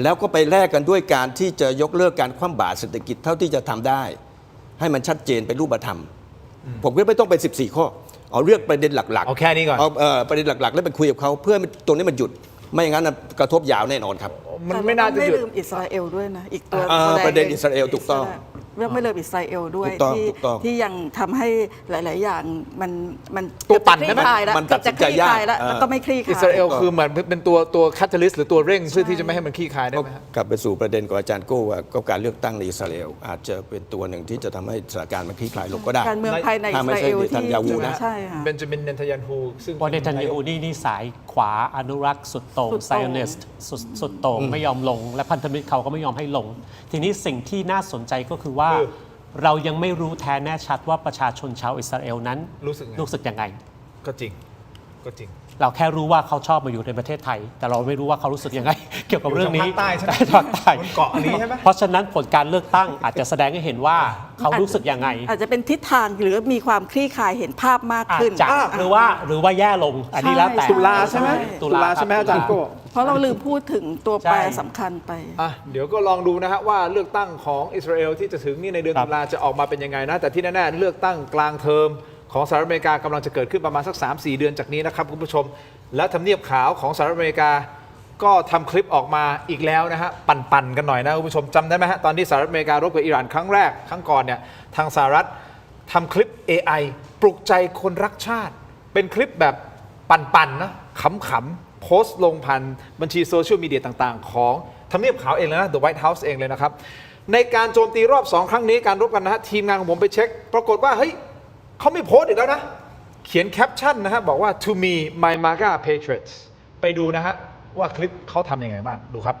แล้วก็ไปแลกกันด้วยการที่จะยกเลิกการคว่ำบาตรเศรษฐกิจเท่าที่จะทำได้ให้มันชัดเจนเป็นรูปธรรมผมคิดว่าไม่ต้องเป็น14 ข้อเอาเลือกประเด็นหลักๆเอาแค่นี้ก่อนเอาประเด็นหลักๆแล้วไปคุยกับเขาเพื่อตรงนี้มันหยุดไม่อย่างนั้นกระทบยาวแน่นอนครับมันไม่น่าจะหยุดไม่ลืมอิสราเอลด้วยนะอีกตัวประเด็นอิสราเอลถูกต้องเรื่องไม่ลืมอิสราเอลด้วยที่ยังทำให้หลายๆอย่างมันตัวปั่นใช่ไหมมันตัดสินใจยากแล้วก็ไม่คลี่คลายอิสราเอลคือเหมือนเป็นตัวแคตตาลิสต์หรือตัวเร่งเพื่อที่จะไม่ให้มันคลี่คลายได้ไหมกลับไปสู่ประเด็นของอาจารย์โก้ว่าก็การเลือกตั้งในอิสราเอลอาจจะเป็นตัวหนึ่งที่จะทำให้สถานการณ์มันคลี่คลายลงก็ได้การเมืองภายในอิสราเอลที่ใช่ค่ะเบนจามินเนทันยาฮูซึ่งเนทันยาฮูนี่สายขวาอนุรักษ์สุดโต่งไซออนิสต์สุดโต่งไม่ยอมลงและพันธมิตรเขาก็ไม่ยอมให้ลงทีนี้สิ่งที่น่าสนใจก็คือว่าเรายังไม่รู้แท้แน่ชัดว่าประชาชนชาวอิสราเอลนั้นรู้สึกยังไงก็จริงเราแค่รู้ว่าเขาชอบมาอยู่ในประเทศไทยแต่เราไม่รู้ว่าเขารู้สึกยังไงเกี่ยวกับเรื่องนี้ภาคใต้ใช่ไหมภาคใต้บนเกาะนี้ใช่ไหมเพราะฉะนั้นผลการเลือกตั้งอาจจะแสดงให้เห็นว่าเขารู้สึกยังไงอาจจะเป็นทิศทางหรือมีความคลี่คลายเห็นภาพมากขึ้นหรือว่าแย่ลงอันนี้แล้วแต่ตุลาใช่ไหมตุลาใช่ไหมอาจารย์โก้เพราะเราลืมพูดถึงตัวแปรสำคัญไปเดี๋ยวก็ลองดูนะฮะว่าเลือกตั้งของอิสราเอลที่จะถึงนี่ในเดือนตุลาจะออกมาเป็นยังไงนะแต่ที่แน่ๆเลือกตั้งกลางเทอมของสหรัฐอเมริกากำลังจะเกิดขึ้นประมาณสัก 3-4 เดือนจากนี้นะครับคุณผู้ชมและทำเนียบขาวของสหรัฐอเมริกาก็ทำคลิปออกมาอีกแล้วนะฮะปั่นกันหน่อยนะคุณผู้ชมจำได้ไหมฮะตอนที่สหรัฐอเมริการบกับอิหร่านครั้งแรกครั้งก่อนเนี่ยทางสหรัฐทำคลิป AI ปลุกใจคนรักชาติเป็นคลิปแบบปั่นนะขำๆโพสต์ลงผ่านบัญชีโซเชียลมีเดียต่างๆของทำเนียบขาวเองเลยนะ The White House เองเลยนะครับในการโจมตีรอบ2ครั้งนี้การรบกันนะฮะทีมงานของผมไปเช็คปรากฏว่าเฮ้ยเขาไม่โพสต์อีกแล้วนะเขียนแคปชั่นนะฮะบอกว่า to me my MAGA patriots ไปดูนะฮะว่าคลิปเขาทำยังไงบ้างดูครับ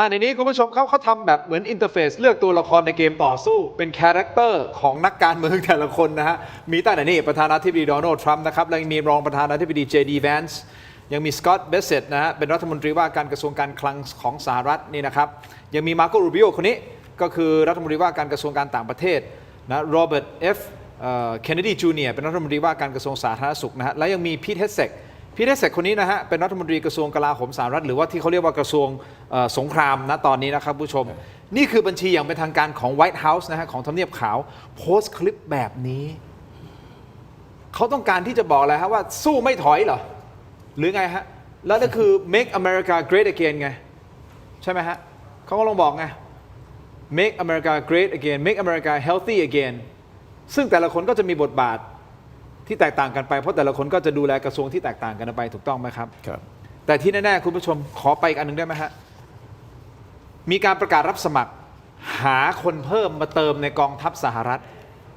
ในนี้คุณผู้ชมเขาทำแบบเหมือนอินเทอร์เฟซเลือกตัวละครในเกมต่อสู้เป็นคาแรคเตอร์ของนักการเมืองแต่ละคนนะฮะมีตั้งแต่นี่ประธานาธิบดีโดนัลด์ทรัมป์นะครับแล้วยังมีรองประธานาธิบดีเจดีแวนซ์ยังมีสกอตต์เบสเซตนะฮะเป็นรัฐมนตรีว่าการกระทรวงการคลังของสหรัฐนี่นะครับยังมีมาร์โกรูบิโอคนนี้ก็คือรัฐมนตรีว่าการกระทรวงการต่างประเทศนะโรเบิร์ตเอฟเคนเนดีจูเนียร์เป็นรัฐมนตรีว่าการกระทรวงสาธารณสุขนะฮะและยังมีพีทเฮดเซก พี่เทเซกคนนี้นะฮะเป็นรัฐมนตรีกระทรวงกลาโหมสหรัฐหรือว่าที่เขาเรียกว่ากระทรวงสงครามนะตอนนี้นะครับผู้ชม นี่คือบัญชีอย่างเป็นทางการของ White House นะฮะของทำเนียบขาวโพสต์คลิปแบบนี้เขาต้องการที่จะบอกอะไรฮะว่าสู้ไม่ถอยเหรอหรือไงฮะแล้วนั่นคือ make America great again ไงใช่ไหมฮะเขาก็ลองบอกไง make America great again make America healthy again ซึ่งแต่ละคนก็จะมีบทบาทที่แตกต่างกันไปเพราะแต่ละคนก็จะดูแลกระทรวงที่แตกต่างกันไปถูกต้องไหมครับ ครับ แต่ที่แน่ๆคุณผู้ชมขอไปอีกอันหนึ่งได้ไหมฮะมีการประกาศรับสมัครหาคนเพิ่มมาเติมในกองทัพสหรัฐ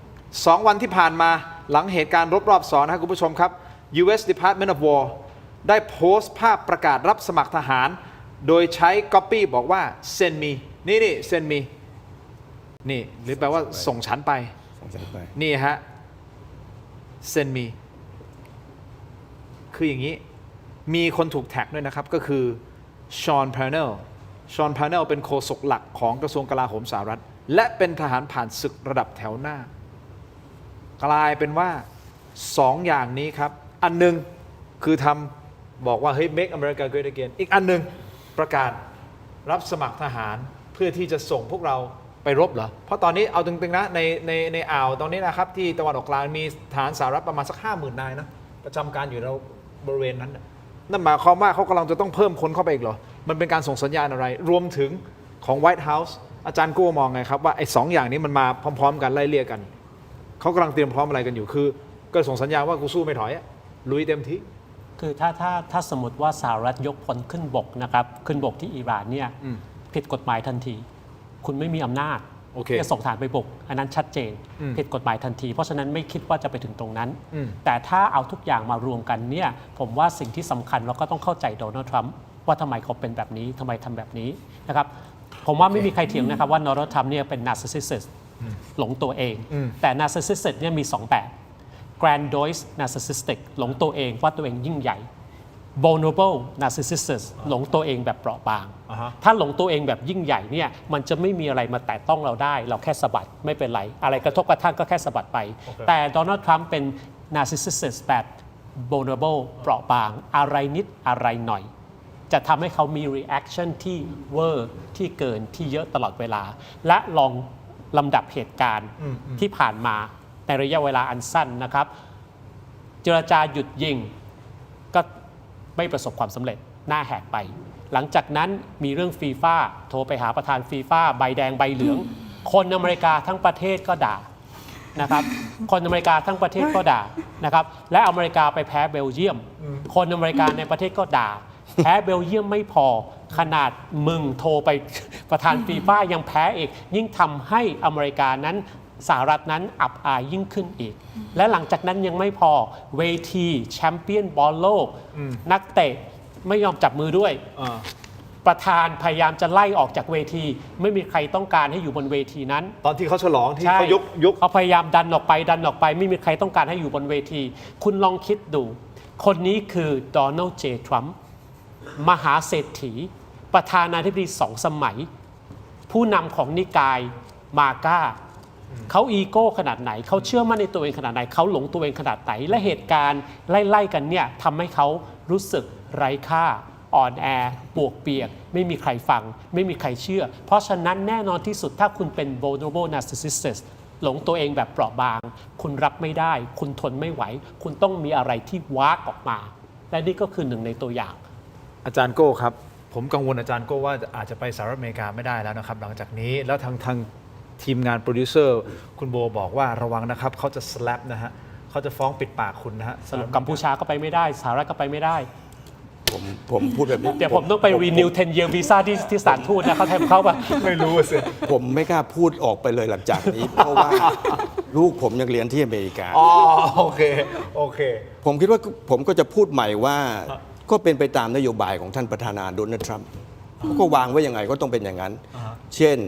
2 วันที่ผ่านมาหลังเหตุการณ์รอบ2นะครับคุณผู้ชมครับ U.S. Department of War ได้โพสต์ภาพประกาศรับสมัครทหารโดยใช้ copy บอกว่า send me นี่ send me นี่หรือแปลว่าส่งฉันไปนี่ฮะ send me คืออย่างนี้มีคนถูกแท็กด้วยนะครับก็คือชอนพาร์เนลเป็นโฆษกหลักของกระทรวงกลาโหมสหรัฐและเป็นทหารผ่านศึกระดับแถวหน้ากลายเป็นว่า2 อย่างนี้ครับอันหนึ่งคือทำบอกว่าเฮ้ย make America great again อีกอันหนึ่งประกาศรับสมัครทหารเพื่อที่จะส่งพวกเราไปรบเหรอเพราะตอนนี้เอาตึงๆนะในอ่าวตอนนี้นะครับที่ตะวันออกกลางมีทหารสหรัฐประมาณสัก 50,000 นายนะประจำการอยู่ในบริเวณนั้นนั่นหมายความว่าเขากำลังจะต้องเพิ่มคนเข้าไปอีกเหรอมันเป็นการส่งสัญญาณอะไรรวมถึงของ White House อาจารย์กู้มองไงครับว่าไอ้2 อย่างนี้มันมาพร้อมๆกันไล่เลี่ยกันเขากำลังเตรียมพร้อมอะไรกันอยู่คือก็ส่งสัญญาณว่ากูสู้ไม่ถอยลุยเต็มที่คือถ้าสมมติว่าสหรัฐยกพลขึ้นบกนะครับขึ้นบกที่อิหร่านเนี่ยผิดกฎหมายทันทีคุณไม่มีอำนาจจะส่งทหารไปบุกอันนั้นชัดเจนผิดกฎหมายทันทีเพราะฉะนั้นไม่คิดว่าจะไปถึงตรงนั้นแต่ถ้าเอาทุกอย่างมารวมกันเนี่ยผมว่าสิ่งที่สำคัญเราก็ต้องเข้าใจโดนัลด์ทรัมป์ว่าทำไมเขาเป็นแบบนี้ทำไมทำแบบนี้นะครับผมว่าไม่มีใครเถียงนะครับว่าโดนัลด์ทรัมป์เนี่ยเป็น narcissist หลงตัวเองแต่ narcissist เนี่ยมี2 แบบ grandiose narcissistic หลงตัวเองว่าตัวเองยิ่งใหญ่ vulnerable narcissist หลงตัวเองแบบเปราะบางถ้าหลงตัวเองแบบยิ่งใหญ่เนี่ยมันจะไม่มีอะไรมาแตะต้องเราได้เราแค่สะบัดไม่เป็นไรอะไรกระทบกระทั่งก็แค่สะบัดไปแต่โดนัลด์ทรัมป์เป็น narcissist แบบ vulnerable เปราะบางอะไรนิดอะไรหน่อยจะทำให้เขามี reaction ที่เวอร์ที่เกินที่เยอะตลอดเวลาและลองลำดับเหตุการณ์ที่ผ่านมาในระยะเวลาอันสั้นนะครับเจรจาหยุดยิงก็ไม่ประสบความสำเร็จหน้าแหกไปหลังจากนั้นมีเรื่องฟีฟ่าโทรไปหาประธานฟีฟ่าใบแดงใบเหลืองคนอเมริกาทั้งประเทศก็ด่านะครับคนอเมริกาทั้งประเทศก็ด่านะครับและอเมริกาไปแพ้เบลเยียมคนอเมริกาในประเทศก็ด่าแพ้เบลเยียมไม่พอขนาดมึงโทรไปประธานฟีฟ่ายังแพ้อีกยิ่งทำให้อเมริกานั้นสหรัฐนั้นอับอายยิ่งขึ้นอีกและหลังจากนั้นยังไม่พอเวทีแชมเปี้ยนบอลโลกนักเตะไม่ยอมจับมือด้วยประธานพยายามจะไล่ออกจากเวทีไม่มีใครต้องการให้อยู่บนเวทีนั้นตอนที่เขาฉลองที่เขายกเขาพยายามดันออกไปไม่มีใครต้องการให้อยู่บนเวทีคุณลองคิดดูคนนี้คือโดนัลด์เจทรัมป์มหาเศรษฐีประธานาธิบดี2 สมัยผู้นำของนิกายมาก้าเขาอีโก้ขนาดไหนเขาเชื่อมั่นในตัวเองขนาดไหนเขาหลงตัวเองขนาดไหนและเหตุการณ์ไล่ๆกันเนี่ยทำให้เขารู้สึกไร้ค่าอ่อนแอปวกเปียกไม่มีใครฟังไม่มีใครเชื่อเพราะฉะนั้นแน่นอนที่สุดถ้าคุณเป็น vulnerable narcissist หลงตัวเองแบบเปราะบางคุณรับไม่ได้คุณทนไม่ไหวคุณต้องมีอะไรที่วากออกมาและนี่ก็คือหนึ่งในตัวอย่างอาจารย์โก้ครับผมกังวลอาจารย์โก้ว่าอาจจะไปสหรัฐอเมริกาไม่ได้แล้วนะครับหลังจากนี้แล้วทางทีมงานโปรดิวเซอร์คุณโบบอกว่าระวังนะครับเขาจะ slap นะฮะเขาจะฟ้องปิดปากคุณนะฮะกัมพูชาก็ไปไม่ได้สหรัฐก็ไปไม่ได้ผมพูดแบบนี้เดี๋ยวผมต้องไป renew 10 year visa ที่สถานทูตนะเขาแทนเขาปะไม่รู้สิผมไม่กล้าพูดออกไปเลยหลังจากนี้ เพราะว่าลูกผมยังเรียนที่อเมริกาโอเคผมคิดว่าผมก็จะพูดใหม่ว่าก็เป็นไปตามนโยบายของท่านประธานาธิบดีโดนัลด์ทรัมป์ก็วางไว้ยังไงก็ต้องเป็นอย่างนั้นเช่น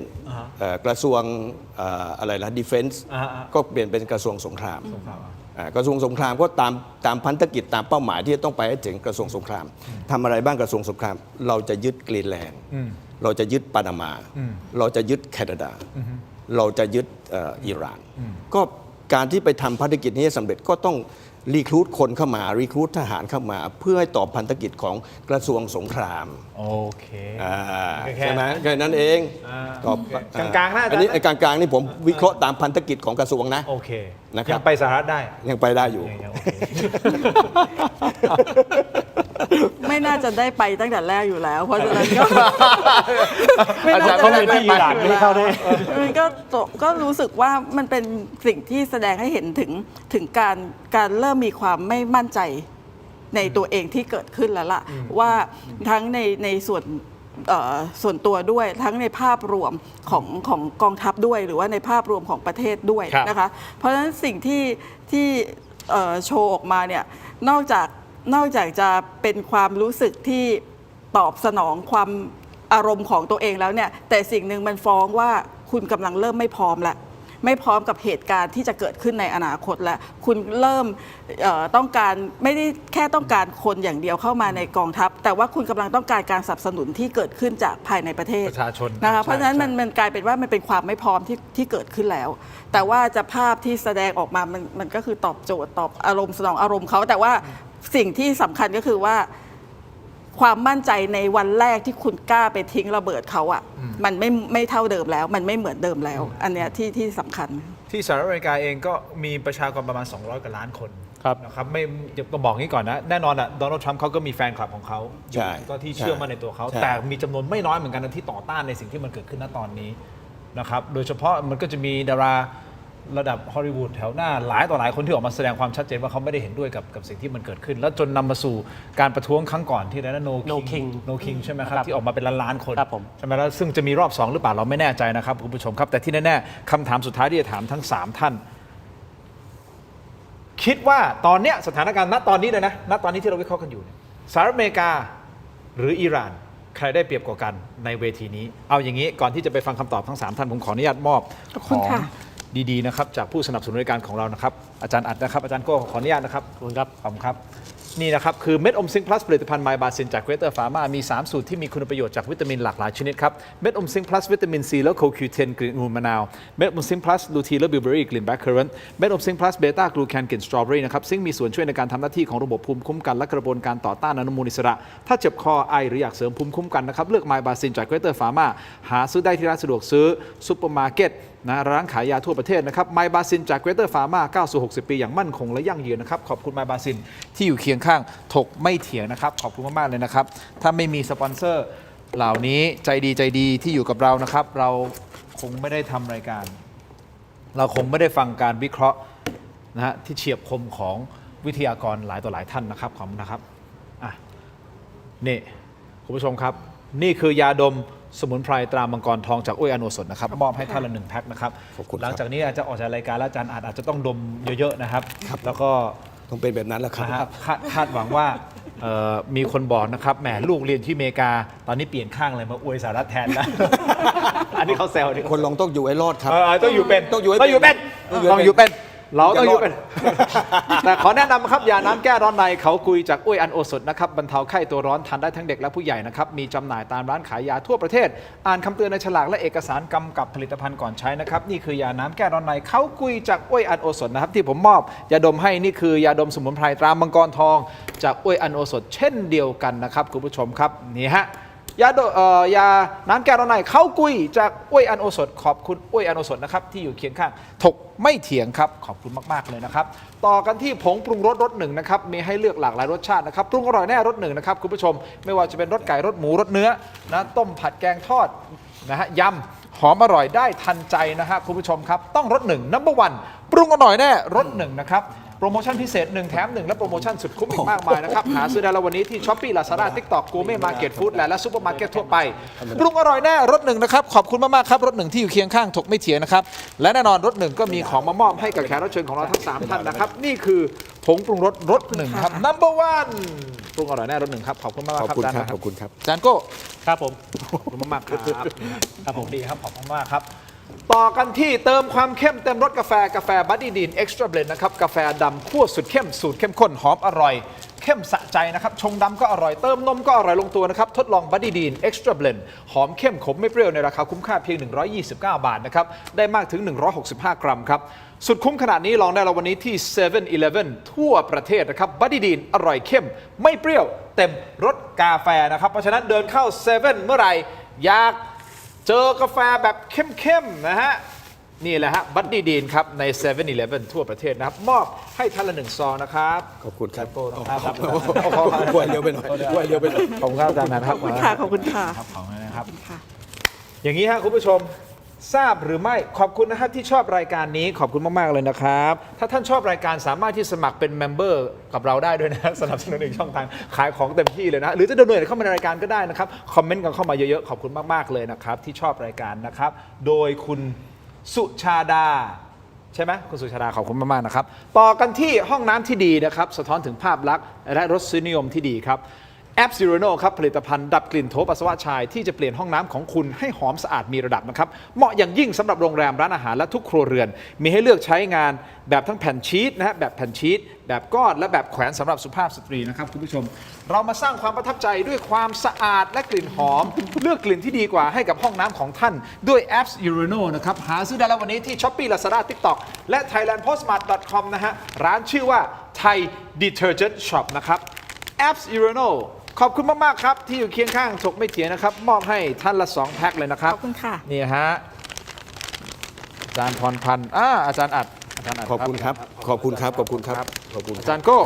กระทรวงอะไรนะ defense ก็เปลี่ยนเป็นกระทรวงสงครามกระทรวงสงครามก็ตามพันธกิจตามเป้าหมายที่ต้องไปให้ถึงกระทรวงสงครามทำอะไรบ้างกระทรวงสงครามเราจะยึดกรีนแลนด์เราจะยึดปานามาเราจะยึดแคนาดาเราจะยึดอิหร่านก็ การที่ไปทำภารกิจนี้ให้สำเร็จก็ต้องรีครูทคนเข้ามารีครูททหารเข้ามา เพื่อให้ตอบพันธกิจของกระทรวงสงคราม โอเค ใช่ไหมแค่นั้นเอง ตอบ กลางๆนะอาจารย์ อันนี้กลางๆนี่ผมวิเคราะห์ตามพันธกิจของกระทรวงนะ โอเค นะครับ ยังไปสหรัฐได้ ยังไปได้อยู่ ยังโอเค ไม่น่าจะได้ไปตั้งแต่แรกอยู่แล้ว เพราะฉะนั้นก็ อาจารย์เขาไม่ได้ไป ไม่เข้าได้มันก็รู้สึกว่ามันเป็นสิ่งที่แสดงให้เห็นถึงการเริ่มมีความไม่มั่นใจในตัวเองที่เกิดขึ้นแล้วล่ะว่าทั้งในส่วนตัวด้วยทั้งในภาพรวมของกองทัพด้วย หรือว่าในภาพรวมของประเทศด้วยนะคะเพราะฉะนั้นสิ่งที่โชว์ออกมาเนี่ยนอกจากจะเป็นความรู้สึกที่ตอบสนองความอารมณ์ของตัวเองแล้วเนี่ยแต่สิ่งหนึ่งมันฟ้องว่าคุณกำลังเริ่มไม่พร้อมแล้วไม่พร้อมกับเหตุการณ์ที่จะเกิดขึ้นในอนาคตแล้วคุณเริ่มต้องการไม่ได้แค่ต้องการคนอย่างเดียวเข้ามาในกองทัพแต่ว่าคุณกำลังต้องการการสนับสนุนที่เกิดขึ้นจากภายในประเทศ ประชาชน นะคะเพราะฉะนั้นมันกลายเป็นว่ามันเป็นความไม่พร้อมที่เกิดขึ้นแล้ว แต่ว่าจะภาพที่แสดงออกมามันก็คือตอบโจทย์ตอบอารมณ์สนองอารมณ์เขาแต่ว่าสิ่งที่สำคัญก็คือว่าความมั่นใจในวันแรกที่คุณกล้าไปทิ้งระเบิดเขาอ่ะมันไม่เท่าเดิมแล้วมันไม่เหมือนเดิมแล้ว อันเนี้ยที่สำคัญที่สหรัฐอเมริกาเองก็มีประชากรประมาณ200 กว่าล้านคนนะครับไม่ต้องบอกงี้ก่อนนะแน่นอนอ่ะโดนัลด์ทรัมป์เขาก็มีแฟนคลับของเขา ใช่ ก็ที่เชื่อมั่นในตัวเขา ใช่ แต่มีจำนวนไม่น้อยเหมือนกันนะที่ต่อต้านในสิ่งที่มันเกิดขึ้นณตอนนี้นะครับโดยเฉพาะมันก็จะมีดาราระดับฮอลลีวูดแถวหน้าหลายต่อหลายคนที่ออกมาแสดงความชัดเจนว่าเขาไม่ได้เห็นด้วยกับสิ่งที่มันเกิดขึ้น แล้วจนนำมาสู่การประท้วงครั้งก่อนที่โนคิงใช่ไหมครับที่ออกมาเป็นล้านๆคนใช่ไหมแล้วซึ่งจะมีรอบ 2 หรือเปล่าเราไม่แน่ใจนะครับคุณผู้ชมครับแต่ที่แน่ๆคำถามสุดท้ายที่จะถามทั้ง3ท่านคิดว่าตอนเนี้ยสถานการณ์ณตอนนี้เลยนะณตอนนี้ที่เราวิเคราะห์กันอยู่สหรัฐอเมริกาหรืออิหร่านใครได้เปรียบกว่ากันในเวทีนี้เอาอย่างนี้ก่อนที่จะไปฟังคำตอบทั้ง3ท่านผมขออนุญาตมอบของดีๆนะครับจากผู้สนับสนุนรายการของเรานะครับอาจารย์อัดนะครับอาจารย์โก้ขออนุญาตนะครับขอบคุณครับนี่นะครับคือเม็ดอมซิงค์พลัสผลิตภัณฑ์ไมบาซินจากเกรเตอร์ฟาร์มามี3สูตรที่มีคุณประโยชน์จากวิตามินหลากหลายชนิดครับเม็ดอมซิงค์พลัสวิตามินซีและโคคิวเทนกลิ่นองุ่นมะนาวเม็ดอมซิงค์พลัสลูทีนและบิวเบอรี่กลิ่นแบล็คเคอร์เรนต์เม็ดอมซิงค์พลัสเบต้ากลูแคนกลิ่นสตรอเบอรี่นะครับซึ่งมีส่วนช่วยในการทำหน้าที่ของระบบภูมิคุ้มกันและกระบวนการต่อต้านอนุมูลอิสระถ้าเจ็บคอไอหรืออยากเสริมภูมิคุ้มกันนะครับเลือกไมบาซินจากเกรเตอร์ฟาร์มาหาซื้อได้ที่ร้านสะดวกซื้อซุปเปอร์มาร์เก็ตนะร้านขายยาทั่วประเทศนะครับไมบาซินจากเกรเตอร์ฟาร์มาก้าวสู่60 ปีอย่างมั่นคงและยั่งยืนนะครับขอบคุณไมบาซินที่อยู่เคียงข้างถกไม่เถียงนะครับขอบคุณมากๆเลยนะครับถ้าไม่มีสปอนเซอร์เหล่านี้ใจดีที่อยู่กับเรานะครับเราคงไม่ได้ทำรายการเราคงไม่ได้ฟังการวิเคราะห์นะฮะที่เฉียบคมของวิทยากรหลายต่อหลายท่านนะครับขอบคุณนะครับนี่คุณผู้ชมครับนี่คือยาดมสมุนไพรตรามังกรทองจากอ้วยอโนสดนะครับมอบให้ท่านละ1 แพ็คนะครับหลังจากนี้อาจจะออกจากรายการแล้วอาจารย์อาจจะต้องดมเยอะๆนะครับแล้วก็ต้องเป็นแบบนั้นแหละครับ คาดหวังว่ามีคนบอกนะครับแหมลูกเรียนที่อเมริกาตอนนี้เปลี่ยนข้างเลยมาอวยสหรัฐแทนแล้ว อันนี้เขาแซวดิ คนลองต้องอยู่ให้รอดครับ ต้องอยู่เป็นเราต้องอยู่เป็นแต่ขอแนะนำครับยาน้ำแก้ร้อนในเขากุยจากอ้วยอันโอสถนะครับบรรเทาไข้ตัวร้อนทานได้ทั้งเด็กและผู้ใหญ่นะครับมีจำหน่ายตามร้านขายยาทั่วประเทศอ่านคำเตือนในฉลากและเอกสารกำกับผลิตภัณฑ์ก่อนใช้นะครับนี่คือยาน้ำแก้ร้อนในเขากุยจากอ้วยอันโอสถนะครับที่ผมมอบยาดมให้นี่คือยาดมสมุนไพรตรามังกรทองจากอ้วยอันโอสถเช่นเดียวกันนะครับคุณผู้ชมครับนี่ฮะยาน้ำแก้ร้อนในเขากุยจากอ้วยอันโอสถขอบคุณอ้วยอันโอสถนะครับที่อยู่เคียงข้างถกไม่เถียงครับขอบคุณมากๆเลยนะครับต่อกันที่ผงปรุงรสรสหนึ่งนะครับมีให้เลือกหลากหลายรสชาตินะครับปรุงอร่อยแน่รสหนึ่งนะครับคุณผู้ชมไม่ว่าจะเป็นรสไก่รสหมูรสเนื้อนะต้มผัดแกงทอดนะฮะยำหอมอร่อยได้ทันใจนะฮะคุณผู้ชมครับต้องรสหนึ่งNo. 1ปรุงอร่อยแน่รสหนึ่งนะครับโปรโมชั่นพิเศษ1 แถม 1และโปรโมชั่นสุดคุ้มอีกมากมายนะครับหาซื้อได้แล้ววันนี้ที่ Shopee Lazada TikTok Gourmet Market Food และซุปเปอร์มาร์เก็ตทั่วไปปรุงอร่อยแน่รสหนึ่งนะครับขอบคุณมากๆครับรสหนึ่งที่อยู่เคียงข้างถกไม่เถียงนะครับและแน่นอนรสหนึ่งก็มีของมามอบให้กับแขกรับเชิญของเราทั้ง3ท่านนะครับนี่คือผงปรุงรสรสหนึ่งครับ No. 1ปรุงอร่อยแน่รสหนึ่งครับขอบคุณมากๆครับอาจารย์ ขอบคุณครับอาจารย์โก้ ครับผม ขอบคุณมากๆครับผมดีครับขอบคุณมากครับต่อกันที่เติมความเข้มเต็มรสกาแฟบัดดี้ดีนเอ็กซ์ตร้าเบลนด์นะครับกาแฟดำคั่วสุดเข้มสูตรเข้มข้นหอมอร่อย เข้มสะใจนะครับชงดำก็อร่อยเติมนมก็อร่อยลงตัวนะครับทดลองบัดดี้ดีนเอ็กซ์ตร้าเบลนด์หอมเข้มขมไม่เปรี้ยวในราคาคุ้มค่าเพียง129 บาทนะครับได้มากถึง165 กรัมครับสุดคุ้มขนาดนี้ลองได้แล้ววันนี้ที่ 7-Eleven ทั่วประเทศนะครับบัดดี้ดีนอร่อยเข้มไม่เปรี้ยวเต็มรสกาแฟนะครับเพราะฉะนั้นเดินเข้า7เมื่อไหร่อยากเจอกาแฟแบบเข้มๆนะฮะนี่แหละฮะบัดดี้ดีนครับใน 7-Eleven ทั่วประเทศนะครับมอบให้ท่านละ1 ซองนะครับขอบคุณครับ ขวดเดียวไปหน่อยขวดเดียวไปหน่อยขอบคุณครับอาจารย์นะครับ ขอบคุณค่ะขอบคุณค่ะ ขอบคุณนะครับ ค่ะ อย่างนี้ฮะคุณผู้ชมทราบหรือไม่ขอบคุณนะครับที่ชอบรายการนี้ขอบคุณมากๆเลยนะครับถ้าท่านชอบรายการสามารถที่สมัครเป็นเมมเบอร์กับเราได้ด้วยนะ สนับสนุนอีกช่องทางขายของเต็มที่เลยนะหรือจะดำเนินเข้ามาในรายการก็ได้นะครับคอมเมนต์กันเข้ามาเยอะๆขอบคุณมากๆเลยนะครับที่ชอบรายการนะครับโดยคุณสุชาดาใช่ไหมคุณสุชาดาขอบคุณมากๆนะครับต่อกันที่ห้องน้ำที่ดีนะครับสะท้อนถึงภาพลักษณ์และรสนิยมที่ดีครับแอป Zerano ครับผลิตภัณฑ์ดับกลิ่นโถปัสสาวะชายที่จะเปลี่ยนห้องน้ำของคุณให้หอมสะอาดมีระดับนะครับเหมาะอย่างยิ่งสำหรับโรงแรมร้านอาหารและทุกครัวเรือนมีให้เลือกใช้งานแบบทั้งแผ่นชีทนะฮะแบบแผ่นชีทแบบก้อนและแบบแขวนสำหรับสุภาพสตรีนะครับคุณผู้ชมเรามาสร้างความประทับใจด้วยความสะอาดและกลิ่นหอม เลือกกลิ่นที่ดีกว่าให้กับห้องน้ำของท่านด้วยแอป Zerano นะครับหาซื้อได้แล้ววันนี้ที่ Shopee Lazada TikTok และ thailandpostmart.com นะฮะร้านชื่อว่า Thai Detergent Shop นะครับแอป Zeranoขอบคุณมากๆครับที่อยู่เคียงข้างถกไม่เถียงนะครับมอบให้ท่านละ2 แพ็คเลยนะครับขอบคุณค่ะนี่ฮะอาจารย์พรพันธ์อาจารย์อัดขอบคุณครับขอบคุณครับขอบคุณครับขอบคุณอาจารย์โก้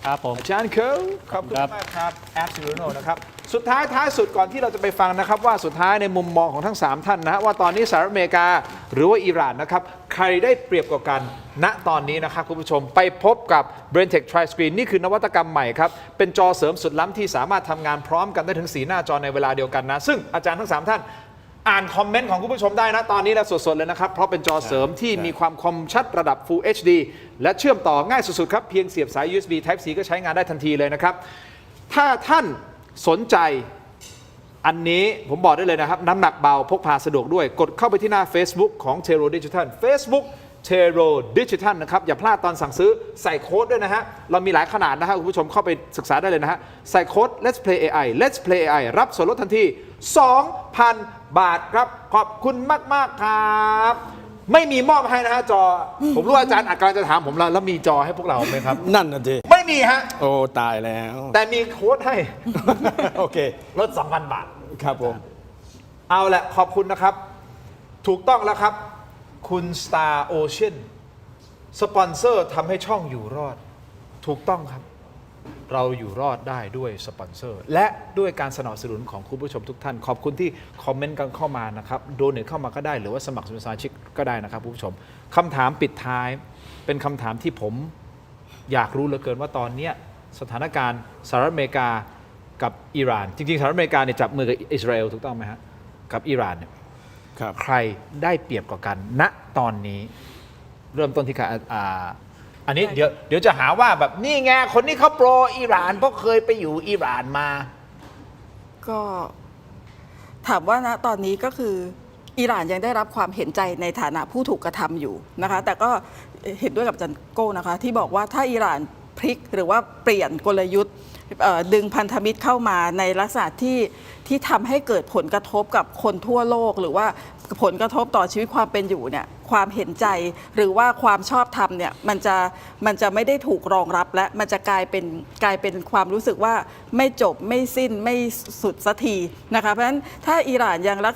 ครับผมอาจารย์เคิร์ขอบคุณมากครับแอป Zerano นะครับสุดท้ายสุดก่อนที่เราจะไปฟังนะครับว่าสุดท้ายในมุมมองของทั้ง3ท่านนะว่าตอนนี้สหรัฐอเมริกาหรือว่าอิหร่านนะครับใครได้เปรียบกว่ากันณตอนนี้นะครับคุณผู้ชมไปพบกับ BrainTech Tri-Screen นี่คือนวัตกรรมใหม่ครับเป็นจอเสริมสุดล้ำที่สามารถทำงานพร้อมกันได้ถึง4 หน้าจอในเวลาเดียวกันนะซึ่งอาจารย์ทั้ง3ท่านอ่านคอมเมนต์ของคุณผู้ชมได้นะตอนนี้แล้วสดๆเลยนะครับเพราะเป็นจอเสริมที่มีความคมชัดระดับ Full HD และเชื่อมต่อง่ายสุดๆครับเพียงเสียบสาย USB Type C ก็ใช้งานได้ทันทีเลยนะครับถ้าท่านสนใจอันนี้ผมบอกได้เลยนะครับน้ำหนักเบาพกพาสะดวกด้วยกดเข้าไปที่หน้า Facebook ของ Tero Digital Facebook Tero Digital นะครับอย่าพลาดตอนสั่งซื้อใส่โค้ดด้วยนะฮะเรามีหลายขนาดนะฮะคุณผู้ชมเข้าไปศึกษาได้เลยนะฮะใส่โค้ด Let's Play AI Let's Play AI รับส่วนลดทันที 2,000 บาทครับขอบคุณมากๆครับไม่มีมอบให้นะฮะจอผมรู้อาจารย์อัดกำลังจะถามผมแล้วมีจอให้พวกเราไหมครับนั่นน่ะสิไม่มีฮะโอ้ตายแล้วแต่มีโค้ดให้ โอเคลด 2,000 บาทครับผมเอาละขอบคุณนะครับถูกต้องแล้วครับคุณ Star Ocean สปอนเซอร์ทำให้ช่องอยู่รอดถูกต้องครับเราอยู่รอดได้ด้วยสปอนเซอร์และด้วยการสนับสนุนของคุณผู้ชมทุกท่านขอบคุณที่คอมเมนต์กันเข้ามานะครับโดเนทเข้ามาก็ได้หรือว่าสมัครสมาชิกก็ได้นะครับคุณผู้ชมคำถามปิดท้ายเป็นคำถามที่ผมอยากรู้เหลือเกินว่าตอนนี้สถานการณ์สหรัฐอเมริกากับอิหร่านจริงๆสหรัฐอเมริกาเนี่ยจับมือกับอิสราเอลถูกต้องไหมฮะกับอิหร่านเนี่ยใครได้เปรียบกว่ากันณตอนนี้เริ่มต้นที่อันนี้เดี๋ยวจะหาว่าแบบนี่ไงคนนี้เขาโปรอิหร่านเพราะเคยไปอยู่อิหร่านมาก็ถามว่าณตอนนี้ก็คืออิหร่านยังได้รับความเห็นใจในฐานะผู้ถูกกระทำอยู่นะคะแต่ก็เห็นด้วยกับอาจารย์โก้นะคะที่บอกว่าถ้าอิหร่านพลิกหรือว่าเปลี่ยนกลยุทธ์ดึงพันธมิตรเข้ามาในลักษณะที่ทำให้เกิดผลกระทบกับคนทั่วโลกหรือว่าผลกระทบต่อชีวิตความเป็นอยู่เนี่ยความเห็นใจหรือว่าความชอบธรรมเนี่ยมันจะไม่ได้ถูกรองรับและมันจะกลายเป็นความรู้สึกว่าไม่จบไม่สิ้นไม่สุดสักทีนะคะเพราะฉะนั้นถ้าอิหร่านยังรั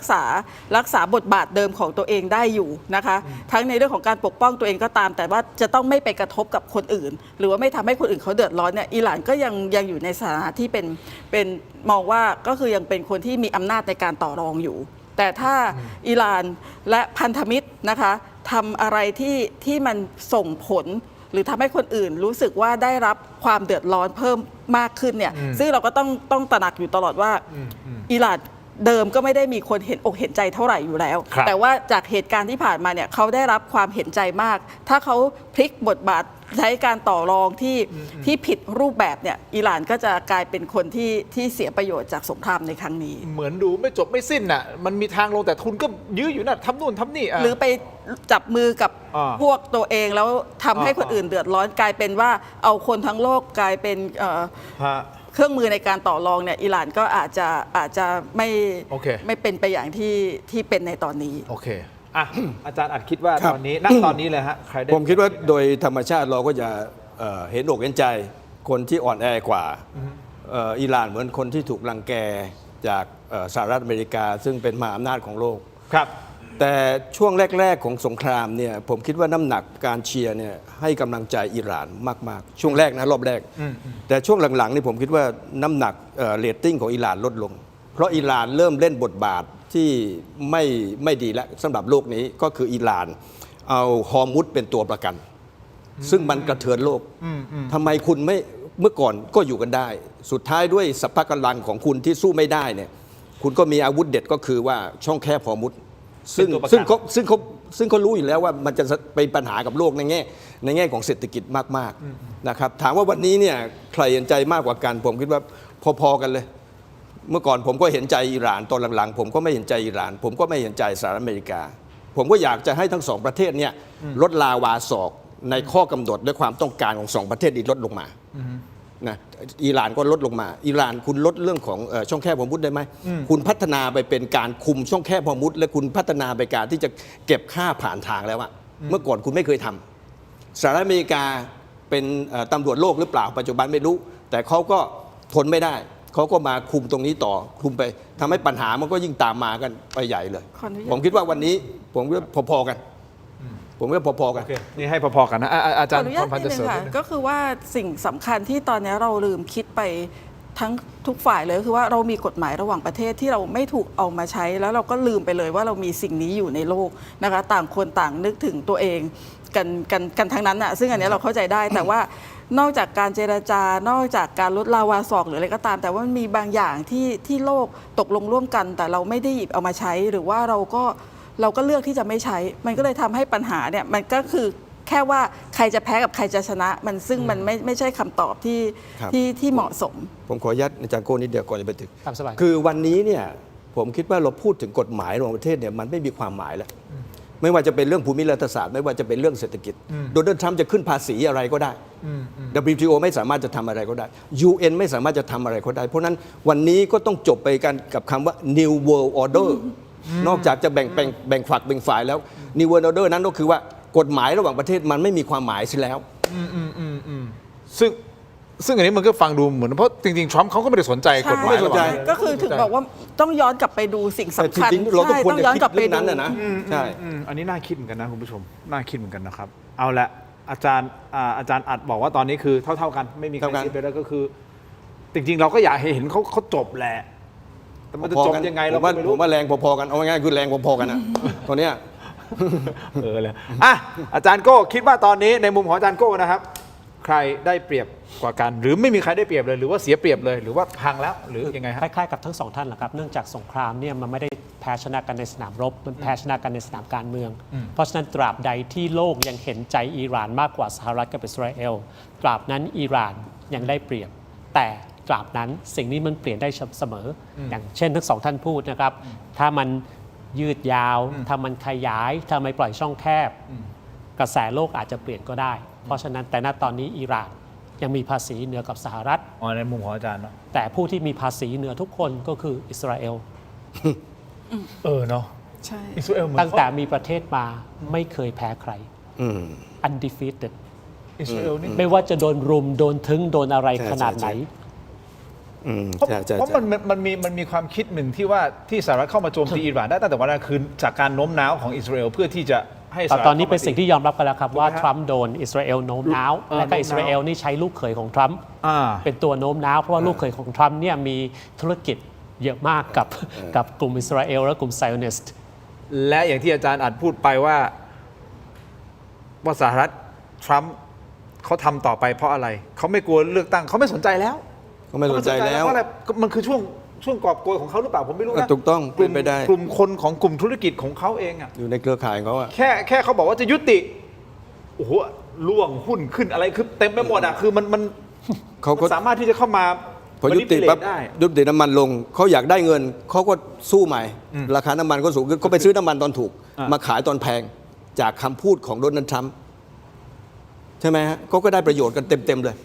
กษาบทบาทเดิมของตัวเองได้อยู่นะคะทั้งในเรื่องของการปกป้องตัวเองก็ตามแต่ว่าจะต้องไม่ไปกระทบกับคนอื่นหรือว่าไม่ทำให้คนอื่นเขาเดือดร้อนเนี่ยอิหร่านก็ยังอยู่ในสถานะที่เป็นมองว่าก็คือยังเป็นคนที่มีอำนาจในการต่อรองอยู่แต่ถ้าอิหร่านและพันธมิตรนะคะทำอะไรที่มันส่งผลหรือทำให้คนอื่นรู้สึกว่าได้รับความเดือดร้อนเพิ่มมากขึ้นเนี่ยซึ่งเราก็ต้องตระหนักอยู่ตลอดว่าอิหร่าน เดิมก็ไม่ได้มีคนเห็นอกเห็นใจเท่าไหร่อยู่แล้ว ครับ แต่ว่าจากเหตุการณ์ที่ผ่านมาเนี่ยเขาได้รับความเห็นใจมาก ถ้าเขาพลิกบทบาทใช้การต่อรองที่ผิดรูปแบบเนี่ยอิหร่านก็จะกลายเป็นคนที่เสียประโยชน์จากสงครามในครั้งนี้ เหมือนดูไม่จบไม่สิ้นน่ะมันมีทางลงแต่คุณก็ยื้ออยู่น่ะทำนู่นทำนี่ะ หรือไปจับมือกับ อ่า พวกตัวเองแล้วทำให้คนอื่นเดือดร้อนกลายเป็นว่าเอาคนทั้งโลกกลายเป็นฮะ เครื่องมือในการต่อรองเนี่ยอิหร่านก็อาจจะไม่ โอเค ไม่เป็นไปอย่างที่เป็นในตอนนี้ โอเคอ่ะอาจารย์อัดคิดว่า ครับ ตอนนี้ณตอนนี้เลยฮะใครได้ ผมคิดว่าโดยธรรมชาติเราก็จะเห็นอกเห็นใจคนที่อ่อนแอกว่าอิหร่านเหมือนคนที่ถูกรังแกจากสหรัฐอเมริกา ซึ่งเป็นมหาอำนาจของโลก ครับ แต่ช่วงแรก ๆ ของสงครามเนี่ยผมคิดว่าน้ำหนักการเชียร์เนี่ยให้กำลังใจอิหร่านมาก ๆ ช่วงแรกนะรอบแรก แต่ช่วงหลัง ๆ นี่ผมคิดว่าน้ำหนักเรตติ้งของอิหร่านลดลง เพราะอิหร่านเริ่มเล่นบทบาทที่ไม่ดีแล้วสำหรับโลกนี้ก็คืออิหร่านเอาฮอร์มุซเป็นตัวประกัน ซึ่งมันกระเทือนโลกทำไมคุณไม่เมื่อก่อนก็อยู่กันได้ สุดท้ายด้วยสัพพะกำลังของคุณที่สู้ไม่ได้เนี่ยคุณก็มีอาวุธเด็ดก็คือว่าช่องแคบฮอร์มุซซึ่งเขารู้อยู่แล้วว่ามันจะเป็นปัญหากับโลกในแง่ของเศรษฐกิจมากๆนะครับถามว่าวันนี้เนี่ยใครเห็นใจมากกว่ากันผมคิดว่าพอๆกันเลย เมื่อก่อนผมก็เห็นใจอิหร่านตอนหลังๆผมก็ไม่เห็นใจอิหร่าน ผมก็ไม่เห็นใจสหรัฐอเมริกา ผมก็อยากจะให้ทั้งสองประเทศเนี่ยลดลาวาศอกในข้อกำหนดและความต้องการของสองประเทศนี้ลดลงมานะอิหร่านก็ลดลงมาอิหร่านคุณลดเรื่องของช่องแคบฮอร์มุซได้ไหมคุณพัฒนาไปเป็นการคุมช่องแคบฮอร์มุซและคุณพัฒนาไปการที่จะเก็บค่าผ่านทางแล้วอะเมื่อก่อนคุณไม่เคยทำสหรัฐอเมริกาเป็นตำรวจโลกหรือเปล่าปัจจุบันไม่รู้ แต่เขาก็ทนไม่ได้เขาก็มาคุมตรงนี้ต่อคุมไปทำให้ปัญหามันก็ยิ่งตามมากันไปใหญ่เลย ขออนุญาต ผมคิดว่าวันนี้ผมว่าพอๆกัน ผมว่าพอๆกัน โอเคนี่ให้พอๆกันนะอาจารย์ ขออนุญาต พันธ์ นิด จะ นึ เสริ ง ม ค่ะ นิดนึง ก็คือว่าสิ่งสำคัญที่ตอนนี้เราลืมคิดไปทั้งทุกฝ่ายเลยคือว่าเรามีกฎหมายระหว่างประเทศที่เราไม่ถูกเอามาใช้ แล้วเราก็ลืมไปเลยว่าเรามีสิ่งนี้อยู่ในโลกนะคะต่างคนต่างนึกถึงตัวเองกันทั้งนั้นอ่ะซึ่งอันนี้เราเข้าใจได้ แต่ว่านอกจากการเจรจานอกจากการลดลาวาศอกหรืออะไรก็ตาม แต่ว่ามันมีบางอย่างที่โลกตกลงร่วมกัน แต่เราไม่ได้หยิบเอามาใช้หรือว่าเราก็เลือกที่จะไม่ใช้ มันก็เลยทำให้ปัญหาเนี่ยมันก็คือแค่ว่าใครจะแพ้กับใครจะชนะ มันซึ่งมันไม่ใช่คำตอบที่เหมาะสม ผมขออนุญาตอาจารย์โก้นิดเดียวก่อนจะไปถึง ตามสบาย คือวันนี้เนี่ยผมคิดว่าเราพูดถึงกฎหมายระหว่างประเทศเนี่ยมันไม่มีความหมายแล้ว ไม่ว่าจะเป็นเรื่องภูมิรัฐศาสตร์ไม่ว่าจะเป็นเรื่องเศรษฐกิจโดนัลด์ทรัมป์จะขึ้นภาษีอะไรก็ได้ WTO ไม่สามารถจะทำอะไรก็ได้ UN ไม่สามารถจะทำอะไรก็ได้ เพราะนั้นวันนี้ก็ต้องจบไปกันกับคำว่า New World Order นอกจากจะแบ่งฝักแบ่งฝ่ายแล้ว New World Order นั้นก็คือว่ากฎหมายระหว่างประเทศมันไม่มีความหมายเสียแล้ว ซึ่งอันนี้มันก็ฟังดูเหมือนเพราะจริงๆทรัมป์เขาก็ไม่ได้สนใจกฎหมาย ไม่สนใจ ระหว่าง ก็คือถึงบอกว่าต้องย้อนกลับไปดูสิ่ง แต่ สำคัญ จริงๆเราต้องควร ใช่ จะ ย้อน คิด กลับไป เรื่อง ดู นั้นนะใช่ อันนี้น่าคิดเหมือนกันนะคุณผู้ชมน่าคิดเหมือนกันนะครับ เอาละอาจารย์อัดบอกว่าตอนนี้คือเท่ากันไม่มีใคร เท่ากัน คิดไปแล้วก็คือ จริงๆ เราก็อยากให้เห็นเขาจบแหละ แต่มันจะจบยังไงเรา ผม ก็ไม่รู้ ว่าแรงพอๆกันเอาง่ายๆคือแรงพอๆกันนะตอนเนี้ย เลยอาจารย์โก้คิดว่าตอนนี้ในมุมของอาจารย์โก้นะครับ ใครได้เปรียบกว่ากัน หรือไม่มีใครได้เปรียบเลยหรือว่าเสียเปรียบเลยหรือว่าพังแล้วหรือยังไงฮะ คล้ายๆกับทั้งสองท่านแหละครับ เนื่องจากสงครามเนี่ยมันไม่ได้แพ้ชนะกันในสนามรบ มันแพ้ชนะกันในสนามการเมือง เพราะฉะนั้นตราบใดที่โลกยังเห็นใจอิหร่านมากกว่าสหรัฐกับอิสราเอล ตราบนั้นอิหร่านยังได้เปรียบ แต่ตราบนั้นสิ่งนี้มันเปลี่ยนได้เสมอ อย่างเช่นทั้งสองท่านพูดนะครับ ถ้ามันยืดยาว ถ้ามันขยาย ถ้าไม่ปล่อยช่องแคบ กระแสโลกอาจจะเปลี่ยนก็ได้ เพราะฉะนั้นแต่ณตอนนี้อิหร่านยังมีภาษีเหนือกับสหรัฐ ในมุมของอาจารย์เนาะ แต่ผู้ที่มีภาษีเหนือทุกคนก็คืออิสราเอล เนาะ ใช่ อิสราเอลเหมือน ตั้งแต่มีประเทศมาไม่เคยแพ้ใคร undefeated อิสราเอลนี่ ไม่ว่าจะโดนรุมโดนทึงโดนอะไร ใช่ ขนาดไหน เพราะมันมีความคิดหนึ่งที่ว่าที่สหรัฐเข้ามาโจมตีอิหร่านได้ตั้งแต่วันนั้นคือจากการโน้มน้าวของอิสราเอลเพื่อที่จะให้สหรัฐ ตอนนี้เป็นสิ่งที่ยอมรับกันแล้วครับว่า ถูกไหมฮะ ทรัมป์โดนอิสราเอลโน้มน้าว และก็ โน้มน้าว อิสราเอลนี่ใช้ลูกเขยของทรัมป์ อ่า เป็นตัวโน้มน้าวเพราะว่าลูกเขยของทรัมป์เนี่ยมีธุรกิจเยอะมากกับกลุ่มอิสราเอลและกลุ่มไซออนิสต์ และอย่างที่อาจารย์อัดพูดไปว่าสหรัฐทรัมป์เขาทำต่อไปเพราะอะไรเขาไม่กลัวเลือกตั้งเขาไม่สนใจแล้ว เขาไม่สนใจแล้ว เพราะอะไรมันคือ ช่วงกอบโกยของเขาหรือเปล่าผมไม่รู้นะ ถูกต้อง กลุ่ม เป็นไปได้ กลุ่มคนของกลุ่มธุรกิจของเขาเองอะ อยู่ในเครือข่ายของเขาอะ แค่เขาบอกว่าจะยุติโอ้โหล่วงหุ้นขึ้นอะไรคือเต็มไปหมดอะคือมัน เขาก็ สามารถที่จะเข้ามา พอยุติ manipulate ปั๊บ ได้ ยุติน้ำมันลงเขาอยากได้เงินเขาก็สู้ใหม่ ราคาน้ำมันก็สูงขึ้นเขาไปซื้อน้ำมันตอนถูก มาขายตอนแพงจากคำพูดของโดนัลด์ทรัมป์ใช่ไหมฮะเขาก็ได้ประโยชน์กันเต็มๆเลย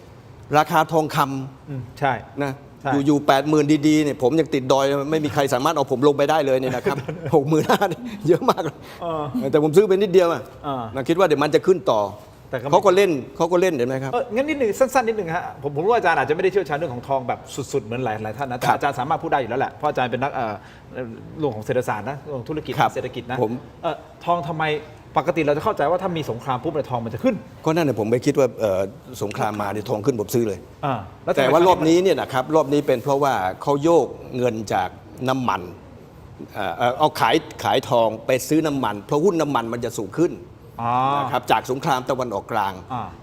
ราคาทองคำ ใช่ นะ ใช่ อยู่80,000ดีๆเนี่ยผมยังติดดอยไม่มีใครสามารถเอาผมลงไปได้เลยเนี่ยนะครับ 65,000เยอะมากเลยแต่ผมซื้อไปนิดเดียวอะนะคิดว่าเดี๋ยวมันจะขึ้นต่อ แต่ก็ไม่ เขาก็เเล่นเห็นไหมครับ งั้นนิดหนึ่งสั้นๆนิดหนึ่งฮะผมรู้ว่าอาจารย์อาจจะไม่ได้เชี่ยวชาญเรื่องของทองแบบสุดๆเหมือนหลายท่านนะแต่ ครับ อาจารย์สามารถพูดได้อยู่แล้วแหละเพราะอาจารย์เป็นนักเรื่องของเศรษฐศาสตร์นะเรื่องของธุรกิจ ครับ เศรษฐกิจนะ ผม ทองทำไมปกติเราจะเข้าใจว่าถ้ามีสงครามปุ๊บเนี่ยทองมันจะขึ้น ก็นั่นแหละผมไปคิดว่าสงครามมาเนี่ยทองขึ้นผมซื้อเลย ล้วทำไม แต่ว่ารอบนี้เนี่ยนะครับรอบนี้เป็นเพราะว่าเขาโยกเงินจากน้ำมันเอาขายทองไปซื้อน้ำมัน เพราะหุ้นน้ำมันมันจะสูงขึ้นนะครับจากสงครามตะวันออกกลาง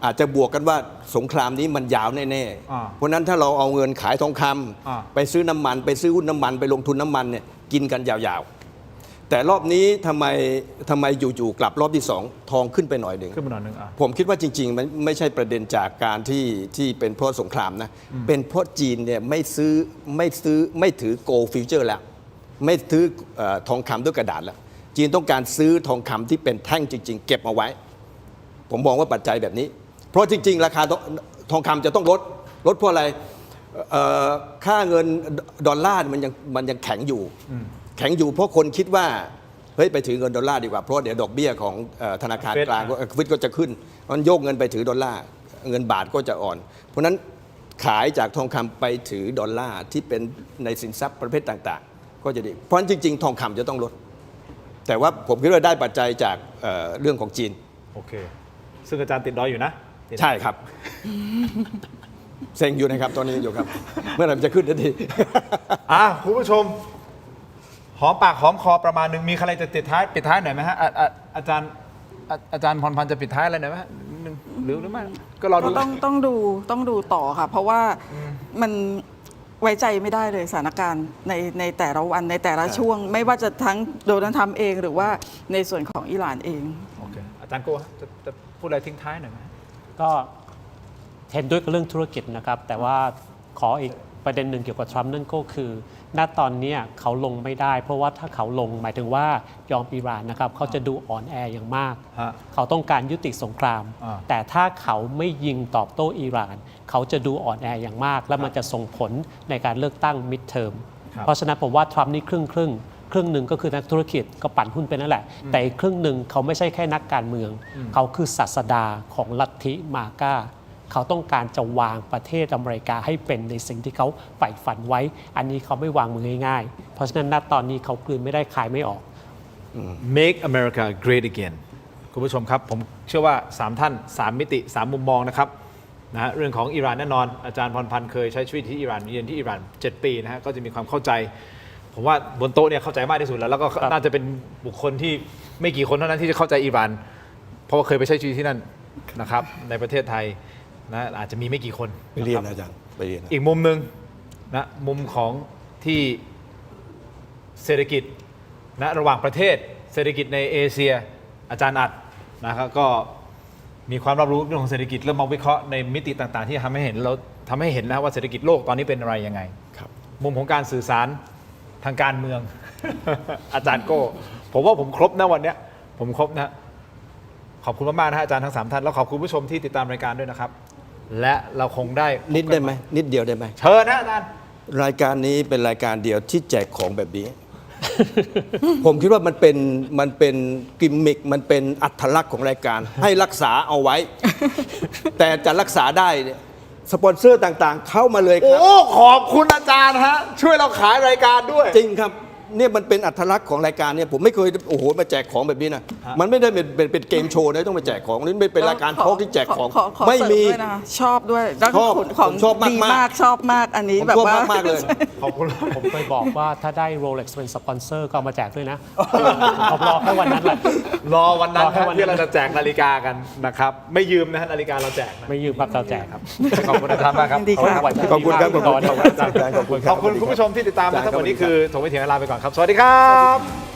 อาจจะบวกกันว่าสงครามนี้มันยาวแน่ๆเพราะฉะนั้นถ้าเราเอาเงินขายทองคำไปซื้อน้ำมัน ไปซื้อหุ้นน้ำมันไปลงทุนน้ำมันเนี่ยกินกันยาวๆแต่รอบนี้ทำไมอยู่ๆกลับรอบที่2ทองขึ้นไปหน่อยหนึ่ง ขึ้นมาหน่อยหนึงผมคิดว่าจริงๆมันไม่ใช่ประเด็นจากการที่เป็นเพราะสงครามนะเป็นเพราะจีนเนี่ยไม่ถือโกลฟิวเจอร์แล้วไม่ซื้อทองคำด้วยกระดาษแล้วจีนต้องการซื้อทองคำที่เป็นแท่งจริงๆ เก็บเอาไว้ ผมมองว่าปัจจัยแบบนี้ เพราะจริงๆราคาทองคำจะต้องลดเพราะอะไรค่าเงินดอลลาร์มันยังแข็งอยู่เพราะคนคิดว่าเฮ้ยไปถือเงินดอลลาร์ดีกว่าเพราะเดี๋ยวดอกเบี้ยของธนาคารกลางฟิดก็จะขึ้นมันโยกเงินไปถือดอลลาร์เงินบาทก็จะอ่อน เพราะฉะนั้นขายจากทองคำไปถือดอลลาร์ที่เป็นในสินทรัพย์ประเภทต่างๆ ก็จะดีเพราะฉะนั้นจริงๆทองคำจะต้องลดแต่ว่าผมคิดว่าได้ปัจจัยจากเรื่องของจีนโอเคซึ่งอาจารย์ติดดอยอยู่นะ ใช่ครับ เซ็งอยู่นะครับตอนนี้อยู่ครับ เมื่อไหร่มันจะขึ้นทันที คุณผู้ชมหอมปากหอมคอประมาณหนึ่งมีใครจะปิดท้ายหน่อยไหมฮะอาจารย์พรพันธ์จะปิดท้ายอะไรหน่อยไหมฮะหรือไม่ก็รอดู ต้องดูต่อค่ะ เพราะว่ามันไว้ใจไม่ได้เลยสถานการณ์ในแต่ละวันในแต่ละช่วง ไม่ว่าจะทั้งโดนัลด์ทรัมป์เองหรือว่าในส่วนของอิหร่านเอง โอเคอาจารย์โก้จะพูดอะไรทิ้งท้ายหน่อยไหม ก็เห็นด้วยกับเรื่องธุรกิจนะครับ แต่ว่าขออีกประเด็นหนึ่งเกี่ยวกับทรัมป์นั่นก็คือณตอนนี้เขาลงไม่ได้ เพราะว่าถ้าเขาลงหมายถึงว่ายอมอิหร่านนะครับเขาจะดูอ่อนแออย่างมาก เขาต้องการยุติสงคราม แต่ถ้าเขาไม่ยิงตอบโต้อิหร่าน เขาจะดูอ่อนแออย่างมาก และมันจะส่งผลในการเลือกตั้งมิดเทอมเพราะฉะนั้นผมว่าทรัมป์นี่ครึ่งหนึ่งก็คือนักธุรกิจก็ปั่นหุ้นไปนั่นแหละแต่อีกครึ่งหนึ่งเขาไม่ใช่แค่นักการเมืองเขาคือศาสดาของลัทธิมาก้าเขาต้องการจะวางประเทศอเมริกาให้เป็นในสิ่งที่เขาใฝ่ฝันไว้อันนี้เขาไม่วางมือง่ายๆเพราะฉะนั้นณตอนนี้เขากลืนไม่ได้คายไม่ออก Make America Great Again คุณผู้ชมครับผมเชื่อว่า3ท่าน3มิติ3มุมมองนะครับนะฮะเรื่องของอิหร่านแน่นอนอาจารย์พรพันธ์เคยใช้ชีวิตที่อิหร่านเรียนที่อิหร่าน7 ปีนะฮะก็จะมีความเข้าใจผมว่าบนโต๊ะเนี่ยเข้าใจมากที่สุดแล้วก็น่าจะเป็นบุคคลที่ไม่กี่คนเท่านั้นที่จะเข้าใจอิหร่านเพราะว่าเคยไปใช้ชีวิตที่นั่นนะครับในประเทศไทยนะอาจจะมีไม่กี่คน ไปเรียนอาจารย์ไปเรียนอีกมุมหนึ่งนะมุมของที่เศรษฐกิจนะระหว่างประเทศเศรษฐกิจในเอเชียอาจารย์อัดนะครับก็มีความรับรู้เรื่องของเศรษฐกิจแล้วมาวิเคราะห์ในมิติต่างๆที่ทำให้เห็นนะว่าเศรษฐกิจโลกตอนนี้เป็นอะไรยังไงมุมของการสื่อสารทางการเมือง อาจารย์โก้ผมว่าผมครบนะวันนี้ผมครบนะขอบคุณมากๆนะอาจารย์ทั้ง3ท่านแล้วขอบคุณผู้ชมที่ติดตามรายการด้วยนะครับและเราคงได้นิดได้ไหมนิดเดียวได้ไหมเชิญนะอาจารย์รายการนี้เป็นรายการเดียวที่แจกของแบบนี้ ผมคิดว่ามันเป็นกิมมิคมันเป็นอัตลักษณ์ของรายการให้รักษาเอาไว้ แต่จะรักษาได้เนี่ยสปอนเซอร์ต่างๆเข้ามาเลยครับขอบคุณอาจารย์ฮะช่วยเราขายรายการด้วยจริงครับเนี่ยมันเป็นอัตลักษณ์ของรายการเนี่ยผมไม่เคยโอ้โหมาแจกของแบบนี้นะ มันไม่ได้เป็นเกมโชว์นะต้องไปแจกของนี่เป็นรายการทอล์กที่แจกของ ข ไม่มี เสริด้วยนะคะชอบด้วยแล้ว ชอบ ของ ผมชอบมาก ดีมากชอบมากอันนี้ ผม แบบ ชอบ ว่า มากๆเลย ขอบคุณ ผมเคยบอกว่าถ้าได้ Rolex เป็นสปอนเซอร์ก็เอามาแจกด้วยนะผมรอแค่วันนั้นแหละ รอวันนั้น รอแค่วันนั้น ที่เราจะแจกนาฬิกากันนะครับ ไม่ยืมนะฮะนาฬิกาเราแจกนะ ไม่ยืมครับเราแจกครับ ขอบคุณอาจารย์มากครับ ยินดีค่ะ ขอบคุณครับขอบคุณครับ ขอบคุณคุณผู้ชมที่ติดตามนะทั้งหมดนี้คือถกไม่เถียงลาไปก่อนครับ สวัสดีครับ